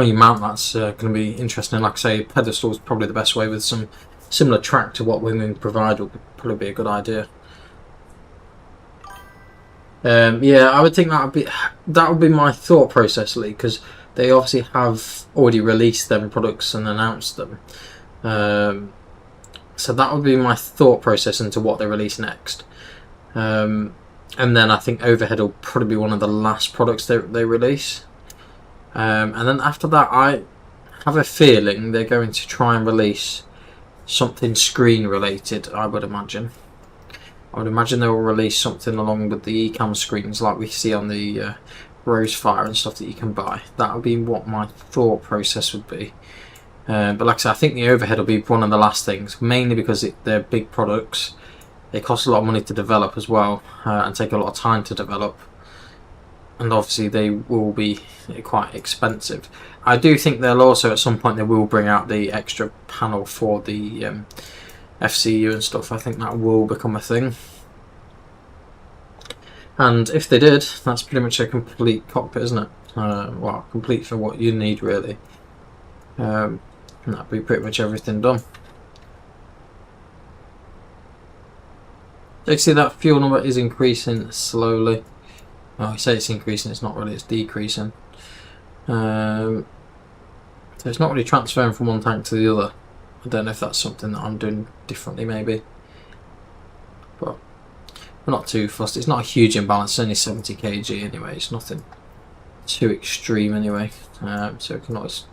you mount that's going to be interesting. Like I say, pedestal is probably the best way, with some similar track to what Wing provide would probably be a good idea. Yeah, I would think that would be my thought process, Lee, because they obviously have already released them products and announced them. So that would be my thought process into what they release next. And then I think overhead will probably be one of the last products they release. And then after that, I have a feeling they're going to try and release something screen related, I would imagine. I would imagine they will release something along with the eCam screens like we see on the Rosefire and stuff that you can buy. That would be what my thought process would be. But like I said, I think the overhead will be one of the last things, mainly because they're big products. They cost a lot of money to develop as well, and take a lot of time to develop. And obviously they will be quite expensive. I do think they'll also, at some point, they will bring out the extra panel for the FCU and stuff. I think that will become a thing. And if they did, that's pretty much a complete cockpit, isn't it? Well, complete for what you need, really. And that'd be pretty much everything done. You can see that fuel number is increasing slowly. Well, I say it's increasing, it's not really, it's decreasing. So it's not really transferring from one tank to the other. I don't know if that's something that I'm doing differently maybe. But we're not too fussed. It's not a huge imbalance, it's only 70 kg anyway. It's nothing too extreme anyway. So we can always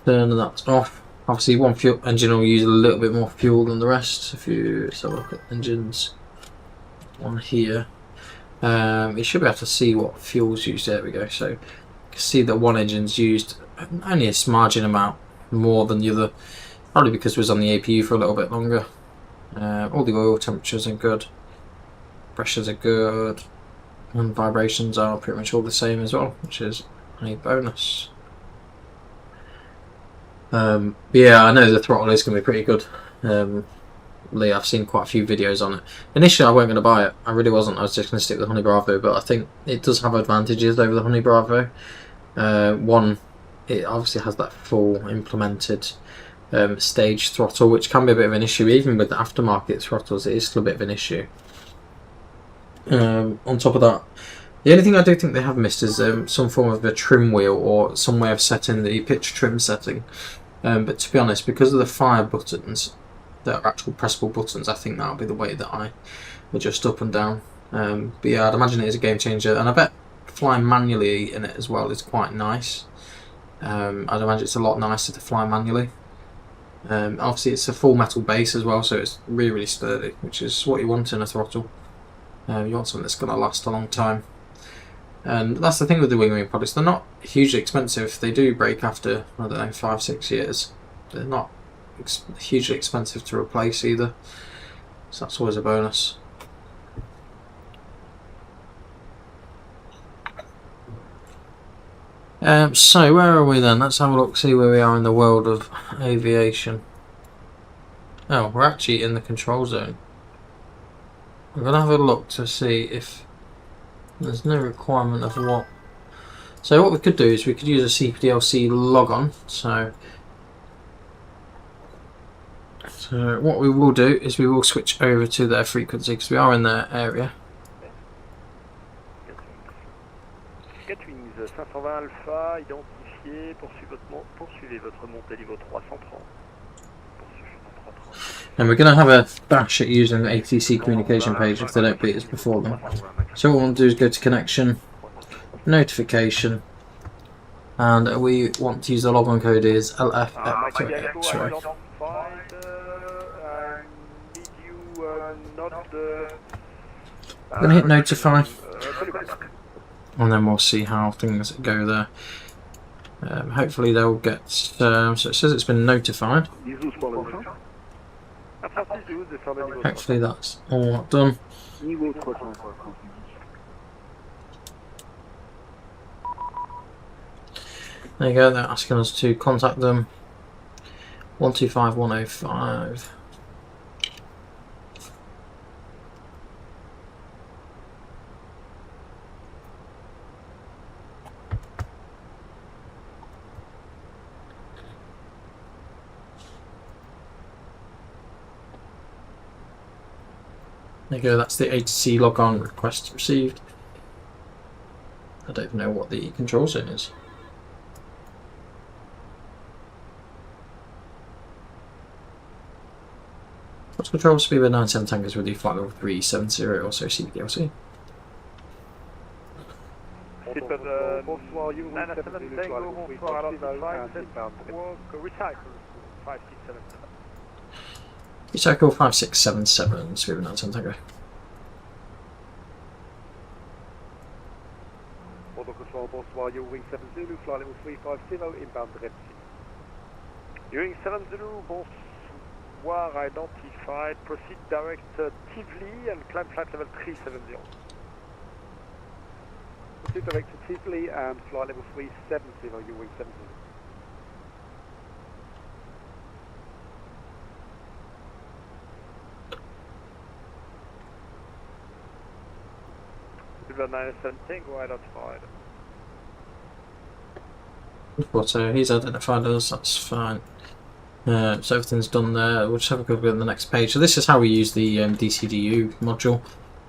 turn that off. Obviously one fuel engine will use a little bit more fuel than the rest. If you have a look at engines on here, you should be able to see what fuel's used. There we go. So you can see that one engine's used only a smidgen amount more than the other, probably because it was on the APU for a little bit longer. All the oil temperatures are good, pressures are good, and vibrations are pretty much all the same as well, which is a bonus. Yeah, I know the throttle is going to be pretty good. Lee, I've seen quite a few videos on it. Initially I wasn't going to buy it, I really wasn't. I was just going to stick with the Honey Bravo, but I think it does have advantages over the Honey Bravo. One, it obviously has that full implemented stage throttle, which can be a bit of an issue. Even with the aftermarket throttles, it is still a bit of an issue. On top of that, the only thing I do think they have missed is some form of a trim wheel or some way of setting the pitch trim setting. But to be honest, because of the fire buttons that are actual pressable buttons, I think that'll be the way that I adjust up and down. But yeah, I'd imagine it is a game changer, and I bet flying manually in it as well is quite nice. I'd imagine it's a lot nicer to fly manually. Obviously it's a full metal base as well, so it's really, really sturdy, which is what you want in a throttle. You want something that's going to last a long time. And that's the thing with the wing products, they're not hugely expensive. They do break after, I don't know, 5-6 years. They're not hugely expensive to replace either, so that's always a bonus. So where are we then? Let's have a look, see where we are in the world of aviation. Oh, we're actually in the control zone. I'm going to have a look to see if there's no requirement of what. So what we could do is we could use a CPDLC logon. So what we will do is we will switch over to their frequency because we are in their area. Gatwick 520 Alpha, identifié, poursuivez votre montée niveau 330. And we're going to have a bash at using the ATC communication page if they don't beat us before them. So what we'll do is go to connection, notification, and we want to use the login code is LFF28. Sorry. I'm gonna hit notify, and then we'll see how things go there. Hopefully they'll get. So it says it's been notified. Hopefully that's all done. There you go. They're asking us to contact them. 125105. There you go, that's the ATC logon request received. I don't even know what the control zone is. What's control speed with 97 tankers with the flight level 370, also CPDLC? Bonsoir, you 97 Tango, bonsoir, recycle 5677. Recycle 5677, speed with 97 tanker. Auto control, bonsoir, you wing 70, flight level 350, inbound Red Sea. You wing 70, bonsoir, identified, proceed direct Tivoli and climb flight level 370. Proceed direct to Tivoli and flight level 370, you wing 70. Silver 97 Tango identified. But he's identified us, that's fine. So everything's done there. We'll just have a quick look at the next page. So this is how we use the DCDU module.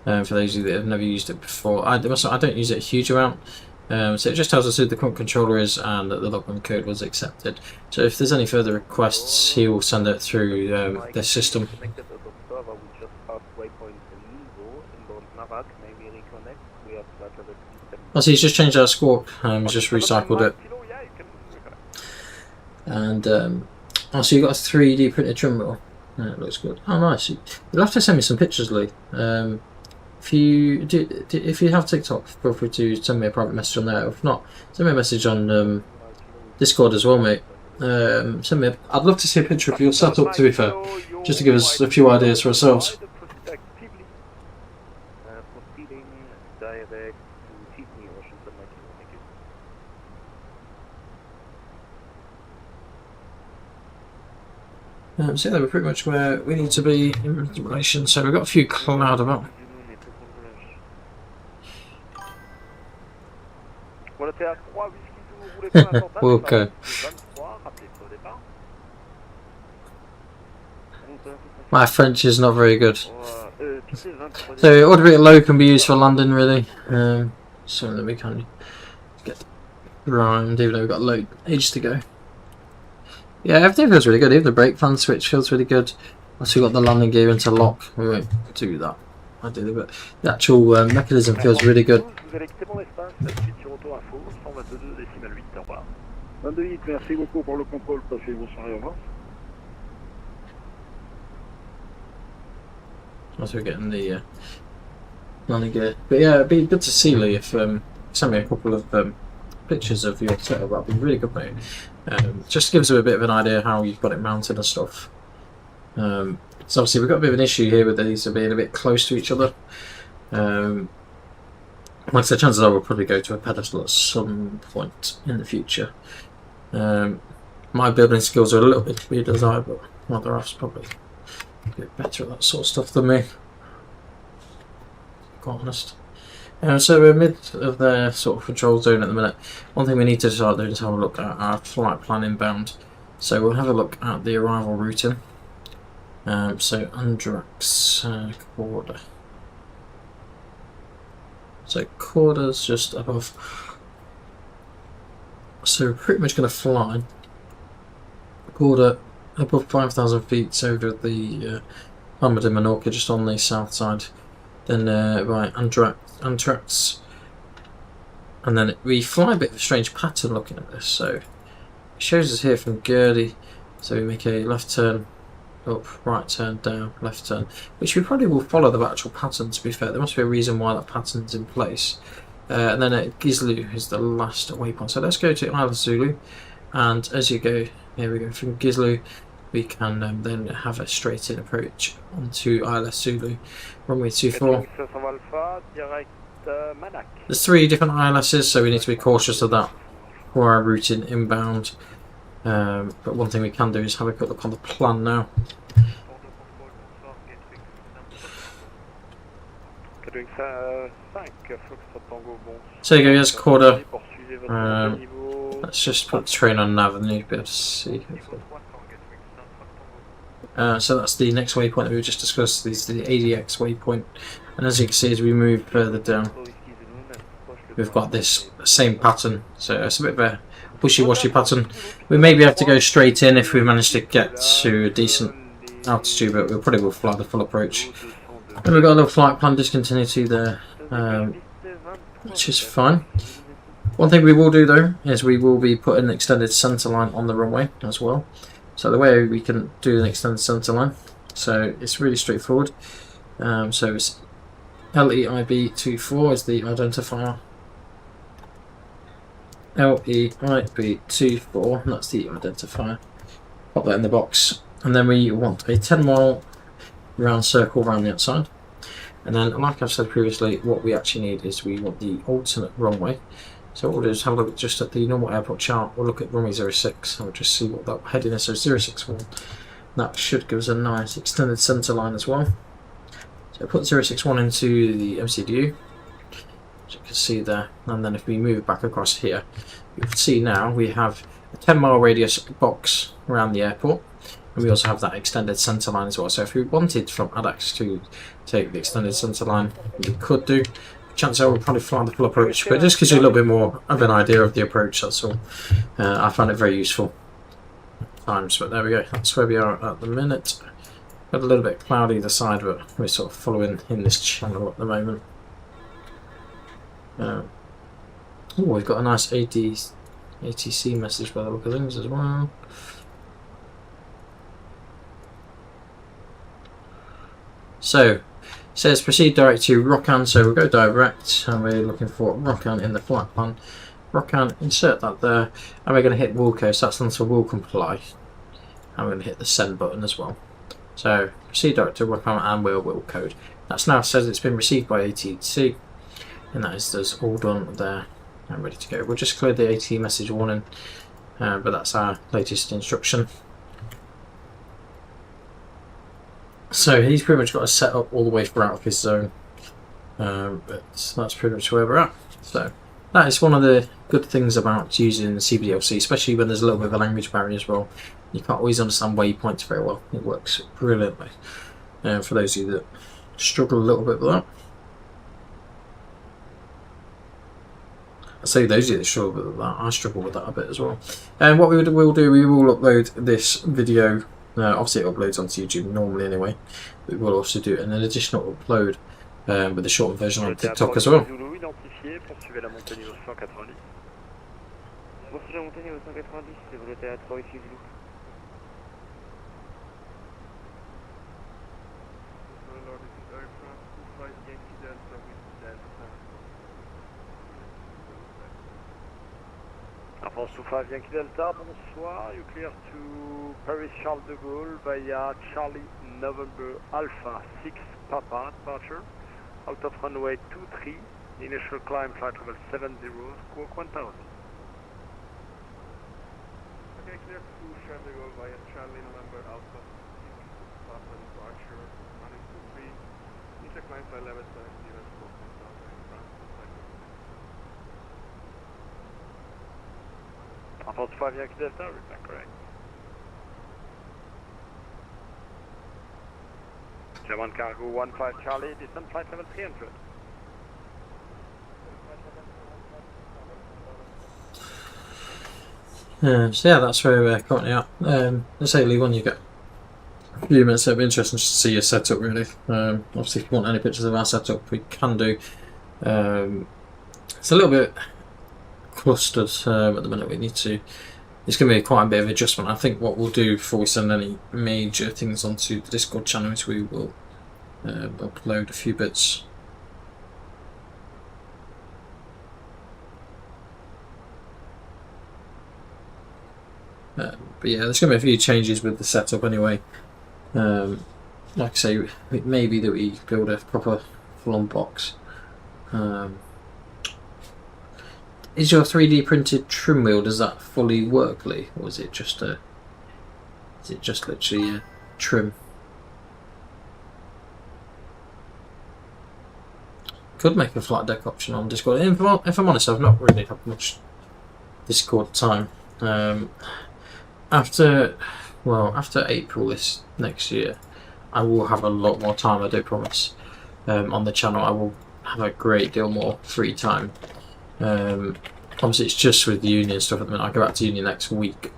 For those of you that have never used it before, I don't use it a huge amount. So it just tells us who the current controller is and that the login code was accepted. So if there's any further requests, he will send it through this system. Oh, so he's just changed our squawk. He's just recycled it. And oh, so you got a 3D printed trimble. Yeah, it looks good. Oh, nice. You'll have to send me some pictures, Lee. If you have TikTok, feel free to send me a private message on there. If not, send me a message on Discord as well, mate. I'd love to see a picture of your setup, to be fair, just to give us a few ideas for ourselves. So yeah, we're pretty much where we need to be in relation. So we've got a few cloud about. Okay. My French is not very good. So order low can be used for landing, really. So that we can get rhymed, even though we've got low age to go. Yeah, everything feels really good. Even the brake fan switch feels really good. Also, we've got the landing gear into lock. We won't do that, ideally, but the actual mechanism feels really good. Also, we're getting the landing gear. But yeah, it'd be good to see, Lee, if send me a couple of pictures of your setup. That'd be really good, mate. Just gives us a bit of an idea how you've got it mounted and stuff. So obviously we've got a bit of an issue here with these being a bit close to each other. Like I said, chances are we'll probably go to a pedestal at some point in the future. My building skills are a little bit to be desired, but Mother F's probably a bit better at that sort of stuff than me, to be quite honest. So we're mid of the sort of control zone at the minute. One thing we need to start doing is have a look at our flight plan inbound. So we'll have a look at the arrival routing. So Andrax quarter. So quarter's just above. So we're pretty much going to fly quarter above 5,000 feet over the Palma de Menorca, just on the south side. Then right, Antrax and then we fly a bit of a strange pattern looking at this. So it shows us here from Gurdy, so we make a left turn up, right turn down, left turn, which we probably will follow the actual pattern. To be fair, there must be a reason why that pattern's in place. And then at Gizlu is the last waypoint. So let's go to Isla Zulu, and as you go, here we go, from Gizlu we can then have a straight in approach onto Isla Zulu, runway 24. There's 3 different ILSs, so we need to be cautious of that for our routing inbound. But one thing we can do is have a quick look on the plan now. So there you go, here's quarter. Let's just put the train on nav and you'll be able to see. So that's the next waypoint that we just discussed. This is the ADX waypoint, and as you can see, as we move further down, we've got this same pattern. So it's a bit of a wishy-washy pattern. We may be able to go straight in if we manage to get to a decent altitude, but we'll probably will fly the full approach. And we've got a little flight plan discontinuity there, which is fine. One thing we will do though is we will be putting an extended centre line on the runway as well. So the way we can do an extended centre line, so it's really straightforward. So it's LEIB24 is the identifier. LEIB24, and that's the identifier. Pop that in the box, and then we want a 10-mile round circle around the outside. And then, like I've said previously, what we actually need is we want the alternate runway. So what we'll do is have a look just at the normal airport chart. We'll look at runway 06 and we'll just see what that heading is. So 061. That should give us a nice extended centre line as well. So put 061 into the MCDU, as you can see there. And then if we move back across here, you can see now we have a 10-mile radius box around the airport. And we also have that extended centre line as well. So if we wanted from ADAX to take the extended centre line, we could do. Chances are we'll probably fly the full approach, but it just gives you a little bit more of an idea of the approach, that's all. I find it very useful at times, but there we go, that's where we are at the minute. Got a little bit cloudy either side, but we're sort of following in this channel at the moment. Oh, we've got a nice ATC message by the look of things as well. So, it says proceed direct to Rokan, so we'll go direct, and we're looking for Rokan in the flight plan. Rokan, insert that there, and we're going to hit will code, so that's the answer will comply. And we're going to hit the send button as well. So, proceed direct to Rokan and will code. That's now says it's been received by ATC, and that is that's all done there and ready to go. We'll just clear the AT message warning, but that's our latest instruction. So he's pretty much got us set up all the way for out of his zone, but that's pretty much where we're at. So that is one of the good things about using CBDLC, especially when there's a little bit of a language barrier as well. You can't always understand waypoints very well. It works brilliantly. For those of you that struggle a little bit with that, I say those of you that struggle with that, I struggle with that a bit as well. And what we will do, we will upload this video. Obviously it uploads onto YouTube normally anyway, but we'll also do an additional upload with the short version on TikTok as well. France 25 Yankee Delta, bonsoir. You clear to Paris Charles de Gaulle via Charlie November Alpha 6 Papa departure. Out of runway 23, initial climb flight level 70, squawk 1000. Okay, clear to Charles de Gaulle via Charlie November Alpha 6 Papa departure. Runway 23, initial climb flight level 70, squawk 1000 in France. France 5 Yankee Delta, return correct. German cargo 15 Charlie, descent flight level 300. So yeah, that's where we're currently at. Let's say Lee, when you get a few minutes, it'll be interesting to see your setup really. Obviously if you want any pictures of our setup, we can do. It's a little bit clustered at the minute. It's going to be quite a bit of adjustment. I think what we'll do before we send any major things onto the Discord channel is we will upload a few bits. But yeah, there's going to be a few changes with the setup anyway. Like I say, it may be that we build a proper full-on box. Is your 3D printed trim wheel, does that fully work, Lee? Or is it just literally a trim? Could make a flat deck option on Discord. If I'm honest, I've not really had much Discord time. After April this next year, I will have a lot more time, I do promise. On the channel, I will have a great deal more free time. Obviously, it's just with uni and stuff at the minute. I go back to uni next week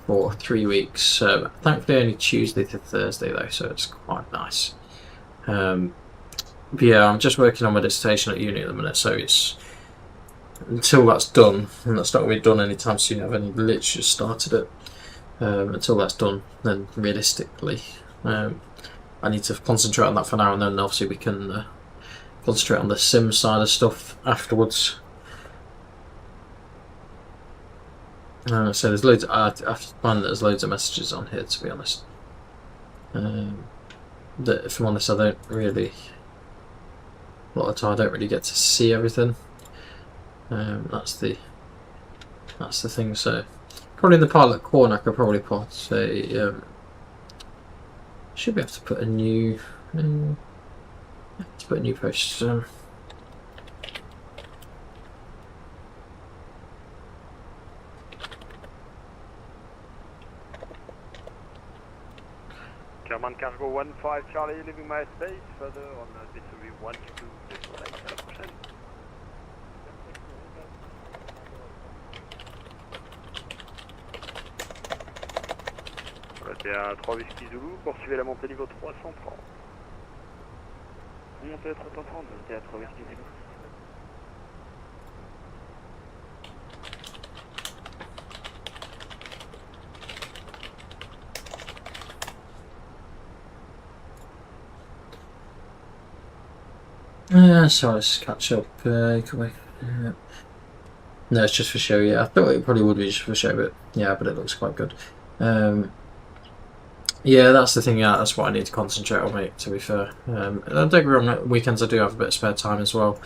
for 3 weeks. Thankfully, only Tuesday to Thursday though, so it's quite nice. But yeah, I'm just working on my dissertation at uni at the minute, so it's until that's done, and that's not going to be done anytime soon. I've only literally just started it. Until that's done, then realistically, I need to concentrate on that for now, and then obviously we can concentrate on the sim side of stuff afterwards. So there's loads. I find that there's loads of messages on here, to be honest. That, if I'm honest, I don't really. A lot of the time, I don't really get to see everything. That's the thing. So probably in the pilot corner, I could probably put a. Should be able to put a new. Let's put a new post. German Cargo 15 Charlie, leaving my space, further on Victory 122, décollage à la prochaine. Voilà, 3 Whisky Zulu, poursuivez la montée niveau 330. Montée à 330, montée à 3 Whisky Zulu. So let's catch up. No, it's just for show. Yeah, I thought it probably would be just for show, but yeah, but it looks quite good. Yeah, that's the thing. Yeah, that's what I need to concentrate on, mate. To be fair, don't get me wrong. Weekends I do have a bit of spare time as well.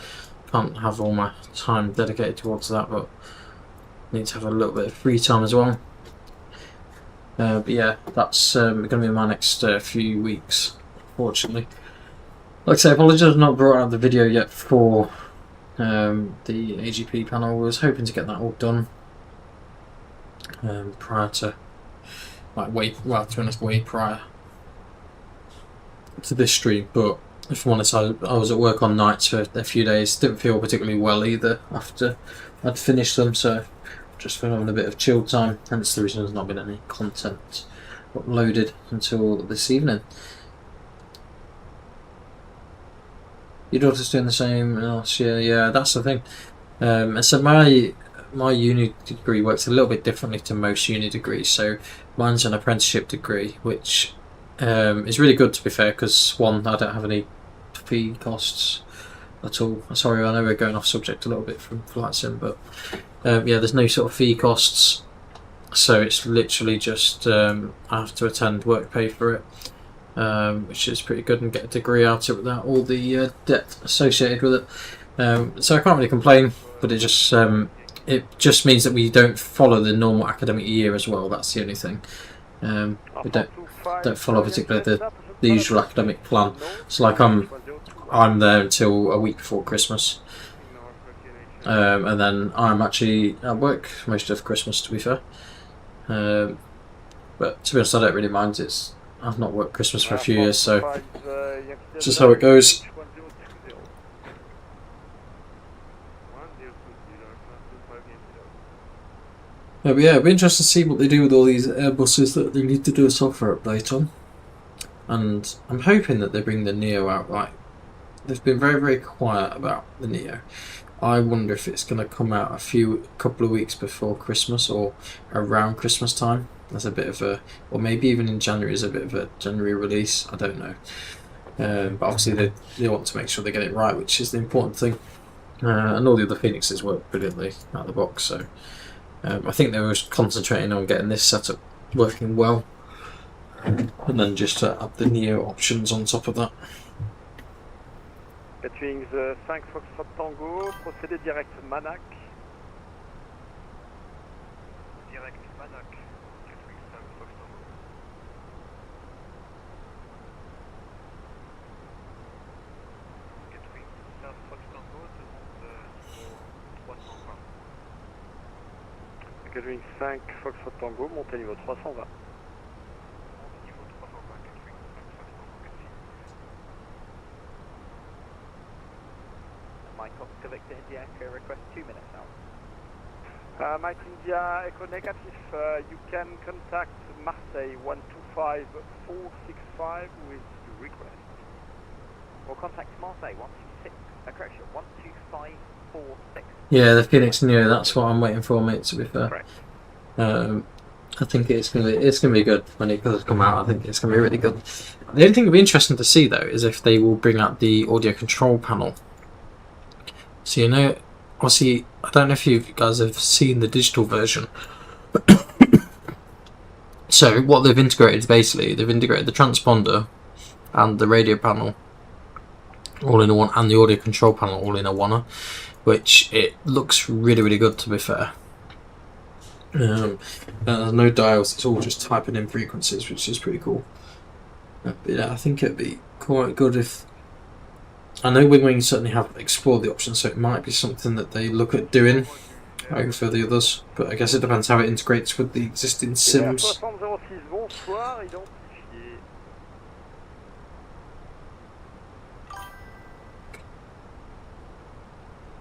Can't have all my time dedicated towards that, but need to have a little bit of free time as well. But yeah, that's going to be my next few weeks, fortunately. Like I say, apologies I've not brought out the video yet for the AGP panel. I was hoping to get that all done prior to, like, way prior to this stream. But if I'm honest, I was at work on nights for a few days. Didn't feel particularly well either after I'd finished them, so just been having a bit of chill time. Hence the reason there's not been any content uploaded until this evening. Your daughter's doing the same last year. Yeah, that's the thing. And so my uni degree works a little bit differently to most uni degrees. So mine's an apprenticeship degree, which is really good, to be fair, because one, I don't have any fee costs at all. Sorry, I know we're going off subject a little bit from VATSIM, but yeah, there's no sort of fee costs. So it's literally just I have to attend work pay for it. Which is pretty good, and get a degree out of it without all the debt associated with it. So I can't really complain, but it just means that we don't follow the normal academic year as well. That's the only thing. We don't follow particularly the usual academic plan. So like I'm there until a week before Christmas, and then I'm actually at work most of Christmas, to be fair. But to be honest, I don't really mind. I've not worked Christmas for a few years, so it's just how it goes. But yeah, it'll be interesting to see what they do with all these Airbuses that they need to do a software update on. And I'm hoping that they bring the Neo out right. They've been very, very quiet about the Neo. I wonder if it's going to come out a couple of weeks before Christmas or around Christmas time. That's a bit of a, or maybe even in January is a bit of a January release. I don't know. But obviously they want to make sure they get it right, which is the important thing. And all the other Fenixes work brilliantly out of the box, so I think they were concentrating on getting this setup working well, and then just add the Neo options on top of that. Gatwick 5 Foxtrot Tango, procédez direct Manac. Direct Manac, Gatwick 5 Fox Tango. Gatwick 5 Fox Tango, demande niveau 320. Gatwick 5 Foxtrot Tango, montez niveau 320. Niveau 320, Gatwick 5 Fox Tango, merci. Mike Oscar Victor India, Echo request 2 minutes out. Mike India, Echo negative, you can contact Marseille 125465 with your request. Or contact Marseille 126, correction, 12546. Yeah, the Fenix Neo. That's what I'm waiting for, mate. To be fair, I think it's gonna be good when it does come out. I think it's gonna be really good. The only thing that'll be interesting to see though is if they will bring out the audio control panel. So obviously, I don't know if you guys have seen the digital version. So what they've integrated is basically they've integrated the transponder and the radio panel all in a one, and the audio control panel all in a one, which it looks really good, to be fair. There's no dials, it's all just typing in frequencies, which is pretty cool. But yeah, I think it'd be quite good if... I know Wing certainly have explored the option, so it might be something that they look at doing over the others, but I guess it depends how it integrates with the existing sims.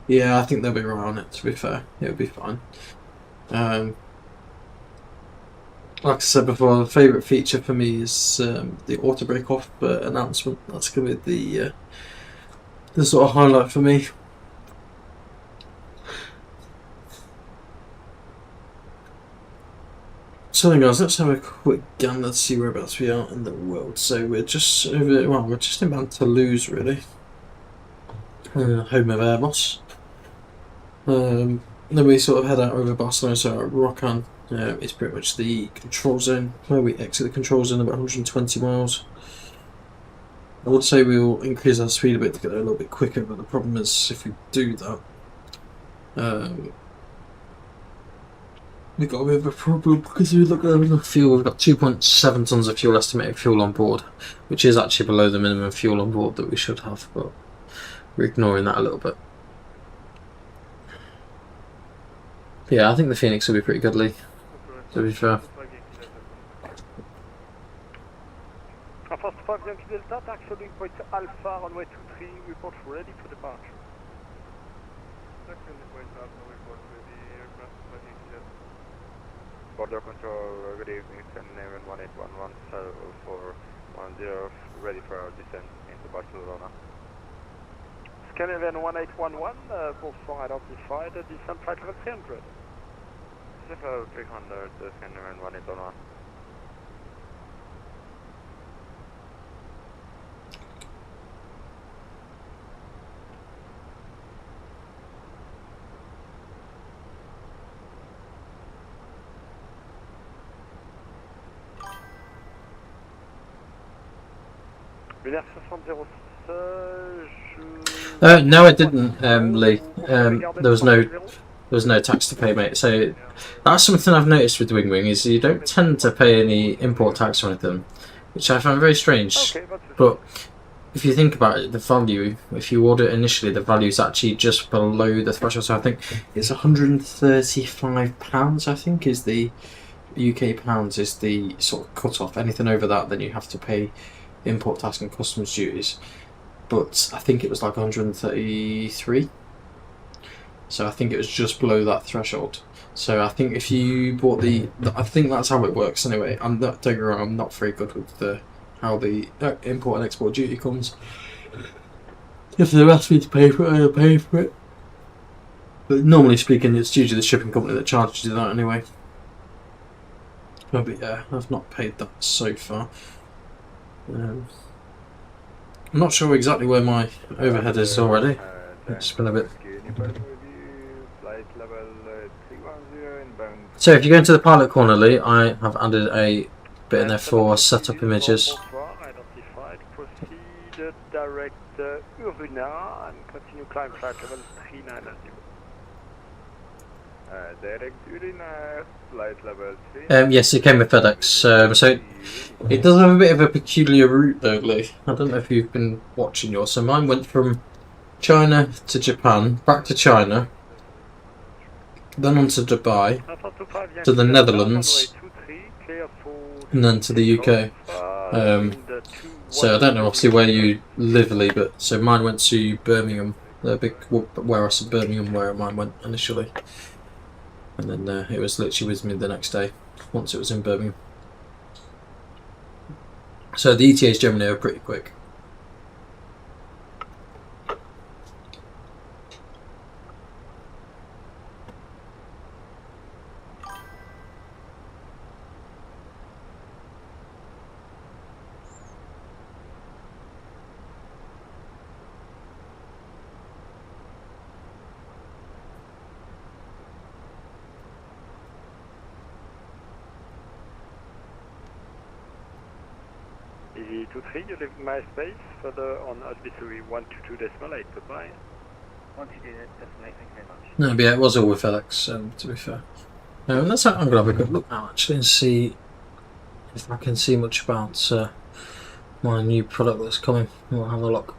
Yeah, I think they'll be right on it, to be fair. It'll be fine. Like I said before, the favourite feature for me is the auto break off announcement. That's going to be the sort of highlight for me. So then guys, let's have a quick gun. Let's see whereabouts we are in the world. So we're just over, well, we're just about Toulouse really. Home of Airbus. Then we sort of head out over Barcelona, so Rocan is pretty much the control zone, where we exit the control zone about 120 miles. I would say we'll increase our speed a bit to get there a little bit quicker, but the problem is if we do that, we've got a bit of a problem because we look at the fuel. We've got 2.7 tons of fuel, estimated fuel on board, which is actually below the minimum fuel on board that we should have, but we're ignoring that a little bit. Yeah, I think the Fenix will be pretty good, Lee, to be fair. Fast 5 Yankee Delta, taxiing point Alpha, runway 23, report ready for departure. Taxiing point Alpha, report ready, aircraft 5 Yankee Delta. Border control, good evening, send name 1811, 7410, ready for our descent into Barcelona. Scandinavian 1811, Volkswagen identified, descent flight level 300. 0300, Scandinavian 1811. No, I didn't, Lee. There was no tax to pay, mate. So that's something I've noticed with Wing is you don't tend to pay any import tax or anything, which I find very strange. But if you think about it, the value, if you order it initially, the value is actually just below the threshold. So I think it's £135. I think is the UK pounds is the sort of cut off. Anything over that, then you have to pay import tax and customs duties. But I think it was like 133. So I think it was just below that threshold. So I think if you bought I think that's how it works anyway. Don't get me wrong, I'm not very good with how the import and export duty comes. If they ask me to pay for it, I'll pay for it. But normally speaking, it's usually the shipping company that charges you that anyway. Oh, but yeah, I've not paid that so far. I'm not sure exactly where my overhead is already. It's been a bit. So if you go into the pilot corner, Lee, I have added a bit in there for setup images. Proceed direct Uruna and continue climb flight level 390. Direct Uruna, flight level 3. Yes, it came with FedEx. So it does have a bit of a peculiar route though, Lee. I don't know if you've been watching yours. So mine went from China to Japan, back to China, then on to Dubai, to the Netherlands, and then to the UK. So I don't know obviously where you live, Lee, but so mine went to Birmingham, where I said Birmingham, where mine went initially, and then it was literally with me the next day once it was in Birmingham. So the ETAs generally are pretty quick. EV23, you leave my space further on advisory 122.8, goodbye. 122.8, thank you very much. No, but yeah, it was all with FedEx, to be fair. I'm going to have a good look now actually and see if I can see much about my new product that's coming. We'll have a look.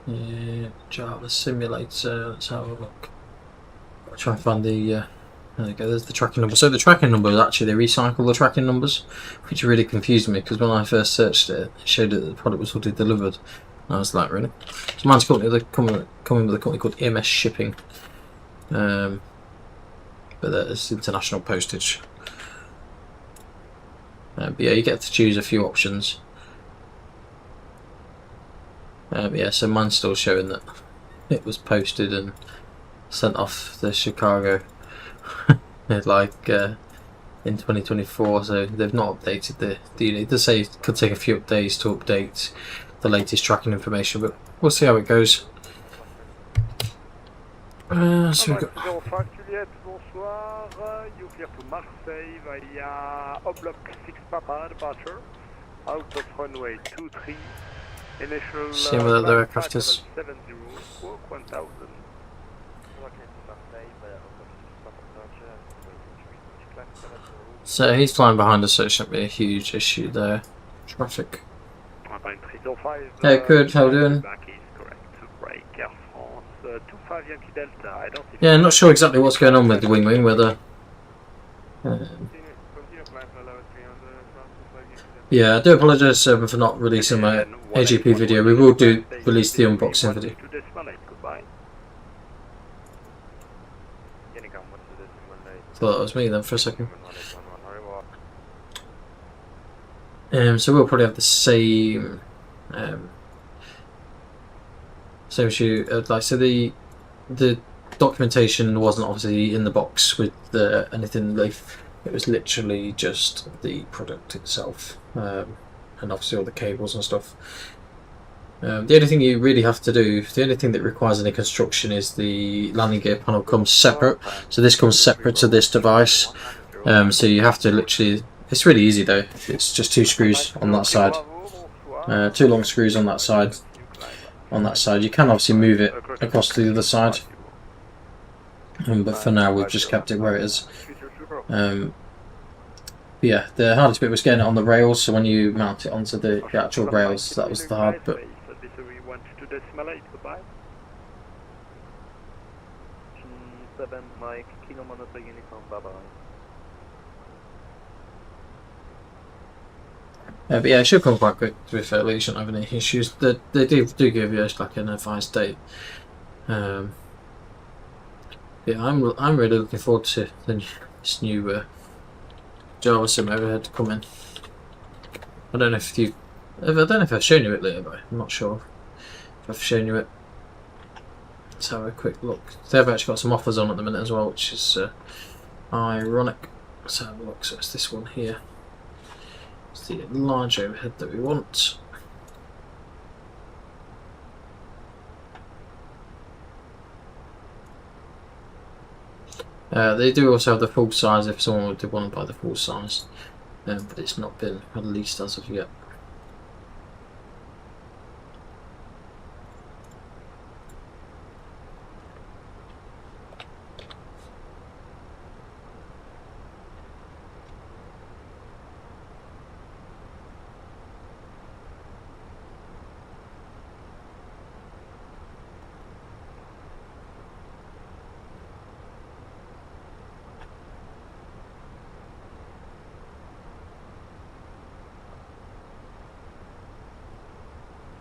Yeah, Java Simulator, let's have a look. I'll try and find the there we go, there's the tracking number. So the tracking number is actually, they recycle the tracking numbers, which really confused me because when I first searched it, it showed that the product was already delivered. I was like, really? So mine's coming with a company called EMS Shipping. But there's international postage. But yeah, you get to choose a few options. But yeah, so mine's still showing that it was posted and sent off to Chicago. Like in 2024, so they've not updated the unit. It does say it could take a few days to update the latest tracking information, but we'll see how it goes. So we've got 05 Juliet, bonsoir. You clear to Marseille via Oblock 6 Papa departure, out of runway 23. Initial see whether the aircraft is. 70, squawk 1000. So he's flying behind us, so it shouldn't be a huge issue there. Traffic. Hey, good, how are you doing? Yeah, I'm not sure exactly what's going on with the wing, whether... yeah, I do apologise for not releasing my AGP video. We will release the unboxing video. Thought that was me then for a second. So we'll probably have the same issue. Like, so the documentation wasn't obviously in the box with anything. Like, it was literally just the product itself, and obviously all the cables and stuff. The only thing you really have to do, the only thing that requires any construction is the landing gear panel comes separate. So this comes separate to this device. So you have to literally. It's really easy though. It's just 2 screws on that side, 2 long screws on that side. You can obviously move it across to the other side, but for now we've just kept it where it is. Yeah, the hardest bit was getting it on the rails. So when you mount it onto the actual rails, that was the hard bit. But yeah, it should come quite quick. To be fair, you shouldn't have any issues. They do give you like an advice date. Yeah, I'm really looking forward to this new Java Sim overhead coming. I don't know if I've shown you it later, but I'm not sure if I've shown you it. Let's have a quick look. They've actually got some offers on at the minute as well, which is ironic. Let's have a look. So it's this one here. It's the large overhead that we want. They do also have the full size if someone would want to buy the full size, but it's not been released as of yet.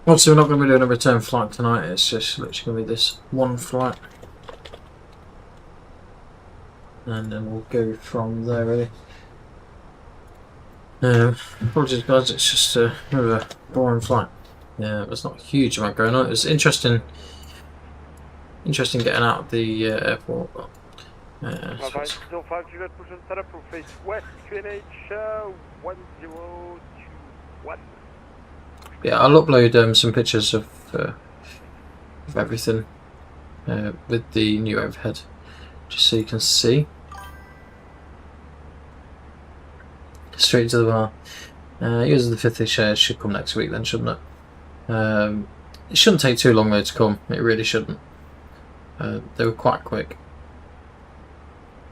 Obviously we're not going to be doing a return flight tonight, it's just literally going to be this one flight. And then we'll go from there really. Apologies guys, it's just a bit of a boring flight. Yeah, there's not a huge amount going on. It was interesting getting out of the airport. But, face west, QNH 1021. yeah, I'll upload some pictures of everything with the new overhead, just so you can see. Straight to the bar. Using the 50 shares should come next week then, shouldn't it? It shouldn't take too long though to come, it really shouldn't. They were quite quick.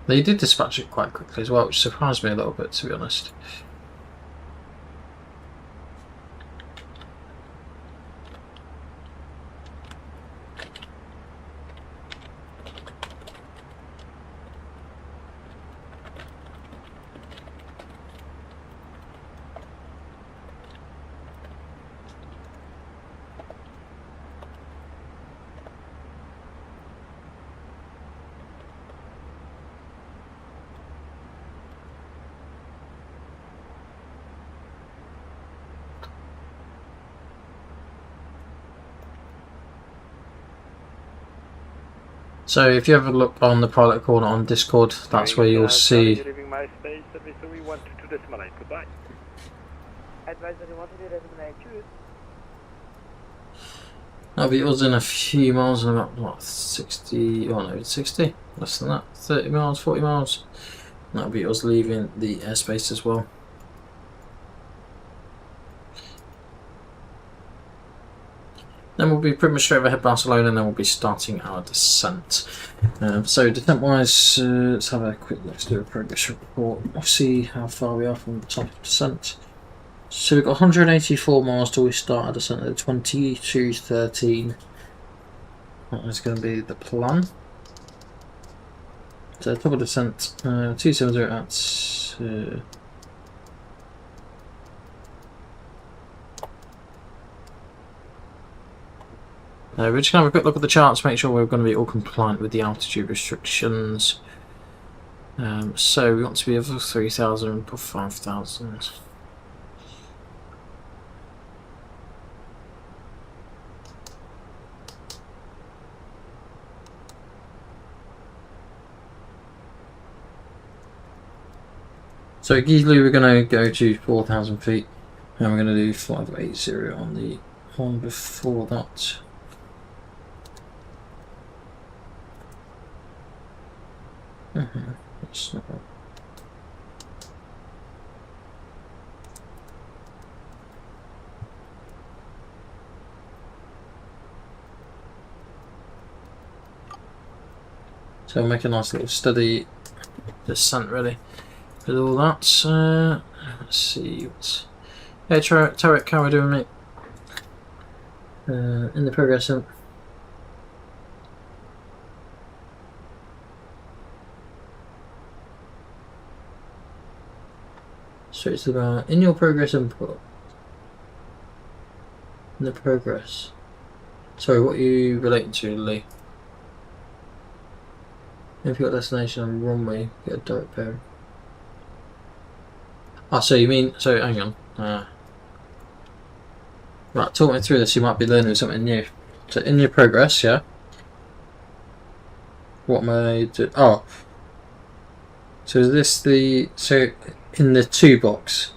They did dispatch it quite quickly as well, which surprised me a little bit, to be honest. So if you ever look on the private corner on Discord, that's where you'll see. Leaving my space, advisory 122.8, goodbye. Advisory 122.8, choose. That'll be us in a few miles and about what 60, oh no, 60, less than that, 30 miles, 40 miles. That'll be us leaving the airspace as well. Then we'll be pretty much straight overhead Barcelona, and then we'll be starting our descent. So descent wise, let's have a quick look, let's do a progress report. We'll see how far we are from the top of descent. So we've got 184 miles till we start our descent at 22:13. That is going to be the plan. So top of descent, 270 at we're just going to have a quick look at the charts, make sure we're going to be all compliant with the altitude restrictions. So we want to be over 3,000 above 5,000. So easily we're going to go to 4,000 feet, and we're going to do 580 on the one before that. That's not right. So we'll make a nice little steady descent really with all that. Let's see what's... Hey Tarek, how are we doing, mate? In the progress up. Straight to the bar. In your progress input. In the progress. Sorry, what are you relating to, Lee? If you've got destination on runway, get a direct pairing. Oh, so you mean, so hang on. Right, talk me through this, you might be learning something new. So in your progress, yeah? What am I doing? Oh, so is this the in the 2 box?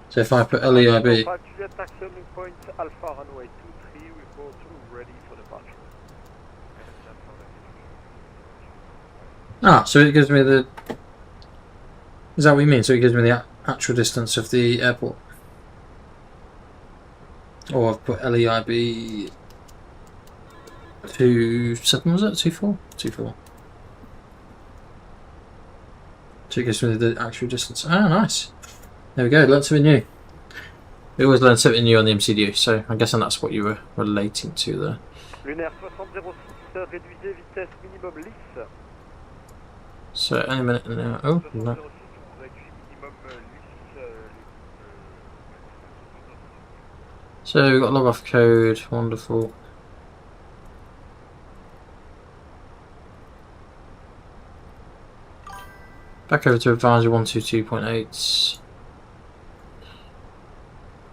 So if I put LEIB. Juliet taxi point Alpha runway 23, report ready for departure. Ah, so it gives me the. Is that what you mean? So it gives me the actual distance of the airport. Or I've put LEIB 27, was it? 24? 24. So it gives me the actual distance. Ah, nice. There we go, learned something new. We always learn something new on the MCDU, so I'm guessing that's what you were relating to there. Lunaire 6006, réduisez vitesse minimum lisse. So any minute now. Oh, no. So we've got log off code, wonderful. Back over to advisory 122.8.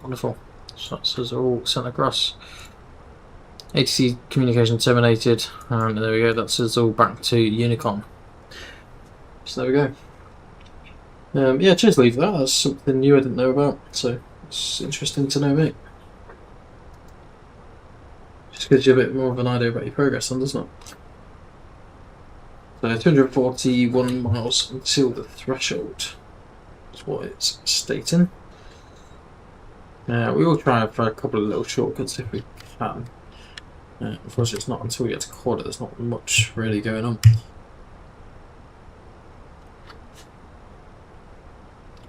Wonderful. So that says all sent across. ATC communication terminated, and there we go, that says all back to Unicom. So there we go. Yeah, cheers, leave that. That's something new I didn't know about, so it's interesting to know, mate. Just gives you a bit more of an idea about your progress, then, doesn't it? So 241 miles until the threshold is what it's stating. We will try for a couple of little shortcuts if we can. Unfortunately, it's not until we get to quarter, there's not much really going on.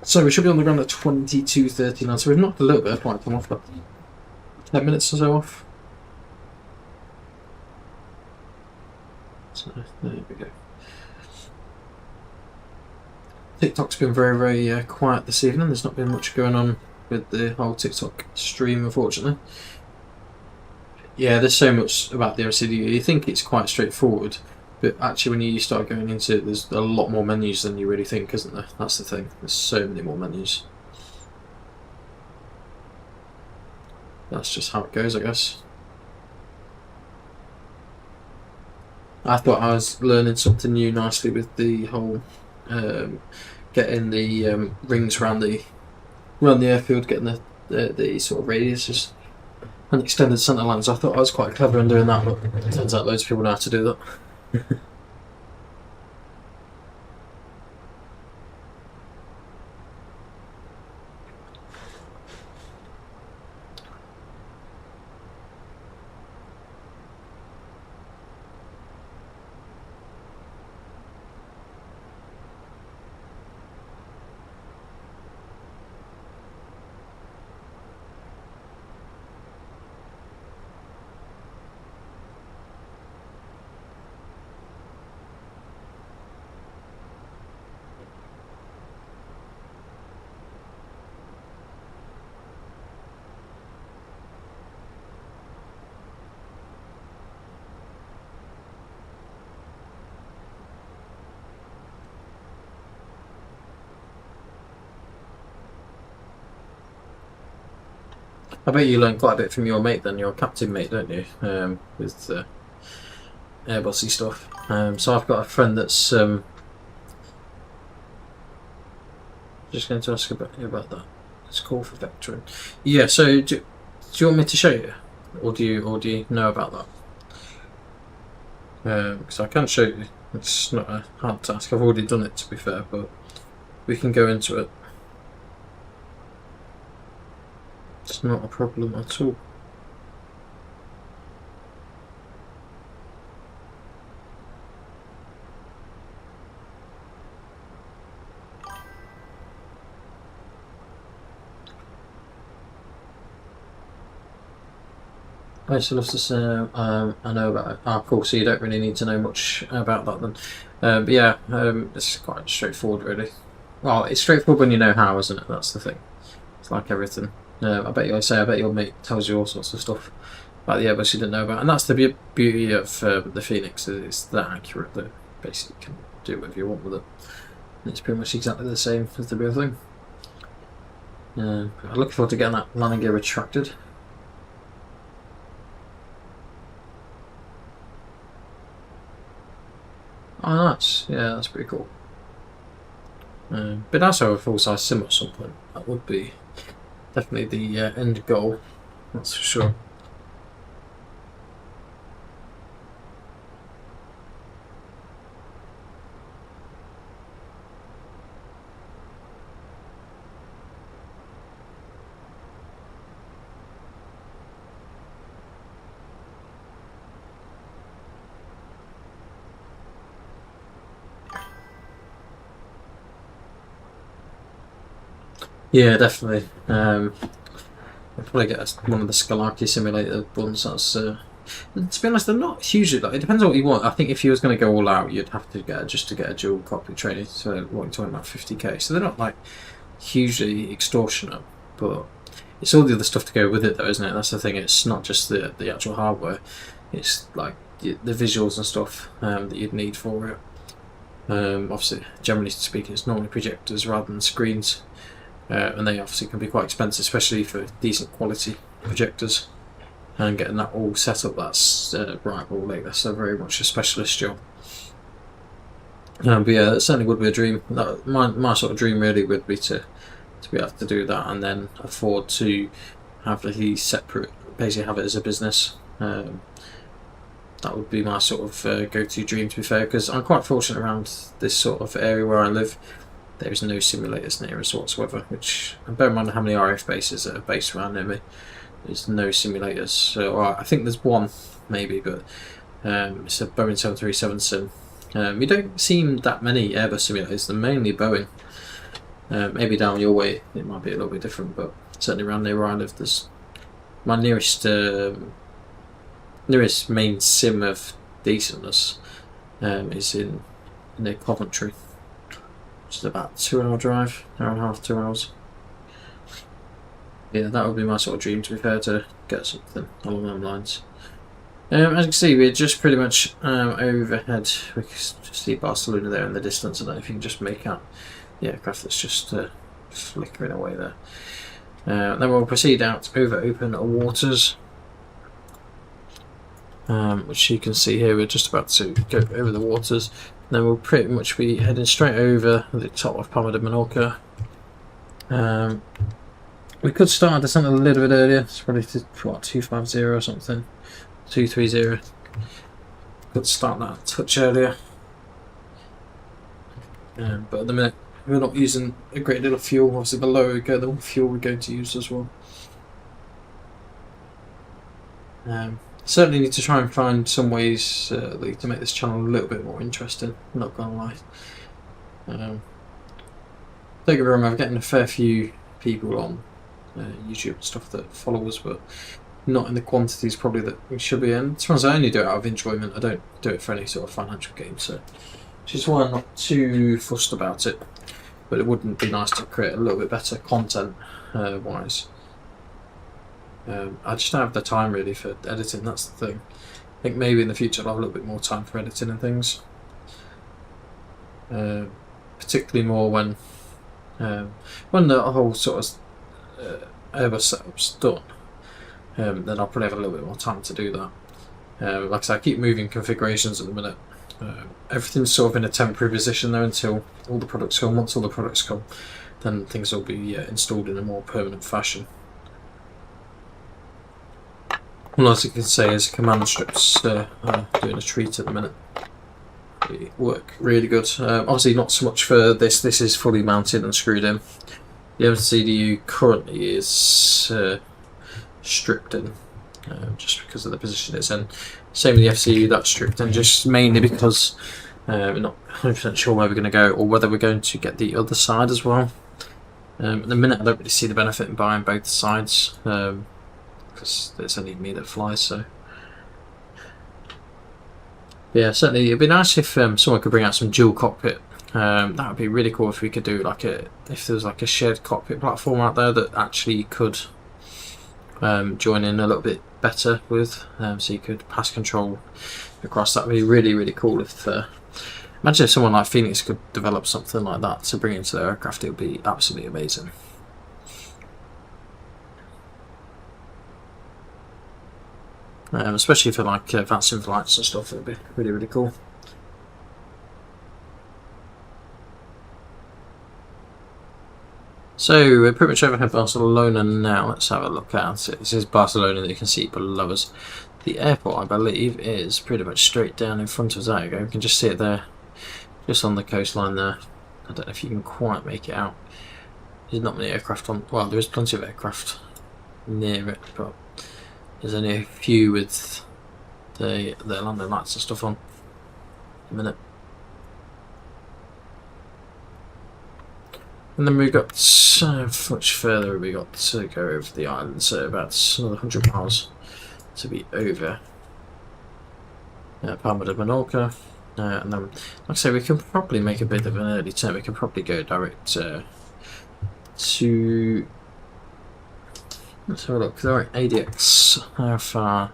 So we should be on the ground at 22:39, so we've knocked a little bit of flight time off, but 10 minutes or so off. So there we go. TikTok's been very, very quiet this evening. There's not been much going on with the whole TikTok stream, unfortunately. Yeah, there's so much about the MCDU. You think it's quite straightforward, but actually when you start going into it, there's a lot more menus than you really think, isn't there? That's the thing. There's so many more menus. That's just how it goes, I guess. I thought I was learning something new nicely with the whole getting the rings around the airfield, getting the sort of radiuses and extended centre lines. I thought I was quite clever in doing that, but it turns out loads of people know how to do that. I bet you learn quite a bit from your mate then, your captain mate, don't you? With Airbusy stuff. So I've got a friend that's just going to ask about that. It's called for vectoring. Yeah. So do you want me to show you, or do you know about that? Because I can show you. It's not a hard task. I've already done it, to be fair, but we can go into it. It's not a problem at all. I still have to say, I know about it. Ah, cool, so you don't really need to know much about that then. But yeah, it's quite straightforward really. Well, it's straightforward when you know how, isn't it? That's the thing. It's like everything. I bet your mate tells you all sorts of stuff about the Airbus you didn't know about, and that's the beauty of the Fenix. It's that accurate that basically you can do whatever you want with it. And it's pretty much exactly the same as the real thing. I'm looking forward to getting that landing gear retracted. Oh, nice. Yeah, that's pretty cool. But also a full-size sim at some point. That would be definitely the end goal. That's for sure. Yeah, definitely. I'll probably get one of the Scalarchy simulator ones. That's to be honest, they're not hugely. Like, it depends on what you want. I think if you was going to go all out, you'd have to get just to get a dual cockpit training. So what you're talking about, 50k. So they're not like hugely extortionate, but it's all the other stuff to go with it, though, isn't it? That's the thing. It's not just the actual hardware. It's like the visuals and stuff that you'd need for it. Obviously, generally speaking, it's normally projectors rather than screens. And they obviously can be quite expensive, especially for decent quality projectors. And getting that all set up, that's right, all like that's very much a specialist job. But yeah, it certainly would be a dream. My sort of dream really would be to be able to do that and then afford to have the separate, basically have it as a business. That would be my sort of go-to dream, to be fair, because I'm quite fortunate around this sort of area where I live. There is no simulators near us whatsoever, which, and bear in mind how many RF bases that are based around near me. There's no simulators, so I think there's one maybe, but it's a Boeing 737 sim. We don't seem that many Airbus simulators, they're mainly Boeing. Maybe down your way it might be a little bit different, but certainly around near where I live, there's my nearest main sim of decentness is in near Coventry. It's about a 2-hour drive, hour and a half, 2 hours. Yeah, that would be my sort of dream, to be fair, to get something along those lines. As you can see, we're just pretty much overhead. We can just see Barcelona there in the distance. I don't know if you can just make out the aircraft that's just flickering away there. Then we'll proceed out over open waters, which you can see here. We're just about to go over the waters. Then we'll pretty much be heading straight over the top of Palma de Mallorca. We could start our descent a little bit earlier. It's probably what, 250 or something, 230. Could start that a touch earlier. But at the minute we're not using a great deal of fuel. Obviously below we go, the fuel we're going to use as well. Certainly need to try and find some ways to make this channel a little bit more interesting, I'm not gonna lie. Don't get me wrong, I'm getting a fair few people on YouTube and stuff that follow us, but not in the quantities probably that we should be in. As far as I only do it out of enjoyment, I don't do it for any sort of financial gain, so which is why I'm not too fussed about it. But it wouldn't be nice to create a little bit better content wise. I just don't have the time really for editing, that's the thing. I think maybe in the future I'll have a little bit more time for editing and things. Particularly more when the whole sort of Airbus setup's done. Then I'll probably have a little bit more time to do that. Like I said, I keep moving configurations at the minute. Everything's sort of in a temporary position though until all the products come. Once all the products come, then things will be installed in a more permanent fashion. All else I can say is command strips doing a treat at the minute. They work really good. Obviously not so much for this. This is fully mounted and screwed in. The MCDU currently is stripped in, just because of the position it's in. Same with the FCU, that's stripped in, just mainly because we're not 100% sure where we're going to go or whether we're going to get the other side as well. At the minute I don't really see the benefit in buying both sides. Because it's only me that flies, so yeah, certainly it'd be nice if someone could bring out some dual cockpit. That would be really cool if we could do like if there was like a shared cockpit platform out there that actually could join in a little bit better with, so you could pass control across. That would be really cool. If imagine if someone like Fenix could develop something like that to bring into their aircraft, it would be absolutely amazing. Especially for like VATSIM flights and stuff, it would be really cool. So we're pretty much overhead Barcelona now. Let's have a look at it. This is Barcelona that you can see below us. The airport, I believe, is pretty much straight down in front of us. There you go. You can just see it there, just on the coastline there. I don't know if you can quite make it out. There's not many aircraft on. Well, there is plenty of aircraft near it, but there's only a few with the landing lights and stuff on. A minute. And then we've got so much further we got to go over the island, so about another 100 miles to be over Palma de Mallorca. And then, like I say, we can probably make a bit of an early turn. We can probably go direct to. Let's have a look. Direct ADX. How far?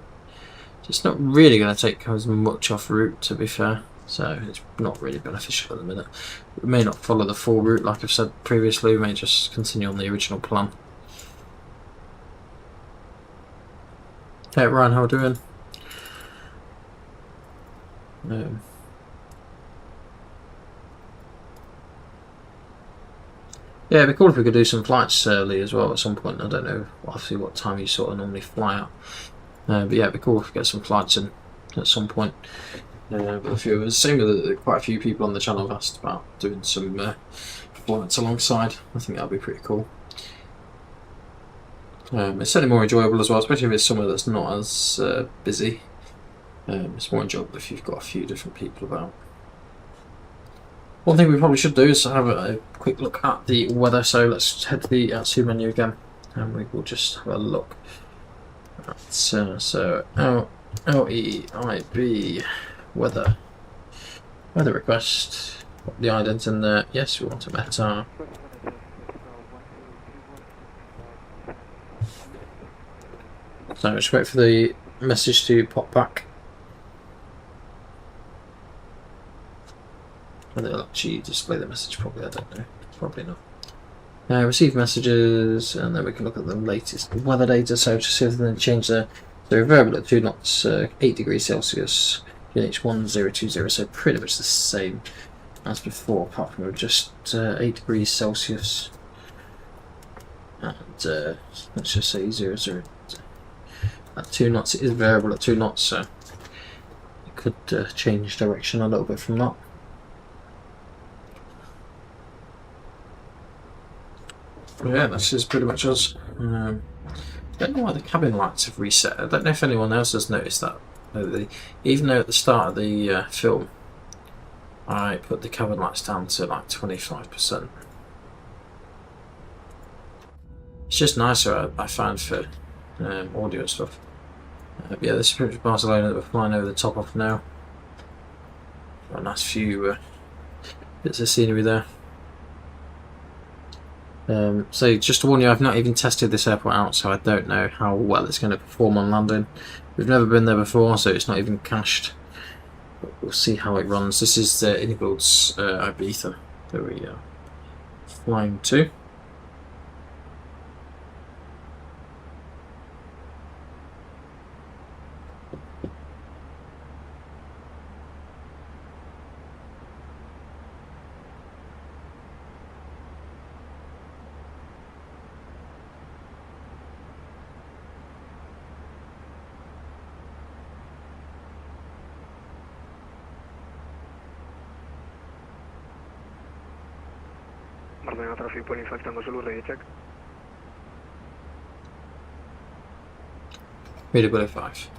It's not really going to take as much off route, to be fair. So it's not really beneficial at the minute. We may not follow the full route, like I've said previously. We may just continue on the original plan. Hey Ryan, how are we doing? Yeah, it'd be cool if we could do some flights early as well at some point. I don't know, obviously, what time you sort of normally fly out. But yeah, it'd be cool if we get some flights in at some point. But a few of us, same with quite a few people on the channel have asked about doing some flights alongside. I think that'd be pretty cool. It's certainly more enjoyable as well, especially if it's somewhere that's not as busy. It's more enjoyable if you've got a few different people about. One thing we probably should do is have a quick look at the weather, so let's head to the VATSIM menu again and we will just have a look at, so LEIB weather request, put the ident in there. Yes, we want a meta. So just wait for the message to pop back. And they'll actually display the message, probably, I don't know, probably not. Receive messages, and then we can look at the latest weather data, so to see if there's any change there. So variable at 2 knots, 8 degrees Celsius, UNH 1020, so pretty much the same as before, apart from just 8 degrees Celsius. And let's just say 00. At 2 knots, it is variable at 2 knots, so it could change direction a little bit from that. Yeah, this is pretty much us. I don't know why the cabin lights have reset. I don't know if anyone else has noticed that. Even though at the start of the film I put the cabin lights down to like 25%. It's just nicer, I find, for audio and stuff. But yeah, this is pretty much Barcelona that we're flying over the top of now. Got a nice few bits of scenery there. So just to warn you, I've not even tested this airport out, so I don't know how well it's going to perform on landing. We've never been there before, so it's not even cached. But we'll see how it runs. This is the iniBuilds Ibiza that we are flying to. Barcelona traffic point infectando Zulu, ready check. Ready below 5.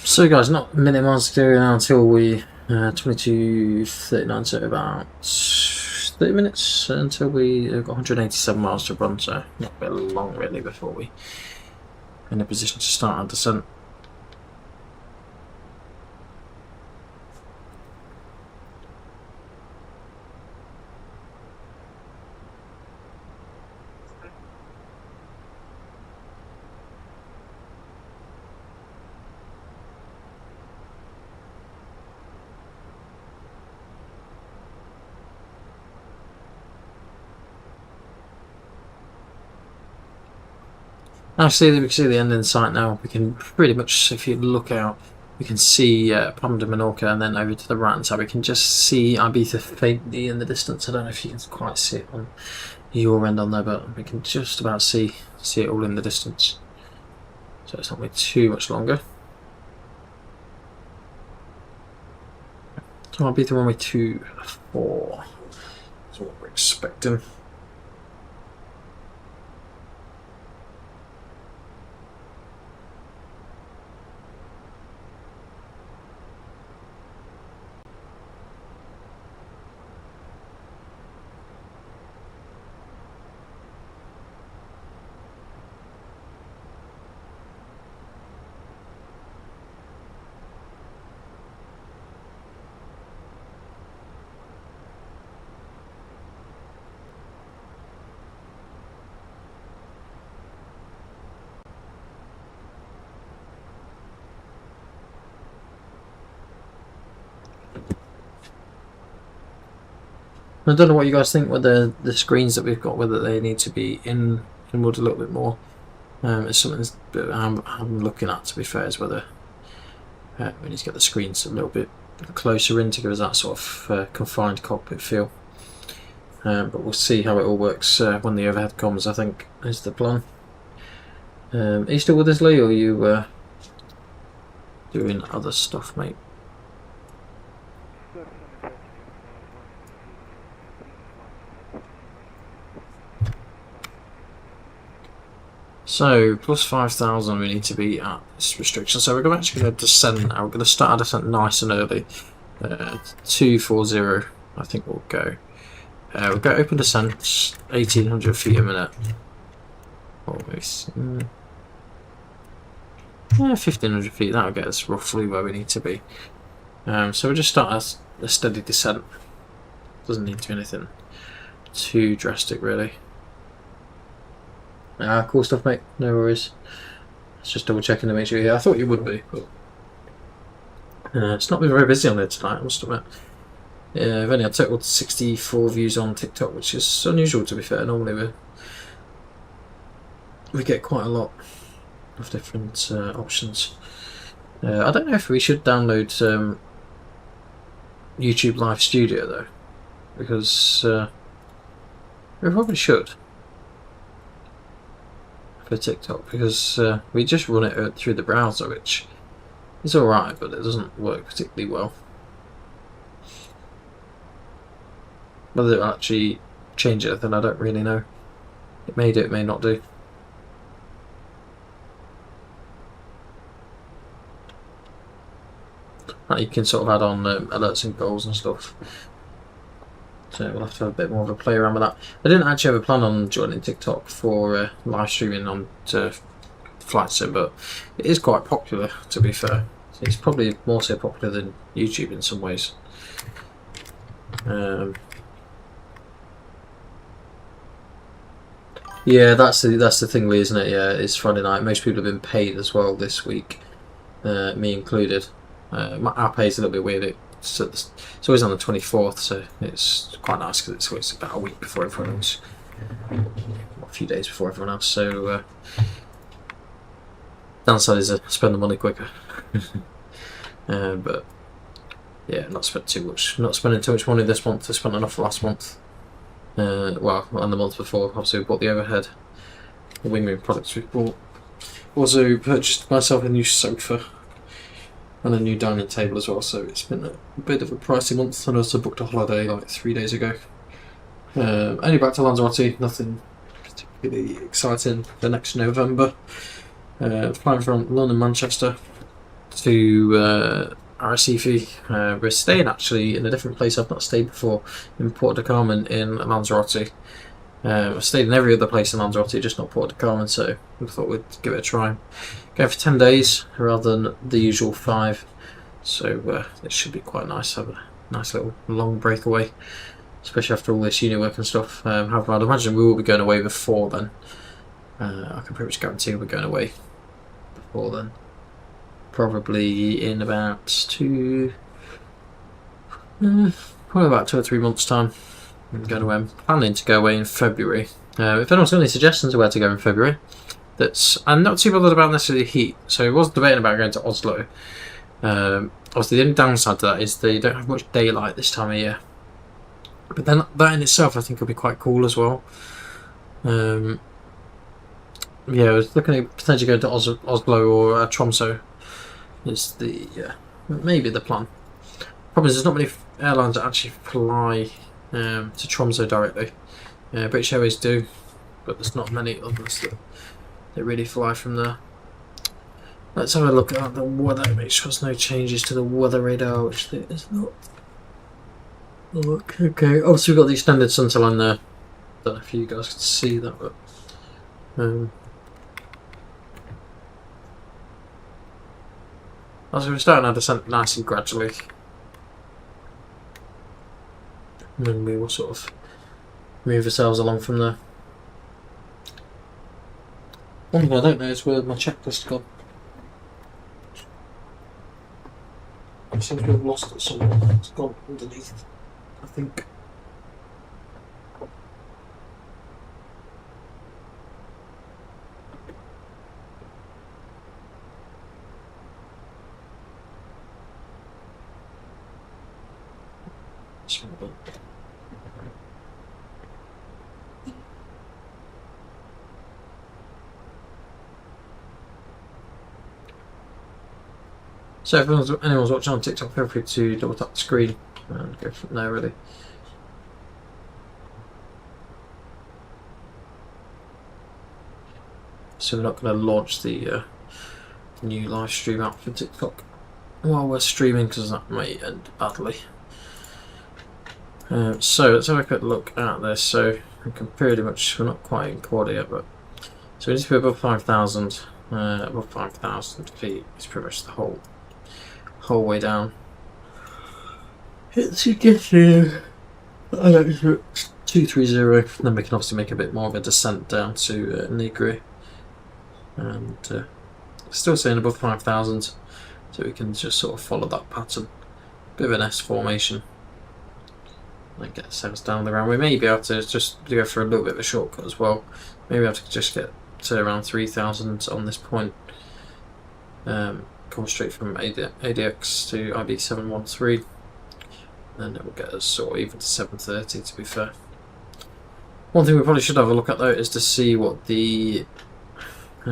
So guys, not many miles to go now until we 22:39, so about 30 minutes until we've got 187 miles to run, so not very long really before we're in a position to start our descent. Actually, we can see the end in sight now. We can pretty much, if you look out, we can see Palma de Mallorca, and then over to the right hand side we can just see Ibiza faintly in the distance. I don't know if you can quite see it on your end on there, but we can just about see it all in the distance. So it's not going to be too much longer. So Ibiza runway 24. That's what we're expecting. I don't know what you guys think, whether the screens that we've got, whether they need to be inward a little bit more. It's something that I'm looking at, to be fair, is whether we need to get the screens a little bit closer in to give us that sort of confined cockpit feel. But we'll see how it all works when the overhead comes, I think, is the plan. Are you still with us, Lee, or are you doing other stuff, mate? So, plus 5,000 we need to be at this restriction. So we're actually going to descend now. We're going to start our descent nice and early. 240 I think we'll go. We'll go open descent, 1,800 feet a minute. Almost. 1,500 feet, that'll get us roughly where we need to be. So we'll just start a steady descent. Doesn't need to be anything too drastic, really. Cool stuff, mate. No worries. It's just double checking to make sure you're here. I thought you would be, but it's not been very busy on there tonight, I must admit. I've only had total 64 views on TikTok, which is unusual, to be fair. Normally we get quite a lot of different options. I don't know if we should download YouTube Live Studio though, because we probably should. For TikTok, because we just run it through the browser, which is alright, but it doesn't work particularly well. Whether it'll actually change it, then I don't really know. It may do, it may not do. You can sort of add on alerts and goals and stuff. So we'll have to have a bit more of a play around with that. I didn't actually have a plan on joining TikTok for live streaming on flight sim, but it is quite popular, to be fair. It's probably more so popular than YouTube in some ways. Yeah, that's the thing, Lee, isn't it? Yeah, it's Friday night. Most people have been paid as well this week, me included. Our pay is a little bit weird. It's always on the 24th, so it's quite nice because it's always about a week before everyone else, a few days before everyone else. So downside is spend the money quicker. But yeah, not spending too much money this month. I spent enough last month. Well, and the month before, obviously we bought the overhead, the wingman products we bought. Also purchased myself a new sofa and a new dining table as well, so it's been a bit of a pricey month. And also booked a holiday like 3 days ago. Only back to Lanzarote, nothing particularly exciting the next November. Flying from London, Manchester to Arrecife. We're staying actually in a different place I've not stayed before, in Porto de Carmen in Lanzarote. I've stayed in every other place in Lanzarote, just not Porto de Carmen, so we thought we'd give it a try. Go for 10 days rather than the usual 5, so it should be quite nice. Have a nice little long breakaway, especially after all this uni work and stuff. However, I'd imagine we will be going away before then. I can pretty much guarantee we're going away before then. Probably in about probably about 2 or 3 months' time. I'm planning to go away in February. If anyone's got any suggestions of where to go in February, I'm not too bothered about necessarily heat. So I was debating about going to Oslo. Obviously the only downside to that is they don't have much daylight this time of year. But then that in itself I think will be quite cool as well. Yeah, I was looking at potentially going to Oslo or Tromsø. Is the maybe the plan. Problem is there's not many airlines that actually fly to Tromsø directly. British Airways do, but there's not many others that really fly from there. Let's have a look at the weather, make sure there's no changes to the weather radar, which there is not. Look, okay, obviously we've got the extended sunset line there. Don't know if you guys can see that, but as we're starting our descent nice and gradually. And then we will sort of move ourselves along from there. One thing I don't know is where my checklist gone. I seem to have lost it somewhere. It's gone underneath, I think. So if anyone's watching on TikTok, feel free to double tap the screen and go from there really. So we're not going to launch the new live stream app for TikTok while we're streaming because that may end badly. So let's have a quick look at this. So we can pretty much, we're not quite in quad yet, but so we need to be above 5,000. Above 5,000 feet is pretty much the whole way down. To get here, 230. Then we can obviously make a bit more of a descent down to Nigri, and still saying above 5,000, so we can just sort of follow that pattern, bit of an S formation, and get ourselves down the ground. We may be able to just go for a little bit of a shortcut as well. Maybe have to just get to around 3,000 on this point. Come straight from ADX to IB713, and it will get us sort of even to 730 to be fair. One thing we probably should have a look at though is to see what the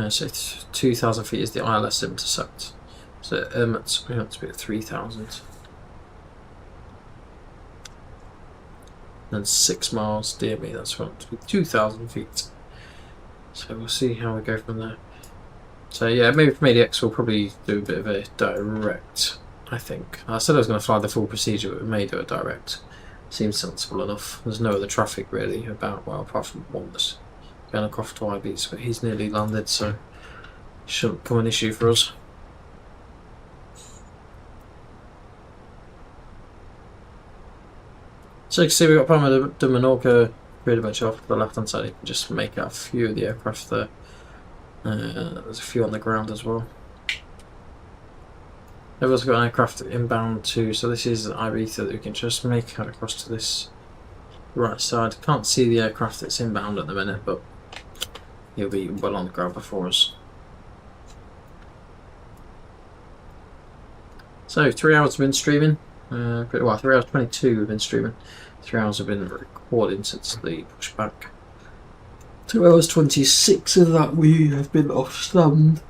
so 2,000 feet is the ILS intercept. So we want to be at 3,000. Then 6 miles, dear me, that's what to be 2,000 feet. So we'll see how we go from there. So yeah, maybe from ADX we'll probably do a bit of a direct, I think. I said I was going to fly the full procedure, but we may do a direct. Seems sensible enough. There's no other traffic really about, well, apart from one that's going across to Ibiza, but he's nearly landed, so it shouldn't become an issue for us. So you can see we've got Palma de Menorca pretty much off the left hand side. You can just make out a few of the aircraft there. There's a few on the ground as well. We've also got an aircraft inbound too, so this is an Ibiza that we can just make out across to this right side. Can't see the aircraft that's inbound at the minute, but he'll be well on the ground before us. So 3 hours have been streaming. Pretty well, 3 hours 22 have been streaming. 3 hours have been recording since the pushback. 2 hours 26 of that we have been off stand.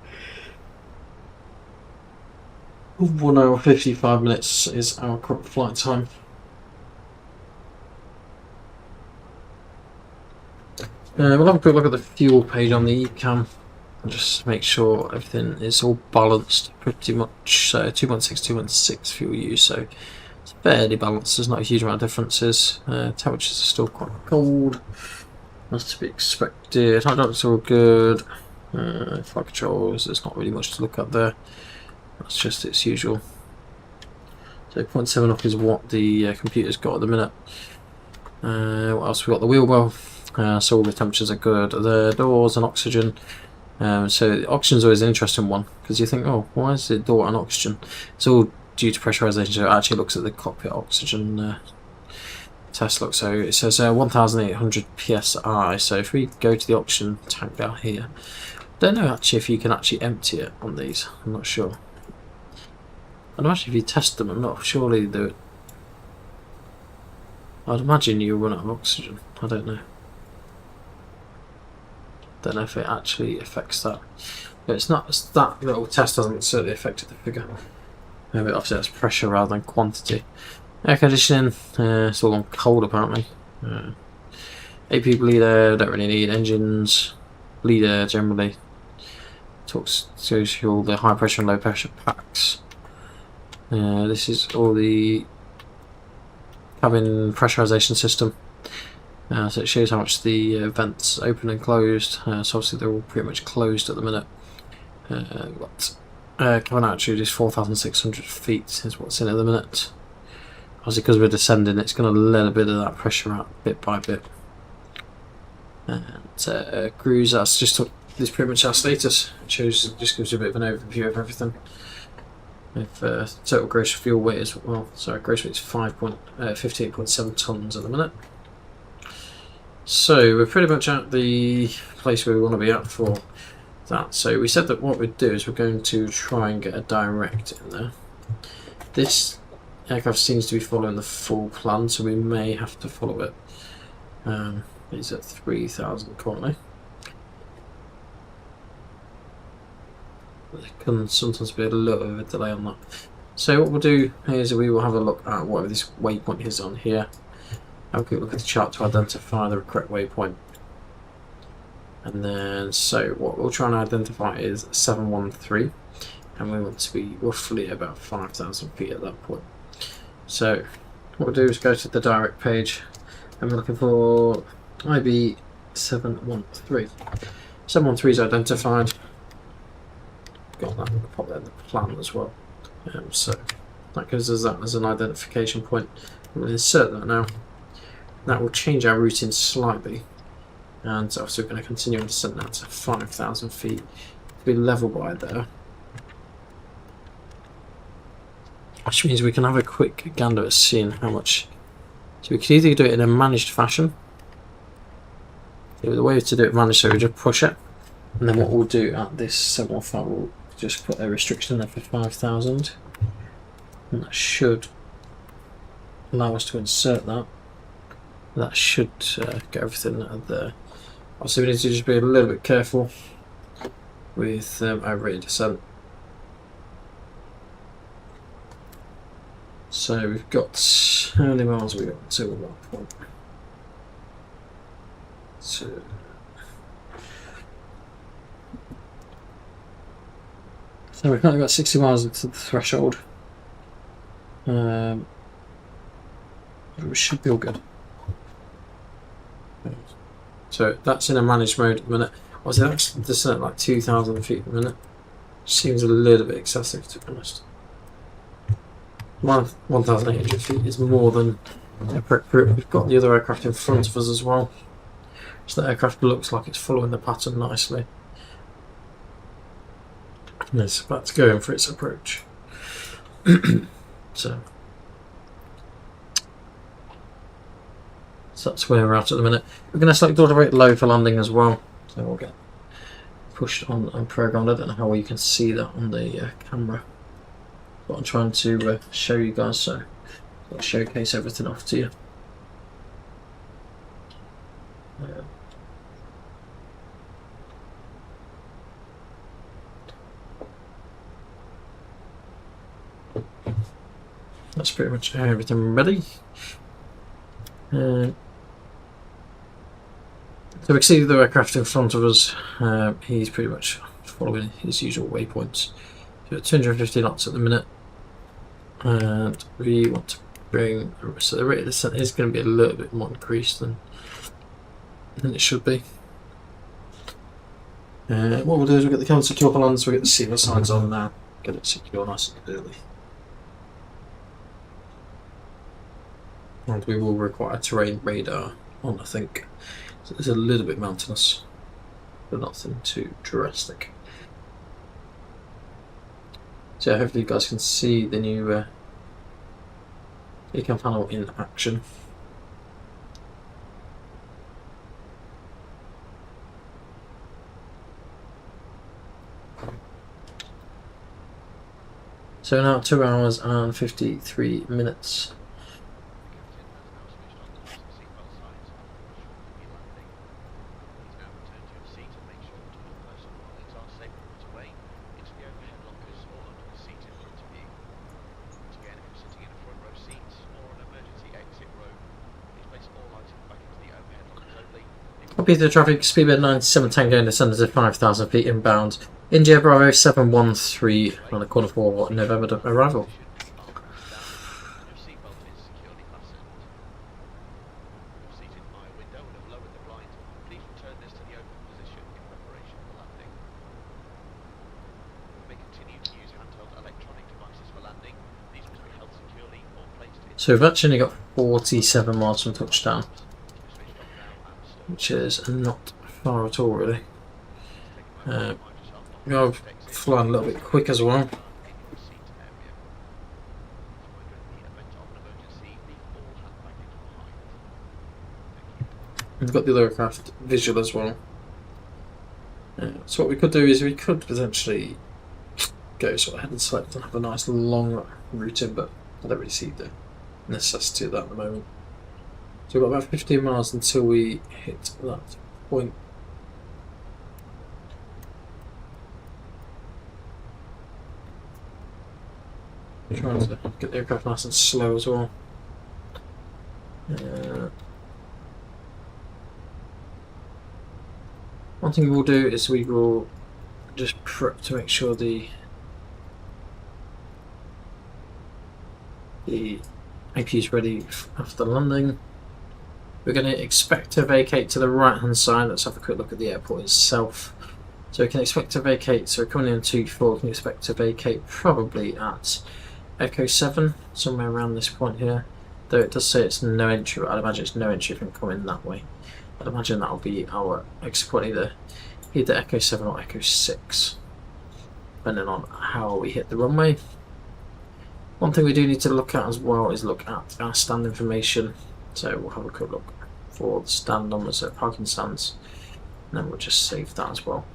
1 hour 55 minutes is our current flight time. We'll have a quick look at the fuel page on the eCam and just make sure everything is all balanced pretty much. So 216 fuel use, so it's fairly balanced. There's not a huge amount of differences. Temperatures are still quite cold. That's to be expected. Hydraulics are all good. Flight controls, there's not really much to look at there. That's just its usual. So 0.7 up is what the computer's got at the minute. What else? We've got the wheel well. So all the temperatures are good. The doors and oxygen. So the oxygen's always an interesting one because you think, oh, why is the door and oxygen? It's all due to pressurization. So it actually looks at the cockpit oxygen test look. So it says 1,800 psi. So if we go to the oxygen tank down here, Don't know actually if you can actually empty it on these. I'm not sure. I'd imagine if you test them, I'm not surely do it. I'd imagine you run out of oxygen. I don't know. Don't know if it actually affects that. But it's not. That little test hasn't certainly affected the figure. Maybe obviously that's pressure rather than quantity. Air conditioning. It's all on cold apparently. AP bleeder. Don't really need engines. Bleeder generally. Shows you all the high pressure and low pressure packs. This is all the cabin pressurization system. So it shows how much the vents open and closed. So obviously they're all pretty much closed at the minute. Cabin altitude is 4,600 feet is what's in at the minute. Obviously because we're descending, it's going to let a bit of that pressure out bit by bit. And cruise, that's just this pretty much our status. It shows, just gives you a bit of an overview of everything. With total gross fuel weight as well. So gross weight is 58.7 tons at the minute. So we're pretty much at the place where we want to be at for that. So we said that what we'd do is we're going to try and get a direct in there. This aircraft seems to be following the full plan, so we may have to follow it. It's at 3,000 currently. There can sometimes be a little bit of a delay on that. So what we'll do is we will have a look at whatever this waypoint is on here. Have a quick look at the chart to identify the correct waypoint. And then, so what we'll try and identify is 713. And we want to be roughly about 5,000 feet at that point. So what we'll do is go to the direct page. And we're looking for IB 713. 713 is identified. Got that, we'll pop that in the plan as well. So that gives us that as an identification point. We'll insert that now. That will change our routing slightly, and so we're going to continue to send that to 5,000 feet to be level by there, which means we can have a quick gander at seeing how much. So we can either do it in a managed fashion. The way to do it managed, so we just push it, and then what we'll do at this 715, we'll just put a restriction there for 5,000, and that should allow us to insert that. That should get everything out of there. Also, we need to just be a little bit careful with our rate of descent. So we've got, how many miles have we got to that point? So we've currently got 60 miles into the threshold. We should be all good. So that's in a managed mode at the minute. Obviously that's descent at like 2,000 feet a minute. Seems a little bit excessive, to be honest. 1,800 feet is more than appropriate. We've got the other aircraft in front of us as well. So the aircraft looks like it's following the pattern nicely. And it's about to go in for its approach. So that's where we're at the minute. We're going to select order rate low for landing as well. So we'll get pushed on and programmed. I don't know how well you can see that on the camera. But I'm trying to show you guys, so I'll showcase everything off to you. That's pretty much everything ready. So we can see the aircraft in front of us. He's pretty much following his usual waypoints. So at 250 knots at the minute, and we want to bring, so the rate of descent is going to be a little bit more increased than it should be. What we'll do is we'll get the cabin secure for land, so we'll get the seatbelt signs on now, get it secure nice and early. And we will require terrain radar on, I think. So it's a little bit mountainous, but nothing too drastic. So hopefully you guys can see the new econ panel in action. So now 2 hours and 53 minutes. Copy the traffic, speedbird 97 Tango descended to 5,000 feet inbound. India Bravo 713 on the quarter for November arrival. So we've actually got 47 miles from touchdown, which is not far at all, really. I've flown a little bit quick as well. We've got the other aircraft visual as well. So what we could do is we could potentially go sort of head and select and have a nice long routing, but I don't really see the necessity of that at the moment. So we've got about 15 miles until we hit that point. I'm trying to get the aircraft nice and slow as well. One thing we'll do is we will just prep to make sure the AP is ready after landing. We're going to expect to vacate to the right hand side. Let's have a quick look at the airport itself. So we can expect to vacate, so coming in 2-4, we can expect to vacate probably at Echo 7, somewhere around this point here. Though it does say it's no entry, but I'd imagine it's no entry from coming that way. I'd imagine that'll be our exit point, either Echo 7 or Echo 6, depending on how we hit the runway. One thing we do need to look at as well is look at our stand information. So we'll have a quick look for the stand numbers, so parking stands, and then we'll just save that as well.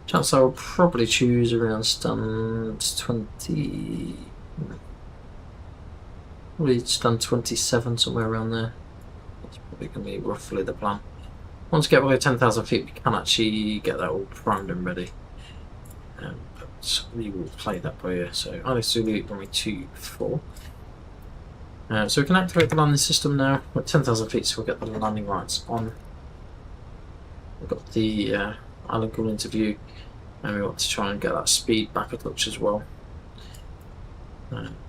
Chance I will probably choose around stand 20, probably stand 27, somewhere around there. That's probably going to be roughly the plan. Once we get below 10,000 feet, we can actually get that all primed and ready. But we will play that by ear. So Alex Zulu, runway 24. So we can activate the landing system now. We're at 10,000 feet, so we'll get the landing lights on. We've got the island coming into view, and we want to try and get that speed back a touch as well.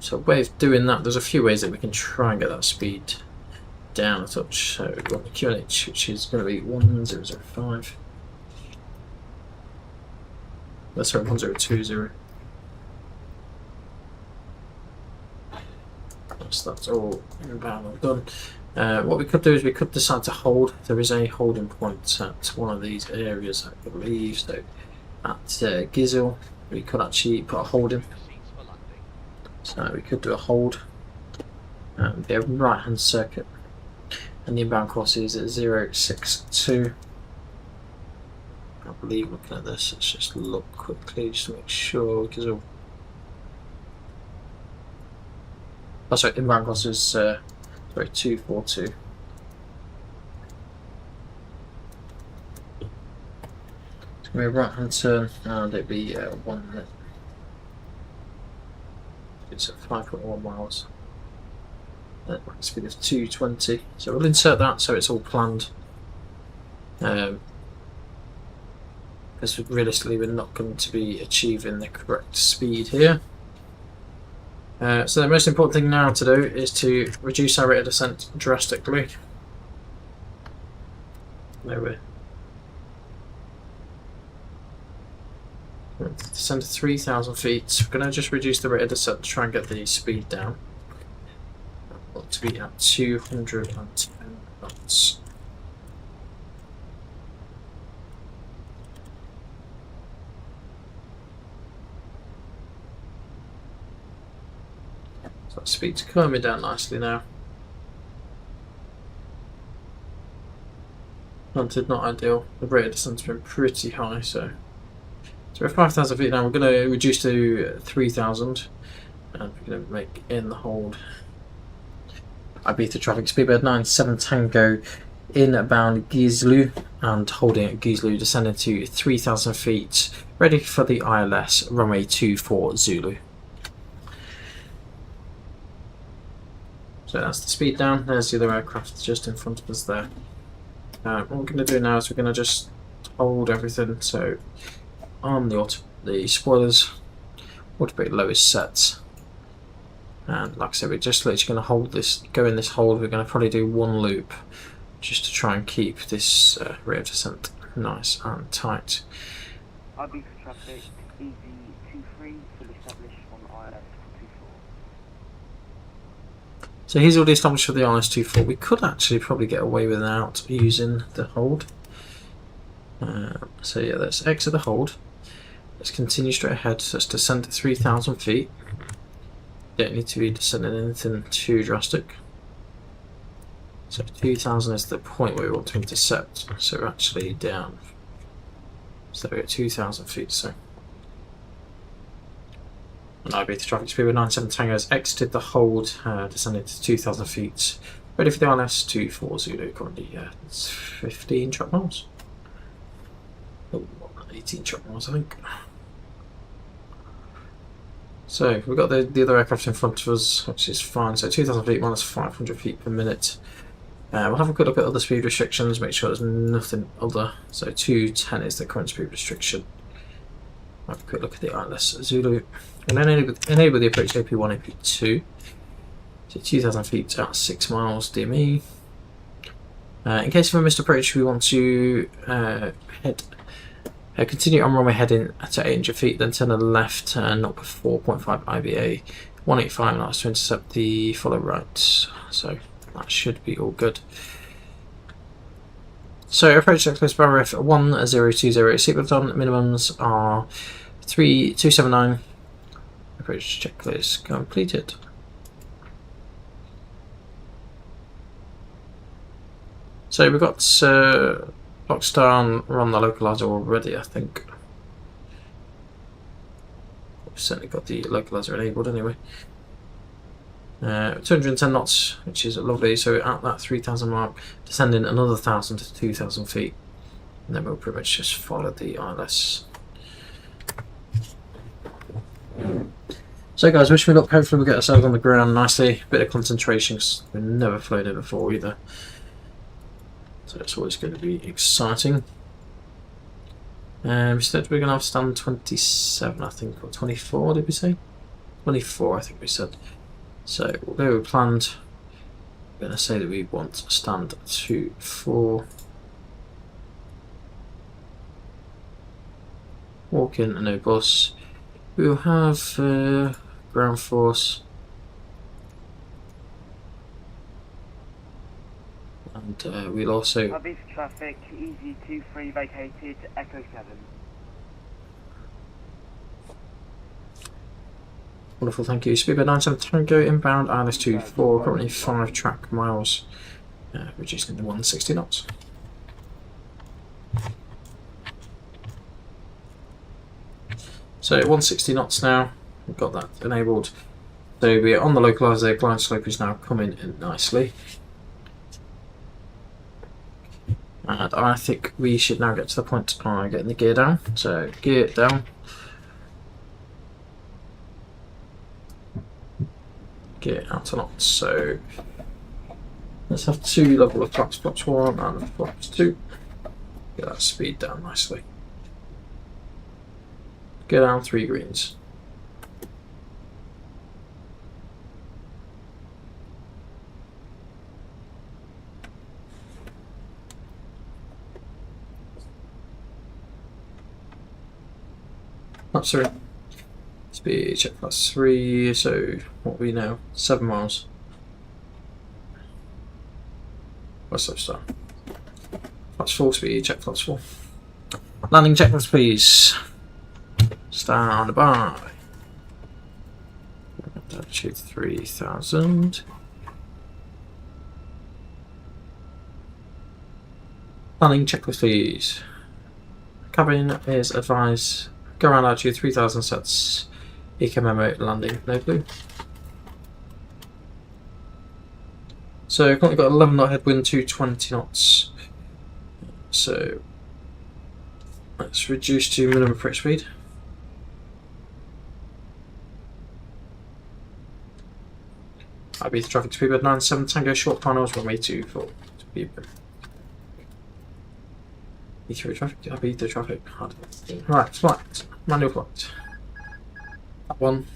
So a way of doing that, there's a few ways that we can try and get that speed down a touch. So we've got the QNH, which is going to be 1005. Sorry, 1020. So that's all inbound and done. What we could do is we could decide to hold. There is a holding point at one of these areas, I believe. So at Gizil, we could actually put a hold in. So we could do a hold. The right hand circuit. And the inbound course is at 062. I believe looking at this, let's just look quickly just to make sure. Gizil. Oh, sorry, inbound course is 242. It's going to be a right hand turn and it'll be 1 minute. It's at 5.1 miles. Speed of 220. So we'll insert that so it's all planned. Because realistically we're not going to be achieving the correct speed here. So the most important thing now to do is to reduce our rate of descent drastically. There we're descend to 3,000 feet. We're going to just reduce the rate of descent to try and get the speed down. To be at 210 knots. So that speed's coming down nicely now. Granted, not ideal. The rate of descent's been pretty high, so we're at 5,000 feet now. We're going to reduce to 3,000. And we're going to make in the hold. Ibiza traffic, speedbird 97 Tango inbound Gizlu and holding at Gizlu, descending to 3,000 feet, ready for the ILS runway 24 Zulu. So that's the speed down. There's the other aircraft just in front of us there. What we're going to do now is we're going to just hold everything. So on the spoilers, automatic low is set. And like I said, we're just literally going to hold this, go in this hold. We're going to probably do one loop just to try and keep this rate of descent nice and tight. Ibiza traffic, EV23, fully established on ILS 24. So he's already established for the ILS 24. We could actually probably get away without using the hold. So yeah, let's exit the hold. Let's continue straight ahead. So let's descend to 3,000 feet. Don't need to be descending anything too drastic. So 2,000 is the point where we want to intercept. So we're actually down. So we're at 2,000 feet. So and Ibiza traffic speed with 97 Tango has exited the hold, descended to 2,000 feet. Ready for the ILS 24 Zulu. Currently, it's 15 track miles. Oh, 18 track miles, I think. So we've got the other aircraft in front of us, which is fine. So 2,000 feet minus 500 feet per minute. We'll have a good look at other speed restrictions, make sure there's nothing other. So 210 is the current speed restriction. Have a quick look at the ILS Zulu. And then enable the approach AP1, AP2. So 2,000 feet at 6 miles DME. In case of a missed approach, we want to continue on runway heading at 800 feet, then turn to the left, turn up 4.5 IBA, 185 knots to intercept the follow right. So that should be all good. So approach checklist bar ref 1020, seatbelt on, minimums are 3279. Approach checklist completed. So we've got Rockstar on the localizer already, I think. We've certainly got the localizer enabled anyway. 210 knots, which is lovely. So at that 3,000 mark, descending another 1,000 to 2,000 feet, and then we'll pretty much just follow the ILS. So guys, wish me luck. Hopefully we'll get ourselves on the ground nicely. Bit of concentration, because we've never flown it before either. So it's always going to be exciting. We said we're going to have stand 27, I think, or 24, did we say? 24, I think we said. So we'll go with planned. We're going to say that we want stand 24. Walk in and no bus. We will have ground force. And we'll also... Ibiza traffic, EV23 vacated, Echo 7. Wonderful, thank you. Speedbird 97 Tango inbound, ILS 24, currently 5 track miles, reducing to 160 knots. So 160 knots now, we've got that enabled. So we're on the localizer, glide slope is now coming in nicely. And I think we should now get to the point of getting the gear down. So gear down. Gear out a lot. So let's have 2 level of flaps, flaps 1 and flaps 2. Get that speed down nicely. Gear down 3 greens. Not sorry. Speed check plus 3, so what we know? 7 miles. What's up, star? Plus 4 speed check plus 4. Landing checklist, please. Stand by. Altitude 3,000. Landing checklist, please. Cabin is advised. Go around altitude 3,000 sets Eco Memo landing, no blue. So currently got 11 knot headwind, 220 knots. So let's reduce to minimum approach speed. Ibiza traffic speedbird 97 Tango short finals runway 24 speedbird. E3 traffic, Ibiza traffic. Right, flight, manual flight. That one.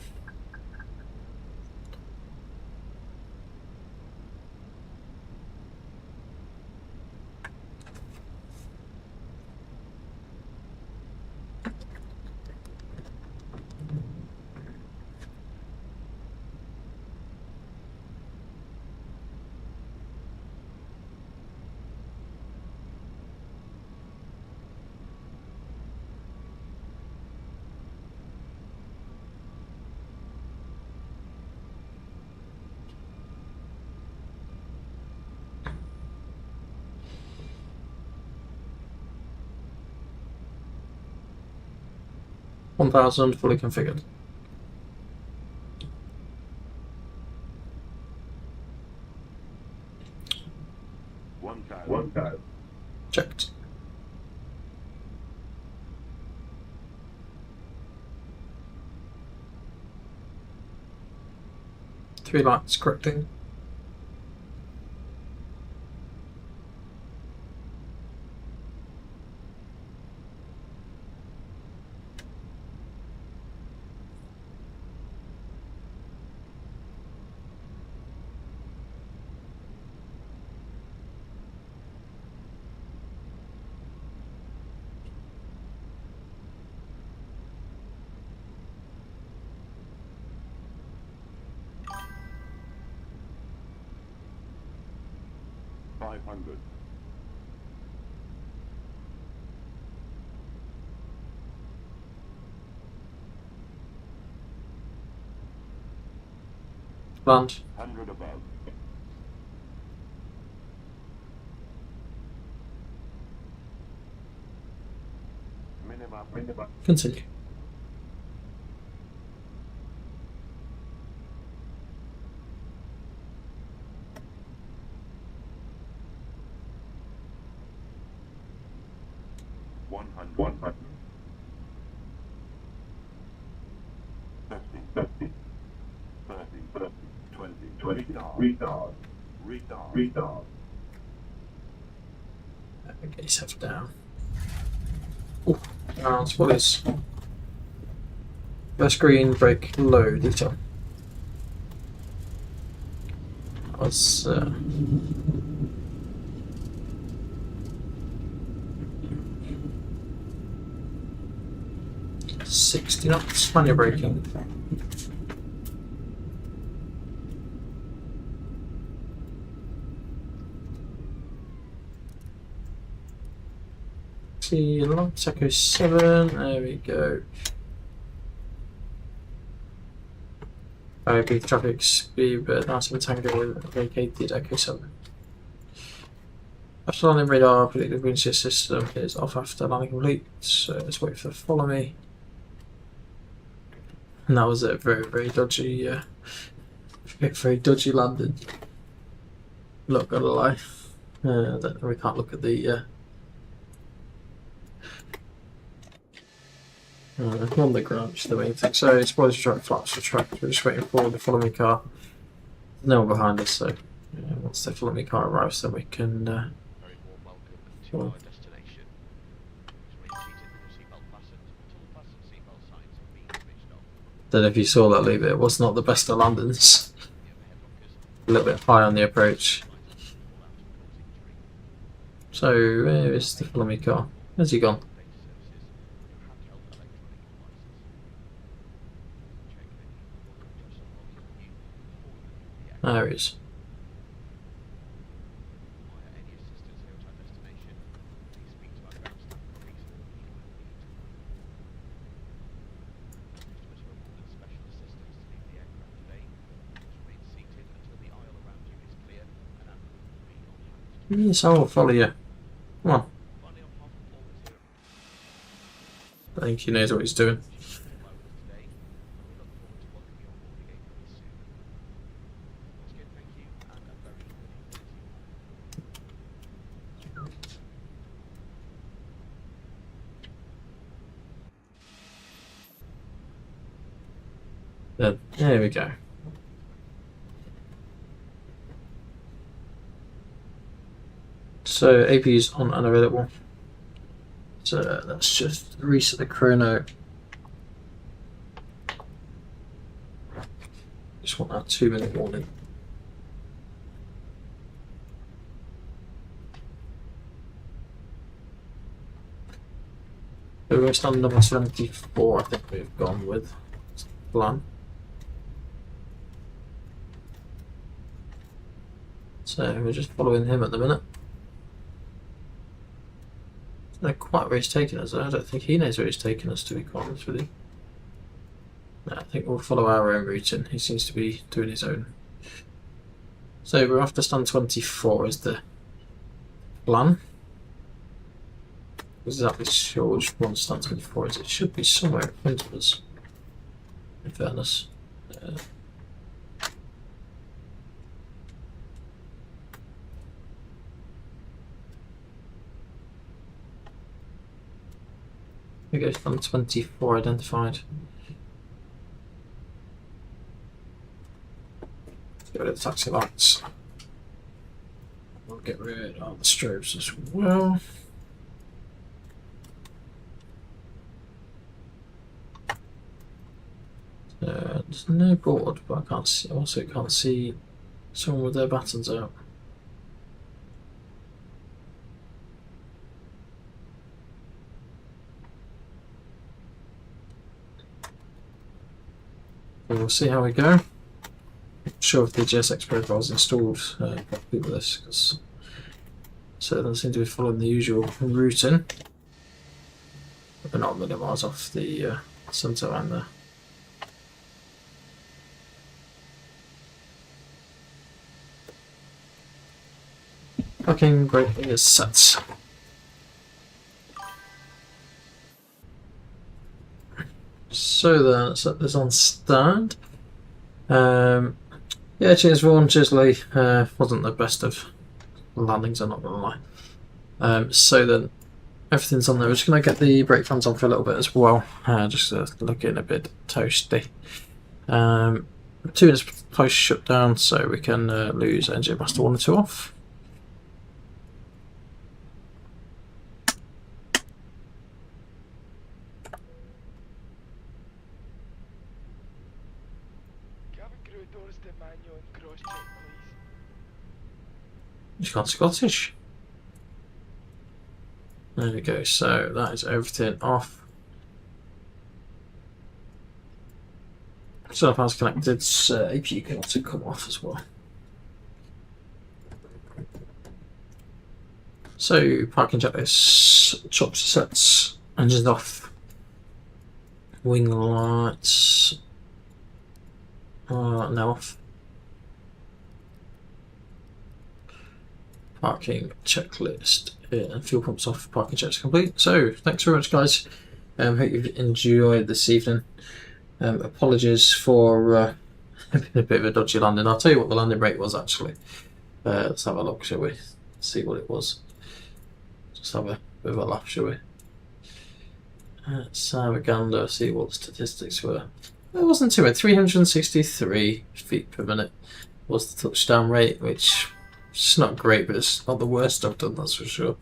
$1,000 fully configured. One time. Checked. Three lights correcting. $500. Land. 100 above. Minimum. Continue. $100. 50. 30. 20. Retard. Get yourself down. Ooh, what is? First green, brake low, detail. That was 60 knots, manual braking. See, long Echo 7, there we go. Beat the traffic speed, but now some Tango with vacated Echo 7. After landing radar, predicted wind shear system is off after landing complete, so let's wait for follow me. And that was a very dodgy, very dodgy landing. Not gonna lie. We can't look at the on the ground, which is the main thing. So it's probably track flaps for track. We're just waiting for the follow me car. No one behind us, so once the follow me car arrives, then we can. Very warm welcome to our destination. Don't know if you saw that, leave it was not the best of landings. A little bit high on the approach. So where is the follow me car? Where's he gone? There he is. Yes, I will follow you. Come on. I think he knows what he's doing. There we go. So AP is on unavailable. So let's just reset the chrono. Just want that 2-minute warning. So we're still number 74, I think we've gone with. Plan. So we're just following him at the minute. I don't know quite where he's taking us. I don't think he knows where he's taking us, to be quite honest with you. No, I think we'll follow our own routing. He seems to be doing his own. So we're off to stand 24 is the plan. Exactly sure which one stand 24 is. It should be somewhere in front of us, in fairness. Here we go, stand 24 identified. Let's get rid of the taxi lights. We'll get rid of the strobes as well. There's no board, but I can't see. Also, can't see someone with their buttons out. We'll see how we go. Not sure if the GSX profile is installed properly with this, because so it doesn't seem to be following the usual routing. But we're not a million miles off the centre line there. Fucking great is set. So then, let's set this on stand. Yeah, cheers Vaughan, cheers Lee. Wasn't the best of landings, I'm not gonna lie. So then, everything's on there. We're just gonna get the brake fans on for a little bit as well, just looking a bit toasty. 2 minutes post shutdown, so we can lose engine master 1 and 2 off. He's gone Scottish. There we go, so that is everything off. Solar power's connected, so APU can also come off as well. So parking checklist, chocks sets, engines off, wing lights, now off. Parking checklist and fuel pumps off, parking checks complete. So thanks very much guys, hope you've enjoyed this evening. Apologies for a bit of a dodgy landing. I'll tell you what the landing rate was actually. Let's have a look, shall we? See what it was. Just have a bit of a laugh, shall we? Let's have a gander, see what the statistics were. It wasn't too bad. 363 feet per minute was the touchdown rate, which it's not great, but it's not the worst I've done, that's for sure.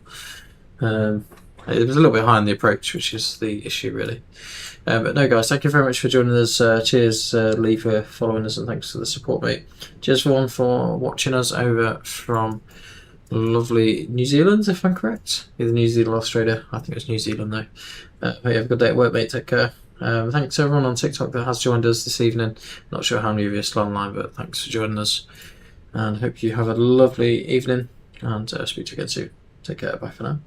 It was a little bit high on the approach, which is the issue really. But no guys, thank you very much for joining us. Cheers Lee for following us, and thanks for the support mate. Cheers Vaughan for watching us over from lovely New Zealand, if I'm correct. Either New Zealand or Australia. I think it's New Zealand though. Hope you have a good day at work mate, take care. Thanks everyone on TikTok that has joined us this evening. Not sure how many of you are still online, but thanks for joining us. And hope you have a lovely evening, and speak to you again soon. Take care, bye for now.